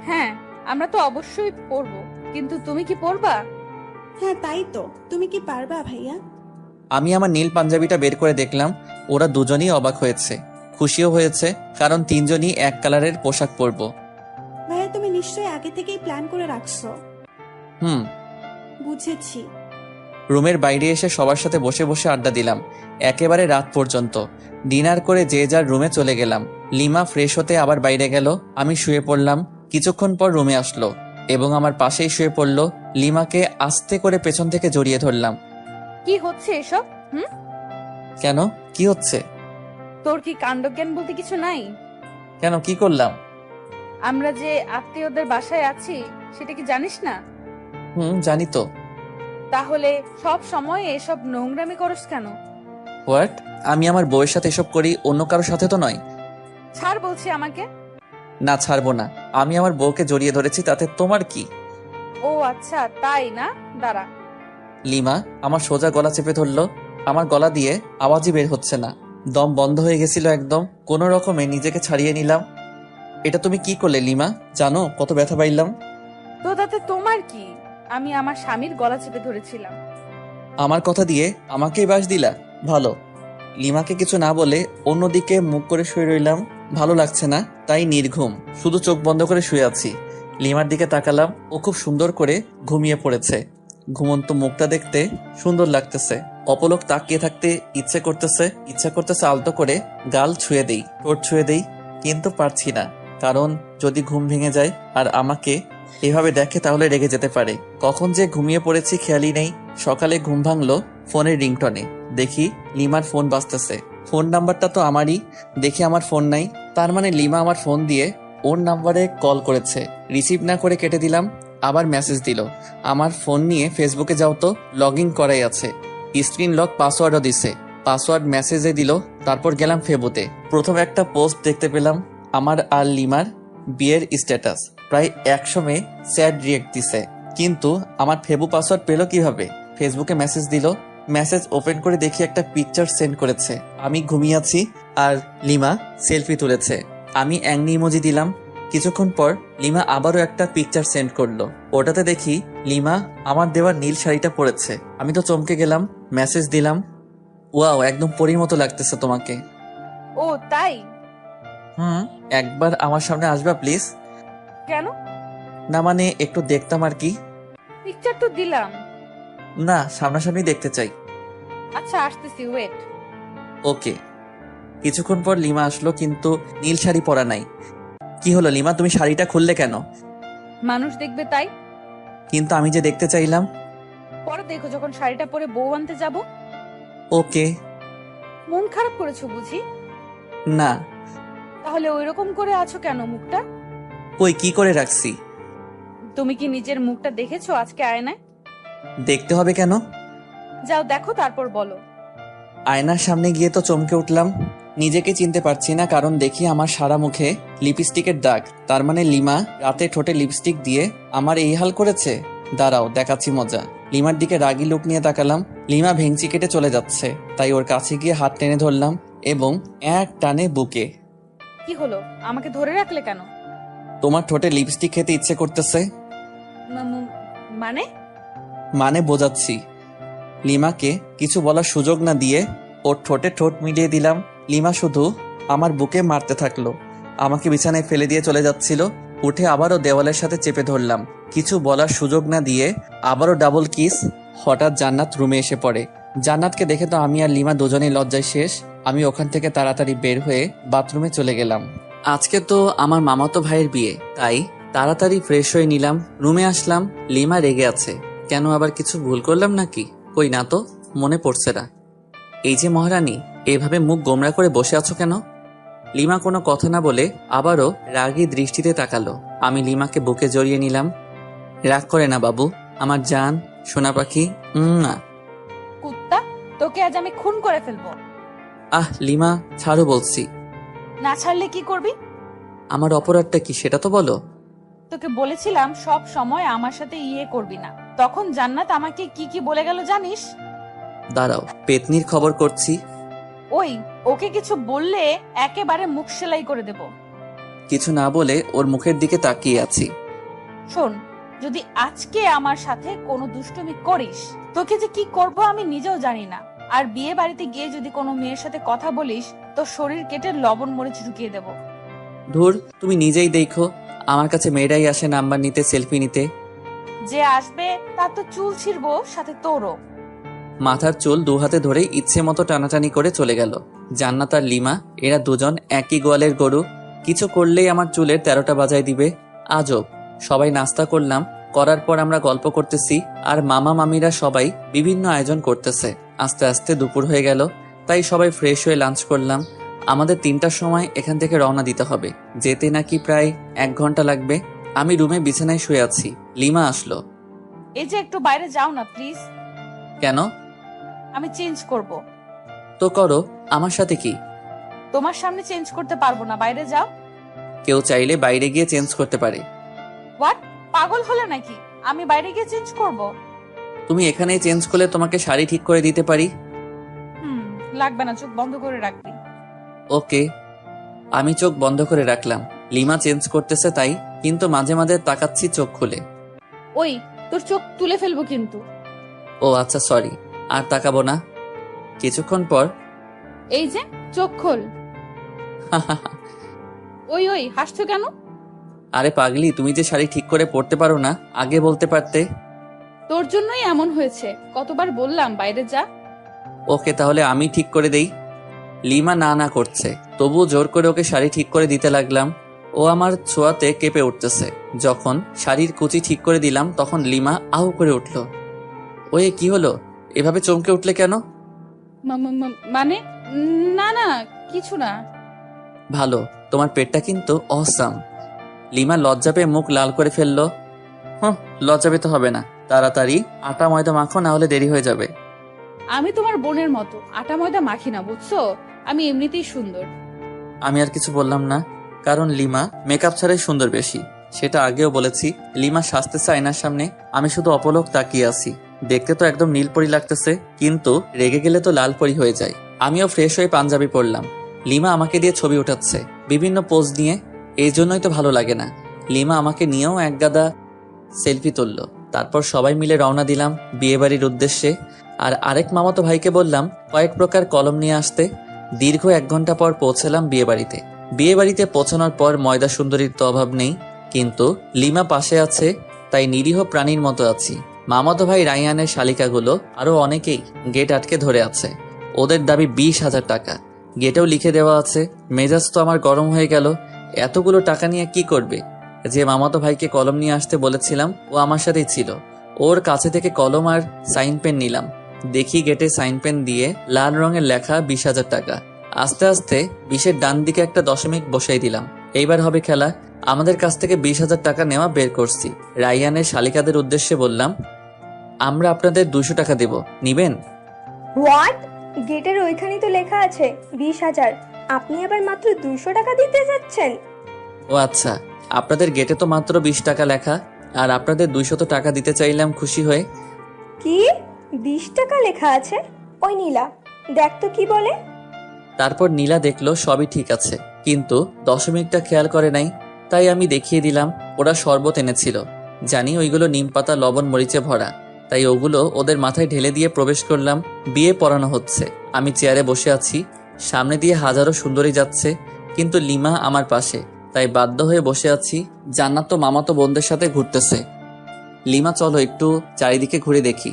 হ্যাঁ, আমরা তো অবশ্যই পরবো, কিন্তু তুমি কি পরবা? হ্যাঁ তাই তো, তুমি কি পারবা ভাইয়া? আমি আমার নীল পাঞ্জাবিটা বের করে দেখলাম। ওরা দুজনই অবাক হয়েছে, খুশিও হয়েছে, কারণ তিনজনই এক কালারের পোশাক পরবো। ভাইয়া তুমি নিশ্চয়ই আগে থেকেই প্ল্যান করে রাখছো। বুঝেছি। রুমের বাইরে এসে সবার সাথে বসে বসে আড্ডা দিলাম একেবারে রাত পর্যন্ত। ডিনার করে যে যার রুমে চলে গেলাম। লিমা ফ্রেশ হতে আবার বাইরে গেল। আমি শুয়ে পড়লাম। কিছুক্ষণ পর রুমে আসলো এবং আমার পাশেই শুয়ে পড়লো। লিমাকে আস্তে করে পেছন থেকে জড়িয়ে ধরলাম। কি হচ্ছে এসব? কেন, কি হচ্ছে? তোর কি কাণ্ডজ্ঞান বলতে কিছু নাই? কেন, কি করলাম? আমরা যে আত্মীয়দের বাসায় আছি সেটা কি জানিস না? জানি তো। তাহলে সব সময় এসব নোংরামি করস কেন? হোয়াট? আমি আমার বউয়ের সাথে এসব করি, অন্য কারোর সাথে তো নয়। ছাড় বলছি আমাকে। না, ছাড়বো না। আমি আমার বউকে জড়িয়ে ধরেছি, তাতে তোমার কি? ও আচ্ছা, তাই না? দাঁড়া। লিমা আমার সোজা গলা চেপে ধরলো। আমার গলা দিয়ে আওয়াজই বের হচ্ছে না, দম বন্ধ হয়ে গেছিল একদম। কোনো রকমে নিজেকে ছাড়িয়ে নিলাম। এটা তুমি কি করলে লিমা? জানো কত ব্যথা পাইলাম? তো তাতে তোমার কি? আমি আমার স্বামীর গলা চেপে ধরেছিলাম। আমার কথা দিয়ে আমাকেই বাস দিলা? ভালো। লিমাকে কিছু না বলে অন্যদিকে মুখ করে শুয়ে রইলাম। ভালো লাগছে না, তাই নির্ঘুম, শুধু চোখ বন্ধ করে শুয়ে আছি। লিমার দিকে তাকালাম, ও খুব সুন্দর করে ঘুমিয়ে পড়েছে। ঘুমন্ত মুখটা দেখতে সুন্দর লাগতেছে। অপলক তাকিয়ে থাকতে ইচ্ছে করতেছে আলতো করে গাল ছুঁয়ে দেই, ঠোঁট ছুঁয়ে দেই, কিন্তু পারছি না। কারণ যদি ঘুম ভেঙে যায় আর আমাকে এভাবে দেখে তাহলে রেগে যেতে পারে। কখন যে ঘুমিয়ে পড়েছি খেয়ালই নেই। সকালে ঘুম ভাঙলো ফোনের রিংটনে। দেখি লিমার ফোন বাজতেছে। ফোন নাম্বারটা তো আমারই। দেখি আমার ফোন নাই, তার মানে লিমা আমার ফোন দিয়ে ওর নাম্বারে কল করেছে। রিসিভ না করে কেটে দিলাম। আবার মেসেজ দিল, আমার ফোন নিয়ে ফেসবুকে যাও তো, লগ ইন করাই আছে। স্ক্রিন লক পাসওয়ার্ডও দিছে। পাসওয়ার্ড মেসেজে দিল। তারপর গেলাম ফেবুতে। প্রথম একটা পোস্ট দেখতে পেলাম, আমার আর লিমার বিয়ের স্ট্যাটাস। প্রায় 100 মেয়ে স্যাড রিয়েক্ট দিছে। কিন্তু আমার ফেবু পাসওয়ার্ড পেলো কিভাবে? ফেসবুকে মেসেজ দিল। মেসেজ ওপেন করে দেখি একটা পিকচার সেন্ড করেছে। আমি ঘুমিয়ে আছি আর লিমা সেলফি তুলেছে। আমি অ্যাংনি ইমোজি দিলাম। কিছুক্ষণ পর লিমা আবারও একটা পিকচার সেন্ড করলো। ওটাতে দেখি লিমা আমার দেওয়া নীল শাড়িটা পরেছে। আমি তো চমকে গেলাম। মেসেজ দিলাম, ওয়াও, একদম পরীর মতো লাগতেছে তোমাকে। ও তাই? একবার আমার সামনে আসবা প্লিজ? কেন? না মানে একটু দেখতাম আর কি। পিকচার তো দিলাম। না, সামনাসামনি দেখতে চাই। আচ্ছা আসতেছি, ওয়েট। ওকে। কিছুক্ষণ পর লিমা আসলো, কিন্তু নীল শাড়ি পরা নাই। কি হলো লিমা, তুমি শাড়িটা খুললে কেন? মানুষ দেখবে তাই। কিন্তু আমি যে দেখতে চাইলাম। পরে দেখো যখন শাড়িটা পরে বউ আনতে যাব। ওকে। মন খারাপ করেছো বুঝি? না। তাহলে ওইরকম করে আছো কেন মুখটা? কই কি করে রাখছি? তুমি কি নিজের মুখটা দেখেছো আজকে আয়নায়? দেখতে হবে কেন? যাও দেখো তারপর বলো। আয়নার সামনে গিয়ে তো চমকে উঠলাম। নিজেকে চিনতে পারছি না, কারণ দেখি আমার সারা মুখে লিপস্টিকের দাগ। তার মানে লিমা রাতে ঠোঁটে লিপস্টিক দিয়ে আমার এই হাল করেছে। দাঁড়াও দেখাচ্ছি মজা। লিমার দিকে রাগী লুক নিয়ে তাকালাম। লিমা ভেঙচি কেটে চলে যাচ্ছে, তাই ওর কাছে গিয়ে হাত টেনে ধরলাম এবং এক টানে বুকে। কি হলো, আমাকে ধরে রাখলে কেন? তোমার ঠোঁটে লিপস্টিক খেতে ইচ্ছে করতেছে। মানে? মানে বোঝাচ্ছি। লিমাকে কিছু বলার সুযোগ না দিয়ে ওর ঠোঁটে ঠোঁট মিলিয়ে দিলাম। লিমা শুধু আমার বুকে মারতে থাকলো। আমাকে বিছানায় ফেলে দিয়ে চলে যাচ্ছিল। উঠে আবারও দেওয়ালের সাথে চেপে ধরলাম। কিছু বলার সুযোগ না দিয়ে আবারও ডাবল কিস। হঠাৎ জান্নাত রুমে এসে পড়ে। জান্নাতকে দেখে তো আমি আর লিমা দুজনেই লজ্জায় শেষ। আমি ওখান থেকে তাড়াতাড়ি বের হয়ে বাথরুমে চলে গেলাম। আজকে তো আমার মামাতো ভাইয়ের বিয়ে, তাই তাড়াতাড়ি ফ্রেশ হয়ে নিলাম। রুমে আসলাম, লিমা রেগে আছে। কেন, আবার কিছু ভুল করলাম নাকি? কই না তো, মনে পড়ছে না। এই যে মহারানী, এভাবে মুখ গোমরা করে বসে আছো কেন? লিমা কোনো কথা না বলে আবারও রাগী দৃষ্টিতে তাকালো। আমি লিমাকে বুকে জড়িয়ে নিলাম। রাগ করে না বাবু, আমার জান সোনা পাখি। না কুত্তা, তোকে আজ আমি খুন করে ফেলবো। আহ লিমা, ছাড়ো বলছি। না ছাড়লে কি করবি? আমার অপরাধটা কি সেটা তো বলো। তোকে বলেছিলাম সব সময় আমার সাথে ইয়ে করবি না। তখন জান্নাত আমাকে কি কি বলে গেল জানিস? দাঁড়াও, পেতনির খবর করছি। ওই, ওকে কিছু বললে একেবারে মুখ সেলাই করে দেব। কিছু না বলে ওর মুখের দিকে তাকিয়ে আছি। শোন, যদি আজকে আমার সাথে কোনো দুষ্টুমি করিস, তোকে যে কি করব আমি নিজেও জানি না। আর বিয়ে বাড়িতে গিয়ে যদি কোনো মেয়ের সাথে কথা বলিস, তো শরীর কেটে লবণ মরিচ ঢুকিয়ে দেব। ধুর, তুমি নিজেই দেখো, আমার কাছে মেয়েরাই আসে নাম্বার নিতে, সেলফি নিতে। যে আসবে তার তো চুল ছিড়বো, সাথে তোরও। মাথার চুল দু হাতে ধরে ইচ্ছে মতো টানাটানি করে চলে গেল। জান্নাত আর লিমা, এরা দুজন একই গোয়ালের গরু। কিছু করলেই আমার চুলের 13টা বাজায় দিবে। আজব। সবাই নাস্তা করলাম, করার পর আমরা গল্প করতেছি আর মামা মামিরা সবাই বিভিন্ন আয়োজন করতেছে। আস্তে আস্তে দুপুর হয়ে গেল, তাই সবাই ফ্রেশ হয়ে লাঞ্চ করলাম। আমাদের 3টার সময় এখান থেকে রওনা দিতে হবে। যেতে নাকি প্রায় 1 ঘন্টা লাগবে। আমি রুমে বিছানায় শুয়ে আছি। লিমা আসলো। এই যে একটু বাইরে যাও না প্লিজ। কেন? আমি চেঞ্জ করব। তো করো, আমার সাথে কি? তোমার সামনে চেঞ্জ করতে পারবো না, বাইরে যাও। কেউ চাইলে বাইরে গিয়ে চেঞ্জ করতে পারে। হোয়াট, পাগল হলে নাকি? আমি বাইরে গিয়ে চেঞ্জ করব? তুমি এখানেই চেঞ্জ করলে তোমাকে শাড়ি ঠিক করে দিতে পারি। লাগবে না, চোখ বন্ধ করে রাখবি। ওকে। আমি চোখ বন্ধ করে রাখলাম। লিমা চেঞ্জ করতেছে তাই, কিন্তু মাঝে মাঝে তাকাচ্ছি চোখ খুলে। ওই, তোর চোখ তুলে ফেলবো কিন্তু। ও আচ্ছা, সরি, আর তাকাবো না। কিছুক্ষণ পর এই যে, চোখ খোল। ওই ওই, হাসছো কেন? আরে পাগলি, তুমি যে শাড়ি ঠিক করে পরতে পারো না, আগে বলতে পারতে। তোর জন্যই এমন হয়েছে, কতবার বললাম বাইরে যা। ওকে, তাহলে আমি ঠিক করে দেই। লিমা না না করছে, তবুও জোর করে ওকে শাড়ি ঠিক করে দিতে লাগলাম। ও আমার ছোঁয়াতে কেঁপে উঠতেছে। যখন শাড়ির কুচি ঠিক করে দিলাম তখন লিমা আউ করে উঠল। ওয়ে, কি হলো? এভাবে চমকে উঠলে কেন? মানে না না, কিছু না। ভালো, তোমার পেটটা কিন্তু অসাম। লিমা লজ্জা পেয়ে মুখ লাল করে ফেললো। লজ্জা পেতে হবে না, তাড়াতাড়ি আটা ময়দা মাখো, না হলে দেরি হয়ে যাবে। আমি তোমার বোনের মতো আটা ময়দা মাখি না, বুঝছো? আমি এমনিতেই সুন্দর। আমি আর কিছু বললাম না, কারণ লিমা মেকআপ ছাড়াই সুন্দর বেশি। সেটা আগেও বলেছি। লিমা সাজতেছে আয়নার সামনে, আমি শুধু অপলক তাকিয়ে আছি। দেখতে তো একদম নীলপরি লাগতেছে, কিন্তু রেগে গেলে তো লাল পরি হয়ে যায়। আমিও ফ্রেশ হয়ে পাঞ্জাবি পরলাম। লিমা আমাকে দিয়ে ছবি উঠাচ্ছে বিভিন্ন পোজ নিয়ে, এই জন্যই তো ভালো লাগে না। লিমা আমাকে নিয়েও এক গাদা সেলফি তুলল। তারপর সবাই মিলে রওনা দিলাম বিয়েবাড়ির উদ্দেশ্যে। আর আরেক মামাতো ভাইকে বললাম কয়েক প্রকার কলম নিয়ে আসতে। দীর্ঘ 1 ঘন্টা পর পৌঁছলাম বিয়েবাড়িতে। বিয়েবাড়িতে পৌঁছানোর পর ময়দা সুন্দরীর তো অভাব নেই, কিন্তু লিমা পাশে আছে, তাই নিরীহ প্রাণীর মতো আছি। মামাতো ভাই রাইয়ানের শালিকাগুলো আরো অনেকেই গেট আটকে ধরে আছে। ওদের দাবি 20,000 টাকা। গেটেও লিখে দেওয়া আছে। মেজাজ তো আমার গরম হয়ে গেল। এতগুলো টাকা নিয়ে কি করবে? যে মামাতো ভাইকে কলম নিয়ে আসতে বলেছিলাম ও আমার সাথেই ছিল। ওর কাছে থেকে কলম আর সাইন পেন নিলাম। দেখি গেটে সাইন পেন দিয়ে লাল রঙের লেখা 20,000 টাকা। আস্তে আস্তে 20-এর ডান দিকে একটা দশমিক বসাই দিলাম। এইবার হবে খেলা। আমাদের কাছ থেকে 20,000 টাকা নেওয়া বের করছি। রাইয়ানের শালিকাদের উদ্দেশ্যে বললাম, আমরা আপনাদের 200 টাকা দেব, নিবেন? হোয়াট? গেটের ওইখানেই তো লেখা আছে 20,000, আপনি আবার মাত্র 200 টাকা দিতে যাচ্ছেন? ও আচ্ছা, আপনাদের গেটে তো মাত্র 20 টাকা লেখা, আর আপনাদের 200 টাকা দিতে চাইলাম খুশি হয়ে। কি 20 টাকা লেখা আছে? ওই নীলা, দেখ তো কি বলে। তারপর নীলা দেখলো সবই ঠিক আছে, কিন্তু দশমিকটা খেয়াল করে নাই। তাই আমি দেখিয়ে দিলাম। ওরা শরবত এনেছিল, জানি ওইগুলো নিমপাতা লবণ মরিচে ভরা, তাই ওগুলো ওদের মাথায় ঢেলে দিয়ে প্রবেশ করলাম। বিয়ে পড়ানো হচ্ছে। আমি চেয়ারে বসে আছি, সামনে দিয়ে হাজারো সুন্দরী যাচ্ছে, কিন্তু লিমা আমার পাশে, তাই বাধ্য হয়ে বসে আছি। জান্নাত তো মামাতো বোনদের সাথে ঘুরতেছে। লিমা, চলো একটু চারিদিকে ঘুরে দেখি।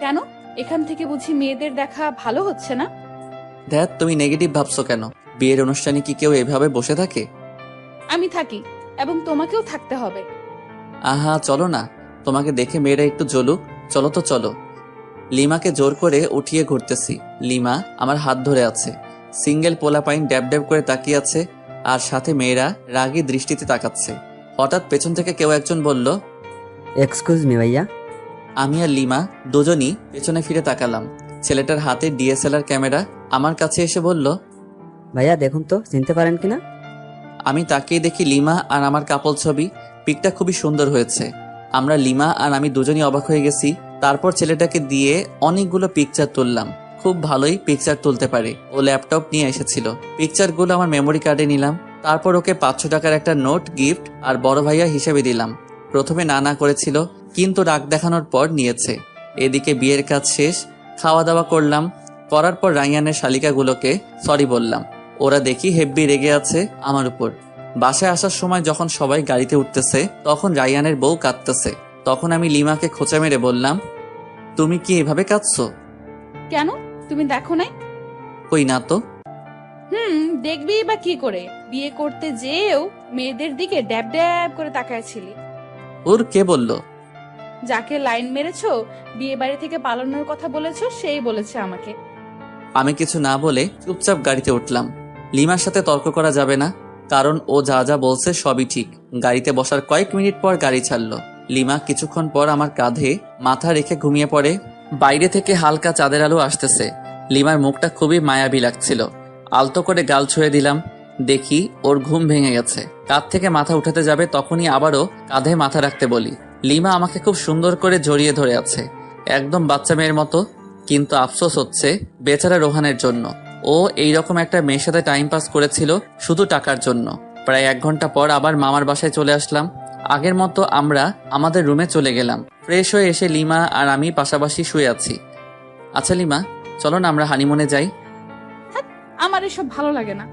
কেন? এখান থেকে বুঝি মেয়েদের দেখা ভালো হচ্ছে না? ধ্যাত, তুমি নেগেটিভ ভাবছো কেন? বিয়ের অনুষ্ঠানে কি কেউ এভাবে বসে থাকে? আমি থাকি, এবং তোমাকেও থাকতে হবে। আহা, চলো না, তোমাকে দেখে মেয়েরা একটু জ্বলুক। চলো তো চলো। লিমাকে জোর করে উঠিয়ে ঘুরতেছি। লিমা আমার হাত ধরে আছে। সিঙ্গেল পোলাপাইন ড্যাব ড্যাব করে তাকিয়ে আছে, আর সাথে মেয়েরা রাগী দৃষ্টিতে তাকাচ্ছে। হঠাৎ পেছন থেকে কেউ একজন বলল, এক্সকিউজ মি ভাইয়া। আমি আর লিমা দুজনই পেছনে ফিরে তাকালাম। ছেলেটার হাতে ডিএসএলআর ক্যামেরা। আমার কাছে এসে বলল, ভাইয়া দেখুন তো চিনতে পারেন কিনা। আমি তাকিয়ে দেখি লিমা আর আমার কাপল ছবি। পিকটা খুবই সুন্দর হয়েছে। আমরা লিমা আর আমি দুজনই অবাক হয়ে গেছি। তারপর ছেলেটাকে দিয়ে অনেকগুলো পিকচার তুললাম। খুব ভালোই পিকচার তুলতে পারে। ও ল্যাপটপ নিয়ে এসেছিল। পিকচারগুলো আমার মেমোরি কার্ডে নিলাম। তারপর ওকে 500 টাকার একটা নোট গিফট আর বড় ভাইয়া হিসেবে দিলাম। প্রথমে না না করেছিল, কিন্তু রাগ দেখানোর পর নিয়েছে। এদিকে বিয়ের কাজ শেষ, খাওয়া দাওয়া করলাম। করার পর রাইয়ানের শালিকাগুলোকে সরি বললাম। ওরা দেখি হেব্বি রেগে আছে আমার উপর। বাসায় আসার সময় যখন সবাই গাড়িতে উঠতেছে, তখন রাইয়ানের বউ কাঁদতেছে। তখন আমি লিমাকে খোঁচা মেরে বললাম, তুমি কি এভাবে কাঁদছো? কেন, তুমি দেখো নাই? কই না তো। দেখবি বা কি করে? বিয়ে করতে যেও মেয়েদের দিকে ড্যাব ড্যাব করে তাকায়ছিলি। ওর কে বলল? যাকে লাইন মেরেছো, বিয়ে বাড়ি থেকে পালানোর কথা বলেছো, সেই বলেছে আমাকে। আমি কিছু না বলে চুপচাপ গাড়িতে উঠলাম। লিমার সাথে তর্ক করা যাবে না, কারণ ও যা যা বলছে সবই ঠিক। গাড়িতে বসার কয়েক মিনিট পর গাড়ি ছাড়লো। লিমা কিছুক্ষণ পর আমার কাঁধে মাথা রেখে ঘুমিয়ে পড়ে। বাইরে থেকে হালকা চাঁদের আলো আসতেছে। লিমার মুখটা খুবই মায়াবী লাগছিল। আলতো করে গাল ছুঁয়ে দিলাম। দেখি ওর ঘুম ভেঙে গেছে। কাঁধ থেকে মাথা উঠাতে যাবে, তখনই আবারও কাঁধে মাথা রাখতে বলি। লিমা আমাকে খুব সুন্দর করে জড়িয়ে ধরে আছে। একদম বাচ্চা মেয়ের মতো। কিন্তু আফসোস হচ্ছে বেচারা রোহানের জন্য। ও এইরকম একটা মেয়ের সাথে টাইম পাস করেছিল শুধু টাকার জন্য। প্রায় 1 ঘন্টা পর আবার মামার বাসায় চলে আসলাম। আগের মতো আমরা আমাদের রুমে চলে গেলাম। ফ্রেশ হয়ে এসে লিমা আর আমি পাশাপাশি শুয়ে আছি। আচ্ছা লিমা, চলো না আমরা হানিমুনে যাই। আমার এসব ভালো লাগে না।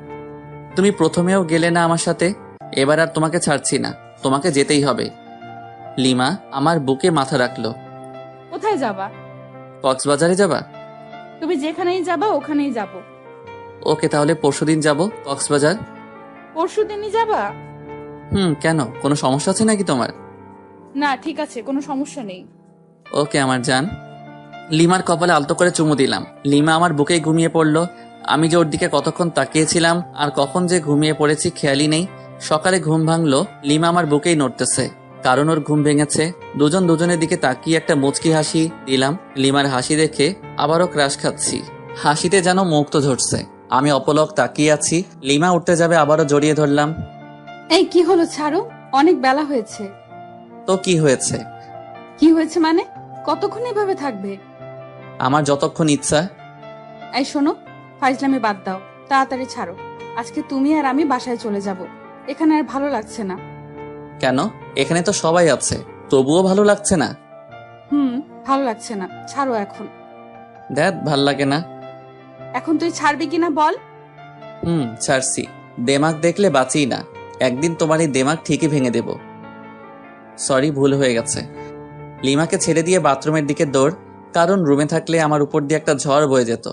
তুমি প্রথমেও গেলে না আমার সাথে, এবার আর তোমাকে ছাড়ছি না, তোমাকে যেতেই হবে। লিমা আমার বুকে মাথা রাখলো। কোথায় যাবা? কক্সবাজারে যাবা? তুমি যেখানেই যাবা ওখানেই যাব। ওকে, তাহলে পরশুদিন যাব কক্সবাজার। পরশুদিনই যাবা? কেন, কোনো সমস্যা আছে নাকি তোমার? না, ঠিক আছে, কোনো সমস্যা নেই। ওকে আমার জান। লিমার কপালে আলতো করে চুমু দিলাম। লিমা আমার বুকেই ঘুমিয়ে পড়লো। আমি যে ওর দিকে কতক্ষণ তাকিয়েছিলাম আর কখন যে ঘুমিয়ে পড়েছি খেয়ালই নেই। সকালে ঘুম ভাঙলো, লিমা আমার বুকেই নড়তেছে, কারণ ওর ঘুম ভেঙেছে। দুজন দুজনের দিকে তাকিয়ে একটা মুচকি হাসি দিলাম। লিমার হাসি দেখে আবারও ক্রাশ খাচ্ছি। হাসিতে যেন মুখ তো ধরছে। আমি অপলক তাকিয়ে আছি। লিমা উঠতে যাবে, আবারও জড়িয়ে ধরলাম। এই কি হলো, ছাড়ো, অনেক বেলা হয়েছে। তো কি হয়েছে? কি হয়েছে মানে? কতক্ষণ এভাবে থাকবে? আমার যতক্ষণ ইচ্ছা। এই শোনো, ফাইজলামি বাদ দাও, তাড়াতাড়ি ছাড়ো। আজকে তুমি আর আমি বাসায় চলে যাব। এখানে আর ভালো লাগছে না। কেন? এখানে তো সবাই আছে, তবুও ভালো লাগছে না? ভালো লাগছে না, ছাড়ো এখন। দেখ, ভাল লাগে না। এখন তুই ছাড়বি কিনা বল। ছাড়ছি। দেমাগ দেখলে বাঁচি না, একদিন তোমার এই দেমাগ ঠিকই ভেঙে দেব। সরি, ভুল হয়ে গেছে। লিমাকে ছেড়ে দিয়ে বাথরুমের দিকে দৌড়, কারণ রুমে থাকলে আমার উপর দিয়ে একটা ঝড় বয়ে যেত।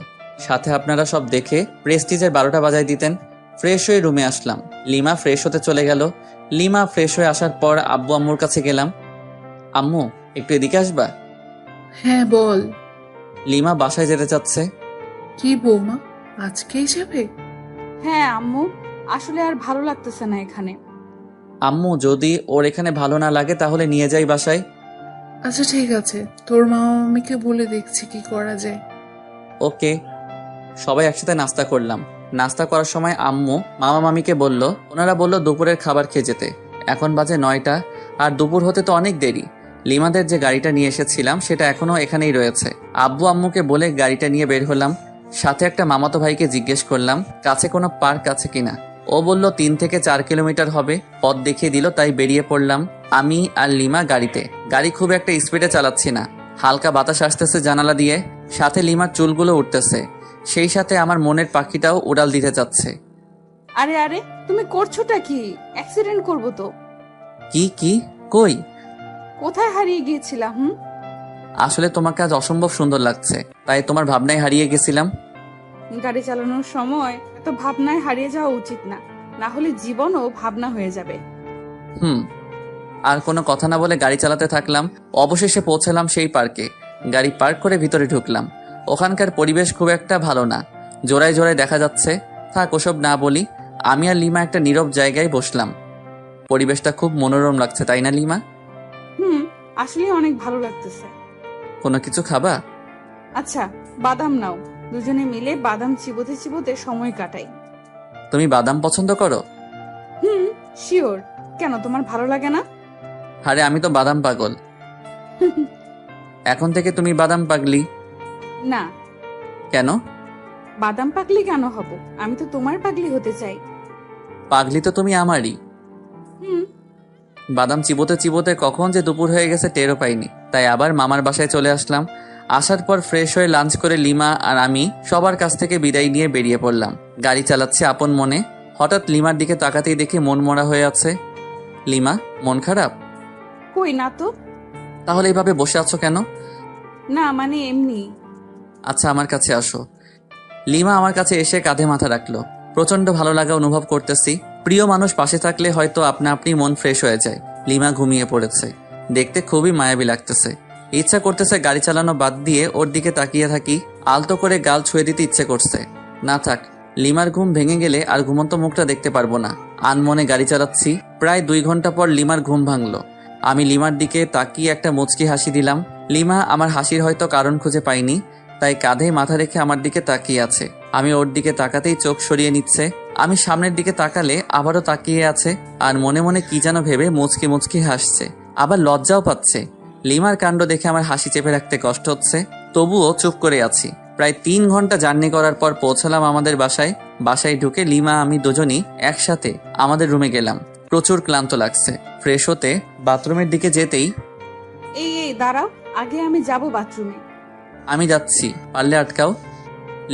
সাথে আপনারা সব দেখে প্রেস্টিজের 12টা বাজায় দিতেন। ফ্রেশ হয়ে রুমে আসলাম। লিমা ফ্রেশ হতে চলে গেল। লিমা ফ্রেশ হয়ে আসার পর আব্বু আম্মুর কাছে গেলাম। আম্মু, একটু এদিকে আসবা? হ্যাঁ বল। লিমা বাসায় যেতে চাচ্ছে। কি বৌমা, আজকেই যাবে? হ্যাঁ আম্মু, আসলে আর ভালো লাগতেছে না এখানে। আম্মু, যদি ওর এখানে ভালো না লাগে তাহলে নিয়ে যাই বাসায়। আচ্ছা ঠিক আছে, তোর মামা মামিকে বলে দেখছি কি করা যায়। ওকে। সবাই একসাথে নাস্তা করলাম। নাস্তা করার সময় আম্মু মামা মামিকে বলল, ওনারা বলল দুপুরের খাবার খেয়ে যেতে। এখন বাজে 9টা, আর দুপুর হতে তো অনেক দেরি। লিমাদের যে গাড়িটা নিয়ে এসেছিলাম সেটা এখনো এখানেই রয়েছে। আব্বু আম্মুকে বলে গাড়িটা নিয়ে বের হলাম। সাথে একটা মামাতো ভাইকে জিজ্ঞেস করলাম কাছে কোনো পার্ক আছে কিনা। ও বলল 3 থেকে 4 কিলোমিটার হবে, পথ দেখিয়ে দিল, তাই বেরিয়ে পড়লাম। আমি আর লিমা গাড়িতে। গাড়ি খুব একটা স্পিডে চালাচ্ছি না, হালকা বাতাস আসতেছে জানালা দিয়ে, সাথে লিমার চুলগুলো উঠতেছে, সেই সাথে আমার মনের পাখিটাও উড়াল দিতে যাচ্ছে। আরে আরে, তুমি করছোটা কি? অ্যাক্সিডেন্ট করবো তো। কি কই? কোথায় হারিয়ে গিয়েছিলাম? আসলে তোমাকে আজ অসম্ভব সুন্দর লাগছে, তাই তোমার ভাবনায় হারিয়ে গেছিলাম। গাড়ি চালানোর সময় এত ভাবনায় হারিয়ে যাওয়া উচিত না, না হলে জীবনও ভাবনা হয়ে যাবে। আর কোনো কথা না বলে গাড়ি চালাতে থাকলাম। অবশেষে পৌঁছালাম সেই পার্কে। গাড়ি পার্ক করে ভিতরে ঢুকলাম। ওখানকার পরিবেশ খুব একটা ভালো না, জোড়ায় জোড়ায় দেখা যাচ্ছে। থাক, ওসব না বলি। আমি আর লিমা একটা নীরব জায়গায় বসলাম। পরিবেশটা খুব মনোরম লাগছে, তাই না লিমা? আসলে অনেক ভালো লাগতেছে। কোনো কিছু খাবা? আচ্ছা, বাদাম নাও, দুজনে মিলে বাদাম চিবোতে চিবোতে সময় কাটাই। তুমি বাদাম পছন্দ করো? শিওর। কেন, তোমার ভালো লাগে না? আরে আমি তো বাদাম পাগল। এখন থেকে তুমি বাদাম পাগলি? না। কেন? বাদাম পাগলি কেন হব? আমি তো তোমার পাগলি হতে চাই। পাগলি তো তুমি আমারই। বাদাম চিবোতে চিবোতে কখন যে দুপুর হয়ে গেছে টেরও পাইনি, তাই আবার মামার বাসায় চলে আসলাম। আসার পর ফ্রেশ হয়ে লাঞ্চ করে লিমা আর আমি সবার কাছ থেকে বিদায় নিয়ে বেরিয়ে পড়লাম। গাড়ি চালাচ্ছে আপন মনে। হঠাৎ লিমার দিকে তাকাতেই দেখি মন মরা হয়ে আছে। লিমা, মন খারাপ? কই না তো। তাহলে এইভাবে বসে আছো কেন? না মানে এমনি। আচ্ছা, আমার কাছে আসো। লিমা আমার কাছে এসে কাঁধে মাথা রাখলো। প্রচন্ড ভালো লাগা অনুভব করতেছি। প্রিয় মানুষ পাশে থাকলে হয়তো আপনা আপনি মন ফ্রেশ হয়ে যায়। লিমা ঘুমিয়ে পড়েছে, দেখতে খুবই মায়াবী লাগতেছে। ইচ্ছা করতেছে গাড়ি চালানো বাদ দিয়ে ওর দিকে তাকিয়ে থাকি, আলতো করে গাল ছুঁয়ে দিতে ইচ্ছে করছে। না থাক, লিমার ঘুম ভেঙে গেলে আর ঘুমন্ত মুখটা দেখতে পারবো না। আনমনে গাড়ি চালাচ্ছি। প্রায় 2 ঘন্টা পর লিমার ঘুম ভাঙলো। আমি লিমার দিকে তাকিয়ে একটা মুচকি হাসি দিলাম। লিমা আমার হাসির হয়তো কারণ খুঁজে পাইনি, তাই কাঁধে মাথা রেখে আমার দিকে তাকিয়ে আছে। আমি ওর দিকে তাকাতেই চোখ সরিয়ে নিচ্ছে। আমি সামনের দিকে তাকালে আবারও তাকিয়ে আছে, আর মনে মনে কি যেন ভেবে মুচকি মুচকি হাসছে, আবার লজ্জাও পাচ্ছে। লিমার কাণ্ড দেখে আমার হাসি চেপে রাখতে কষ্ট হচ্ছে, তবুও চুপ করে আছি। প্রায় 3 ঘন্টা জার্নি করার পর পৌঁছালাম আমাদের বাসায়। বাসায় ঢুকে লিমা আমি দুজনই একসাথে আমাদের রুমে গেলাম। প্রচুর ক্লান্ত লাগছে। ফ্রেশ হতে বাথরুমের দিকে যেতেই এই দাঁড়াও, আগে আমি যাব বাথরুমে। আমি যাচ্ছি, পারলে আটকাও।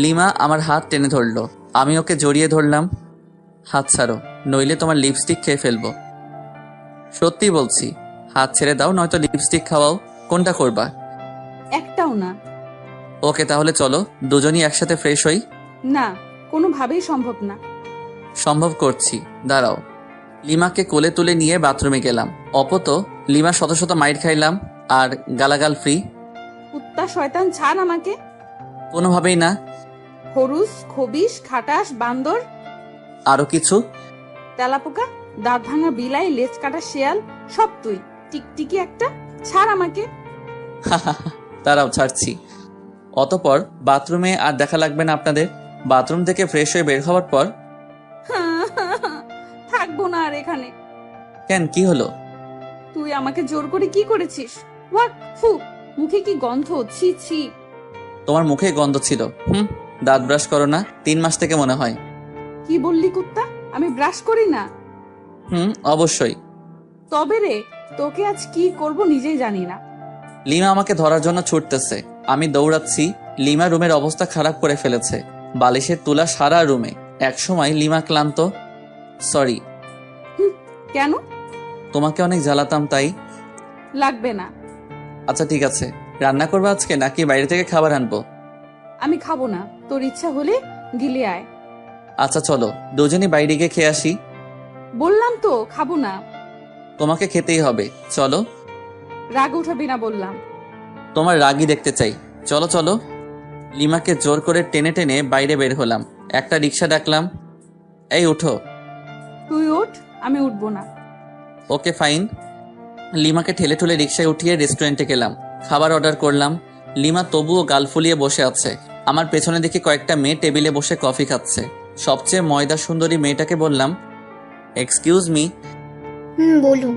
লিমা আমার হাত টেনে ধরলো। আমি ওকে জড়িয়ে ধরলাম। হাত ছাড়ো, নইলে তোমার লিপস্টিক খেয়ে ফেলবো। সত্যি বলছি, হাত ছেড়ে দাও, নয়তো লিপস্টিক খাওয়াও। কোনটা করবা? একটাও না। ওকে, তাহলে চলো দুজনই একসাথে ফ্রেশ হই। না, কোনোভাবেই সম্ভব না। সম্ভব করছি, দাঁড়াও। লিমাকে কোলে তুলে নিয়ে বাথরুমে গেলাম। অপত লিমা শত শত মাইর খাইলাম আর গালাগাল ফ্রি। কুত্তা শয়তান, ছাড় আমাকে। কোনোভাবেই না। হরুস, খবিস, খাটাস, বান্দর, আরো কিছু? তেলাপোকা, দাঁত ভাঙা বিলাই, লেজ কাটা শেয়াল, সব তুই। টিকটিকি একটা, ছাড় আমাকে। দাঁড়াও, ছাড়ছি। অতপর বাথরুমে আর দেখা লাগবে না আপনাদের। বাথরুম থেকে ফ্রেশ হয়ে বের হওয়ার পর থাকবো না আর এখানে। কেন, কি হলো? তুই আমাকে জোর করে কি করেছিস? ওয়াক, ফু, মুখে কি গন্ধ, ছি ছি। তোমার মুখে গন্ধ ছিল। দাঁত ব্রাশ করো না? 3 মাস থেকে মনে হয়। কি বললি কুত্তা? আমি ব্রাশ করি না? অবশ্যই। তবে রে, তোকে আজ কি করব নিজেই জানি না। লিমা আমাকে ধরার জন্য ছুটতেছে। আমি দৌড়াচ্ছি। লিমা রুমের অবস্থা খারাপ করে ফেলেছে। বালিশের তুলা সারা রুমে। একসময় লিমা ক্লান্ত। সরি। কেন? তোমাকে অনেক জ্বালাতাম তাই। লাগবে না। আচ্ছা ঠিক আছে, রান্না করবে আজকে নাকি বাইরে থেকে খাবার আনবো? আমি খাবো না, তোর ইচ্ছা হলে গিলে আয়। আচ্ছা চলো দুজনই বাইরে গিয়ে খেয়ে আসি। বললাম তো খাবো না। তোমাকে খেতেই হবে, চলো। রাগ উঠাবি না বললাম। তোমার রাগই দেখতে চাই, চলো চলো। লিমাকে জোর করে টেনে টেনে বাইরে বের হলাম। একটা রিক্সা ডাকলাম। এই উঠো। তুই ওঠ, আমি উঠবো না। Okay fine. লিমাকে ঠেলে ঠুলে রিক্সায় উঠিয়ে রেস্টুরেন্টে গেলাম। খাবার অর্ডার করলাম। লিমা তবুও গাল ফুলিয়ে বসে আছে। আমার পেছনে দেখে কয়েকটা মেয়ে টেবিলে বসে কফি খাচ্ছে। সবচেয়ে ময়দা সুন্দরী মেয়েটাকে বললাম, এক্সকিউজ মি। বলুন।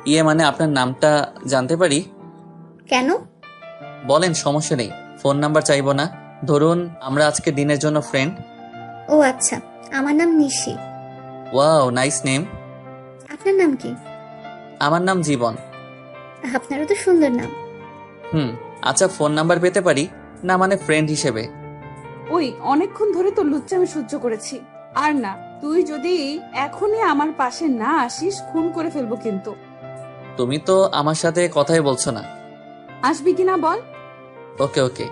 ইয়ে মানে আপনার নামটা জানতে পারি? কেন? বলেন, সমস্যা নেই। ফোন নাম্বার চাইবো না। ধরুন আমরা আজকে দিনের জন্য ফ্রেন্ড। ও আচ্ছা, আমার নাম নিশি। Wow, nice name. আপনার নাম কি? আমার নাম জীবন। আপনারও তো সুন্দর নাম। আচ্ছা, ফোন নাম্বার পেতে পারি? না মানে ফ্রেন্ড হিসেবে। ওই অনেকক্ষণ ধরে তো লুচ্চামি সহ্য করেছি, আর না। তুই যদি এখনই আমার পাশে না আসিস, খুন করে ফেলবো কিন্তু। তুমি তো আমার সাথে কথাই বলছো না। আসবি কিনা বল। ওকে ওকে।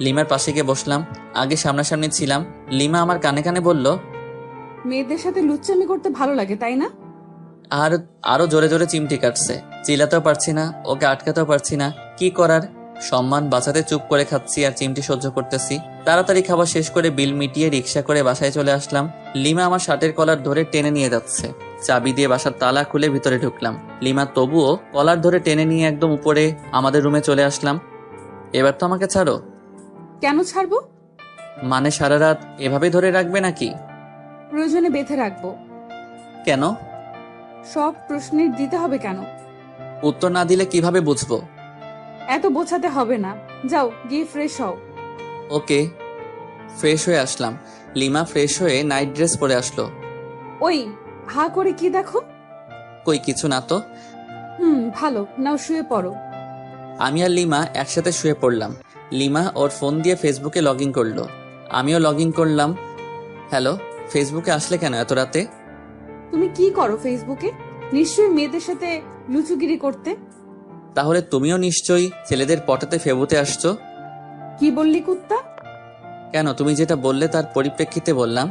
লিমার পাশে গিয়ে বসলাম। আগে সামনাসামনি ছিলাম। লিমা আমার কানে কানে বলল, মেয়েদের সাথে লুচ্চামি করতে ভালো লাগে তাই না? আর আরো জোরে জোরে চিমটি কাটছে। চিল্লাতেও পারছি না, ওকে আটকাতেও পারছি না। কি করার? সম্মান বাঁচাতে চুপ করে খাচ্ছি আর চিমটি সহ্য করতেছি। তাড়াতাড়ি খাবার শেষ করে বিল মিটিয়ে রিক্সা করে বাসায় চলে আসলাম। লিমা আমার শার্টের কলার ধরে টেনে নিয়ে যাচ্ছে। চাবি দিয়ে বাসার তালা খুলে ভিতরে ঢুকলাম। লিমা তবুও কলার ধরে টেনে নিয়ে একদম উপরে আমাদের রুমে চলে আসলাম। এবার তো আমাকে ছাড়ো। কেন ছাড়বো? মানে সারা রাত এভাবে ধরে রাখবে নাকি? প্রয়োজনে বেঁধে রাখবো। কেন? সব প্রশ্নের দিতে হবে কেন? উত্তর না দিলে কিভাবে বুঝবো? এত বোঝাতে হবে না, যাও গিয়ে ফ্রেশ হও। ওকে। ফ্রেশ হয়ে আসলাম। লিমা ফ্রেশ হয়ে নাইট ড্রেস পরে আসলো। ওই হা করে কি দেখো? কই কিছু না তো। ভালো, নাও শুয়ে পড়ো। আমি আর লিমা একসাথে শুয়ে পড়লাম। লিমা ওর ফোন দিয়ে ফেসবুকে লগ ইন করলো। আমিও লগ ইন করলাম। হ্যালো, ফেসবুকে আসলে কেন এত রাতে? তুমি কি করো ফেসবুকে? নিশ্চয়ই মেয়েদের সাথে লুচুগিরি করতে। তাহলে তুমিও নিশ্চয়ই ছেলেদের পটাতে ফেবুতে আসছো। কি বললি কুত্তা? কেন, তুমি যেটা বললে তার পরিপ্রেক্ষিতে বললাম।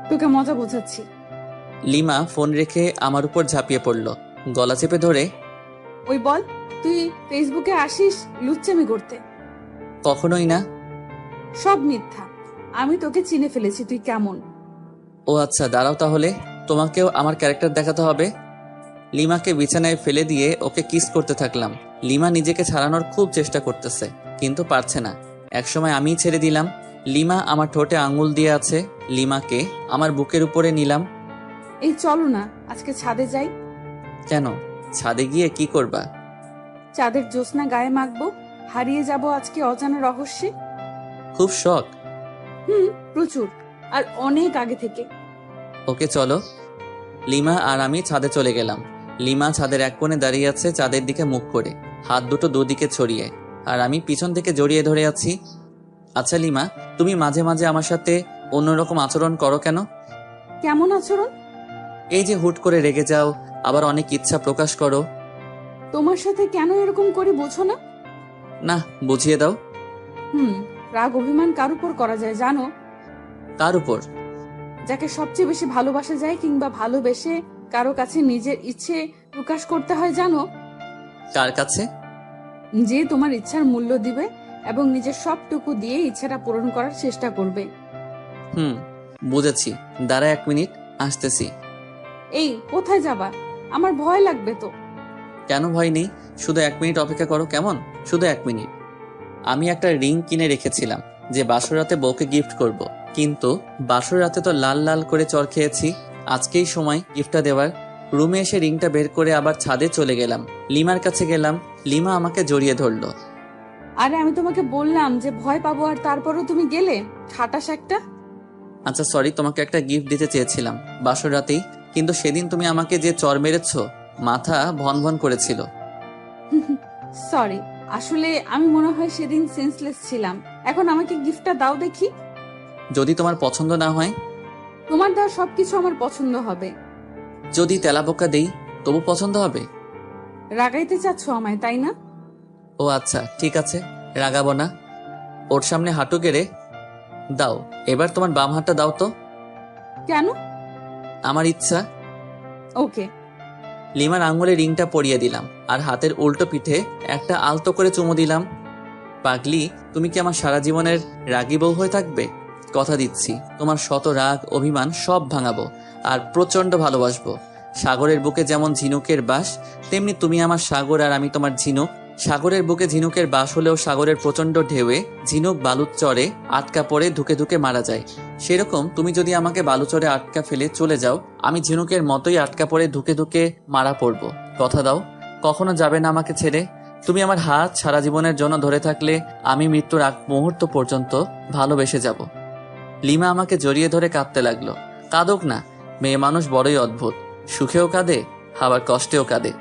তোকে মজা বোঝাচ্ছি। লিমা ফোন রেখে আমার উপর ঝাঁপিয়ে পড়লো, গলা চেপে ধরে। ওই বল, তুই ফেসবুকে আসিস লুচ্চামি করতে? কখনোই না। সব মিথ্যা। আমি তোকে চিনে ফেলেছি, তুই কেমন। ও আচ্ছা, দাঁড়াও তাহলে, তোমাকেও আমার ক্যারেক্টার দেখাতে হবে। লিমাকে বিছানায় ফেলে দিয়ে ওকে কিস করতে থাকলাম। লিমা নিজেকে ছাড়ানোর খুব চেষ্টা করতেছে, কিন্তু পারছে না। একসময় আমিই ছেড়ে দিলাম। লিমা আমার ঠোঁটে আঙুল দিয়ে আছে। লিমাকে আমার বুকের উপরে নিলাম। এই চলো না, আজকে ছাদে যাই। কেন? ছাদে গিয়ে কি করবা? চাঁদের জ্যোৎস্না গায়ে মাখবো, হারিয়ে যাব আজকে অজানা রহস্যে। খুব শখ। প্রচুর, আর অনেক আগে থেকে। ওকে চলো। লিমা আর আমি ছাদে চলে গেলাম। লিমা ছাদের এক কোণে দাঁড়িয়ে আছে চাঁদের দিকে মুখ করে, হাত দুটো দুদিকে ছড়িয়ে, আর আমি পিছন থেকে জড়িয়ে ধরে আছি। আচ্ছা লিমা, তুমি মাঝে মাঝে আমার সাথে অন্যরকম আচরণ করো কেন? কেমন আচরণ? এই যে হুট করে রেগে যাও, আবার অনেক ইচ্ছা প্রকাশ করো। তোমার সাথে কেন এরকম করি বোঝো না? না, বুঝিয়ে দাও। রাগ অভিমান কার উপর করা যায় জানো? কার উপর? যাকে সবচেয়ে বেশি ভালোবাসা যায়, কিংবা ভালোবেসে কারো কাছে নিজের ইচ্ছে প্রকাশ করতে হয় জানো? কার কাছে? যে তোমার ইচ্ছার মূল্য দিবে এবং নিজের সবটুকু দিয়ে ইচ্ছাটা পূরণ করার চেষ্টা করবে। বুঝেছি। দাঁড়া 1 মিনিট, আসতেছি। এই কোথায় যাবা? আমার ভয় লাগবে তো। কেন ভয় নেই, শুধু 1 মিনিট অপেক্ষা করো কেমন? শুধু 1 মিনিট। আমি একটা রিং কিনে রেখেছিলাম যে বাসর রাতে বউকে গিফট করব, কিন্তু বাসর রাতে তো লাল লাল করে চড় খেয়েছি। আজকেই সময় গিফটটা দেওয়ার। রুমে এসে রিংটা বের করে আবার ছাদে চলে গেলাম। লিমার কাছে গেলাম, লিমা আমাকে জড়িয়ে ধরলো। আরে আমি তোমাকে বললাম যে ভয় পাবো, আর তারপরও তুমি গেলে। খাটাস একটা। আচ্ছা সরি, তোমাকে একটা গিফট দিতে চেয়েছিলাম বাসর রাতেই, কিন্তু সেদিন তুমি আমাকে যে চড় মেরেছ, মাথা ভন ভন করেছিল। সরি, আসলে আমি মনে হয় সেদিন সেন্সলেস ছিলাম। এখন আমাকে গিফটটা দাও দেখি। যদি তোমার পছন্দ না হয়? তোমার দেওয়া সবকিছু আমার পছন্দ হবে। যদি তেলাপোকা দেই তবু পছন্দ হবে? রাগাইতে চাচ্ছ আমায়, তাই না? ও আচ্ছা, ঠিক আছে, রাগাবো না। ওর সামনে হাঁটু গেড়ে দাও। এবার তোমার বাম হাতটা দাও তো। কেন? আমার ইচ্ছা। ওকে। লিমার আঙুলে রিংটা পরিয়ে দিলাম, আর হাতের উল্টো পিঠে একটা আলতো করে চুমু দিলাম। পাগলি, তুমি কি আমার সারা জীবনের রাগী বউ হয়ে থাকবে? কথা দিচ্ছি, তোমার শত রাগ অভিমান সব ভাঙাবো, আর প্রচন্ড ভালোবাসবো। সাগরের বুকে যেমন ঝিনুকের বাস, তেমনি তুমি আমার সাগর আর আমি তোমার ঝিনুক। সাগরের বুকে ঝিনুকের বাস হলেও সাগরের প্রচন্ড ঢেউয়ে ঝিনুক বালুর চরে আটকা পড়ে ধুকে ধুকে মারা যায়। সেরকম তুমি যদি আমাকে বালুচরে আটকা ফেলে চলে যাও, আমি ঝিনুকের মতোই আটকা পড়ে ধুকে ধুকে মারা পড়বো। কথা দাও, কখনো যাবে না আমাকে ছেড়ে। তুমি আমার হাত সারা জীবনের জন্য ধরে থাকলে আমি মৃত্যুর আগ মুহূর্ত পর্যন্ত ভালোবেসে যাব। লিমা আমাকে জড়িয়ে ধরে কাঁদতে লাগলো। কাঁদুক না, মেয়ে মানুষ বড়ই অদ্ভুত, সুখেও কাঁদে আবার কষ্টেও কাঁদে।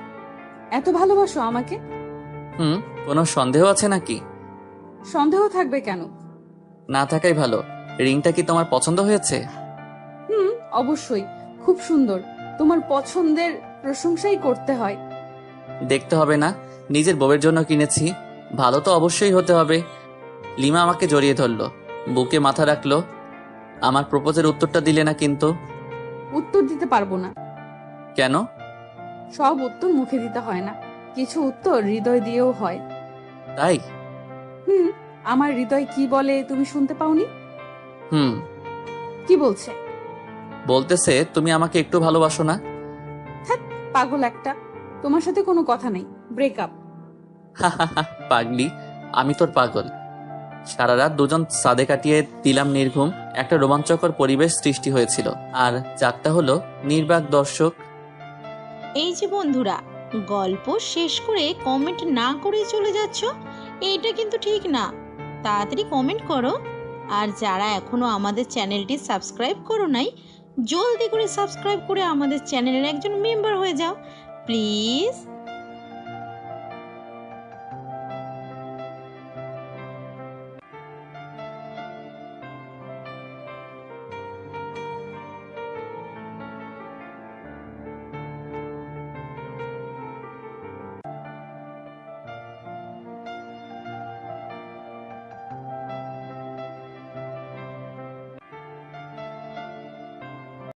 এত ভালোবাসো আমাকে? কোনো সন্দেহ আছে নাকি? সন্দেহ থাকবে কেন? না থাকাই ভালো। রিংটা কি তোমার পছন্দ হয়েছে? অবশ্যই, খুব সুন্দর। তোমার পছন্দের প্রশংসাই করতে হয়। দেখতে হবে না, নিজের বউয়ের জন্য কিনেছি, ভালো তো অবশ্যই হতে হবে। লিমা আমাকে জড়িয়ে ধরলো, বুকে মাথা রাখলো। আমার প্রপোজের উত্তরটা দিলে না কিন্তু। উত্তর দিতে পারবো না। কেন? সব উত্তর মুখে দিতে হয় না, কিছু উত্তর হৃদয় দিয়েও হয়। তাই? আমার হৃদয় কি বলে তুমি শুনতে পাওনি? কি বলছে? বলতেছে তুমি আমাকে একটু ভালোবাসো না। পাগল একটা, তোমার সাথে কোনো কথা নেই, ব্রেকআপ। পাগলি, আমি তোর পাগল। সারা রাত দুজন সাদে কাটিয়ে দিলাম নির্ঘুম। একটা রোমাঞ্চকর পরিবেশ সৃষ্টি হয়েছিল, আর চারটা হলো নির্বাক দর্শক। এই যে বন্ধুরা, গল্প শেষ করে কমেন্ট না করে চলে যাচ্ছ, এইটা কিন্তু ঠিক না। তাড়াতাড়ি কমেন্ট করো। আর যারা এখনো আমাদের চ্যানেলটি সাবস্ক্রাইব করো নাই, জলদি করে সাবস্ক্রাইব করে আমাদের চ্যানেলের একজন মেম্বার হয়ে যাও প্লিজ।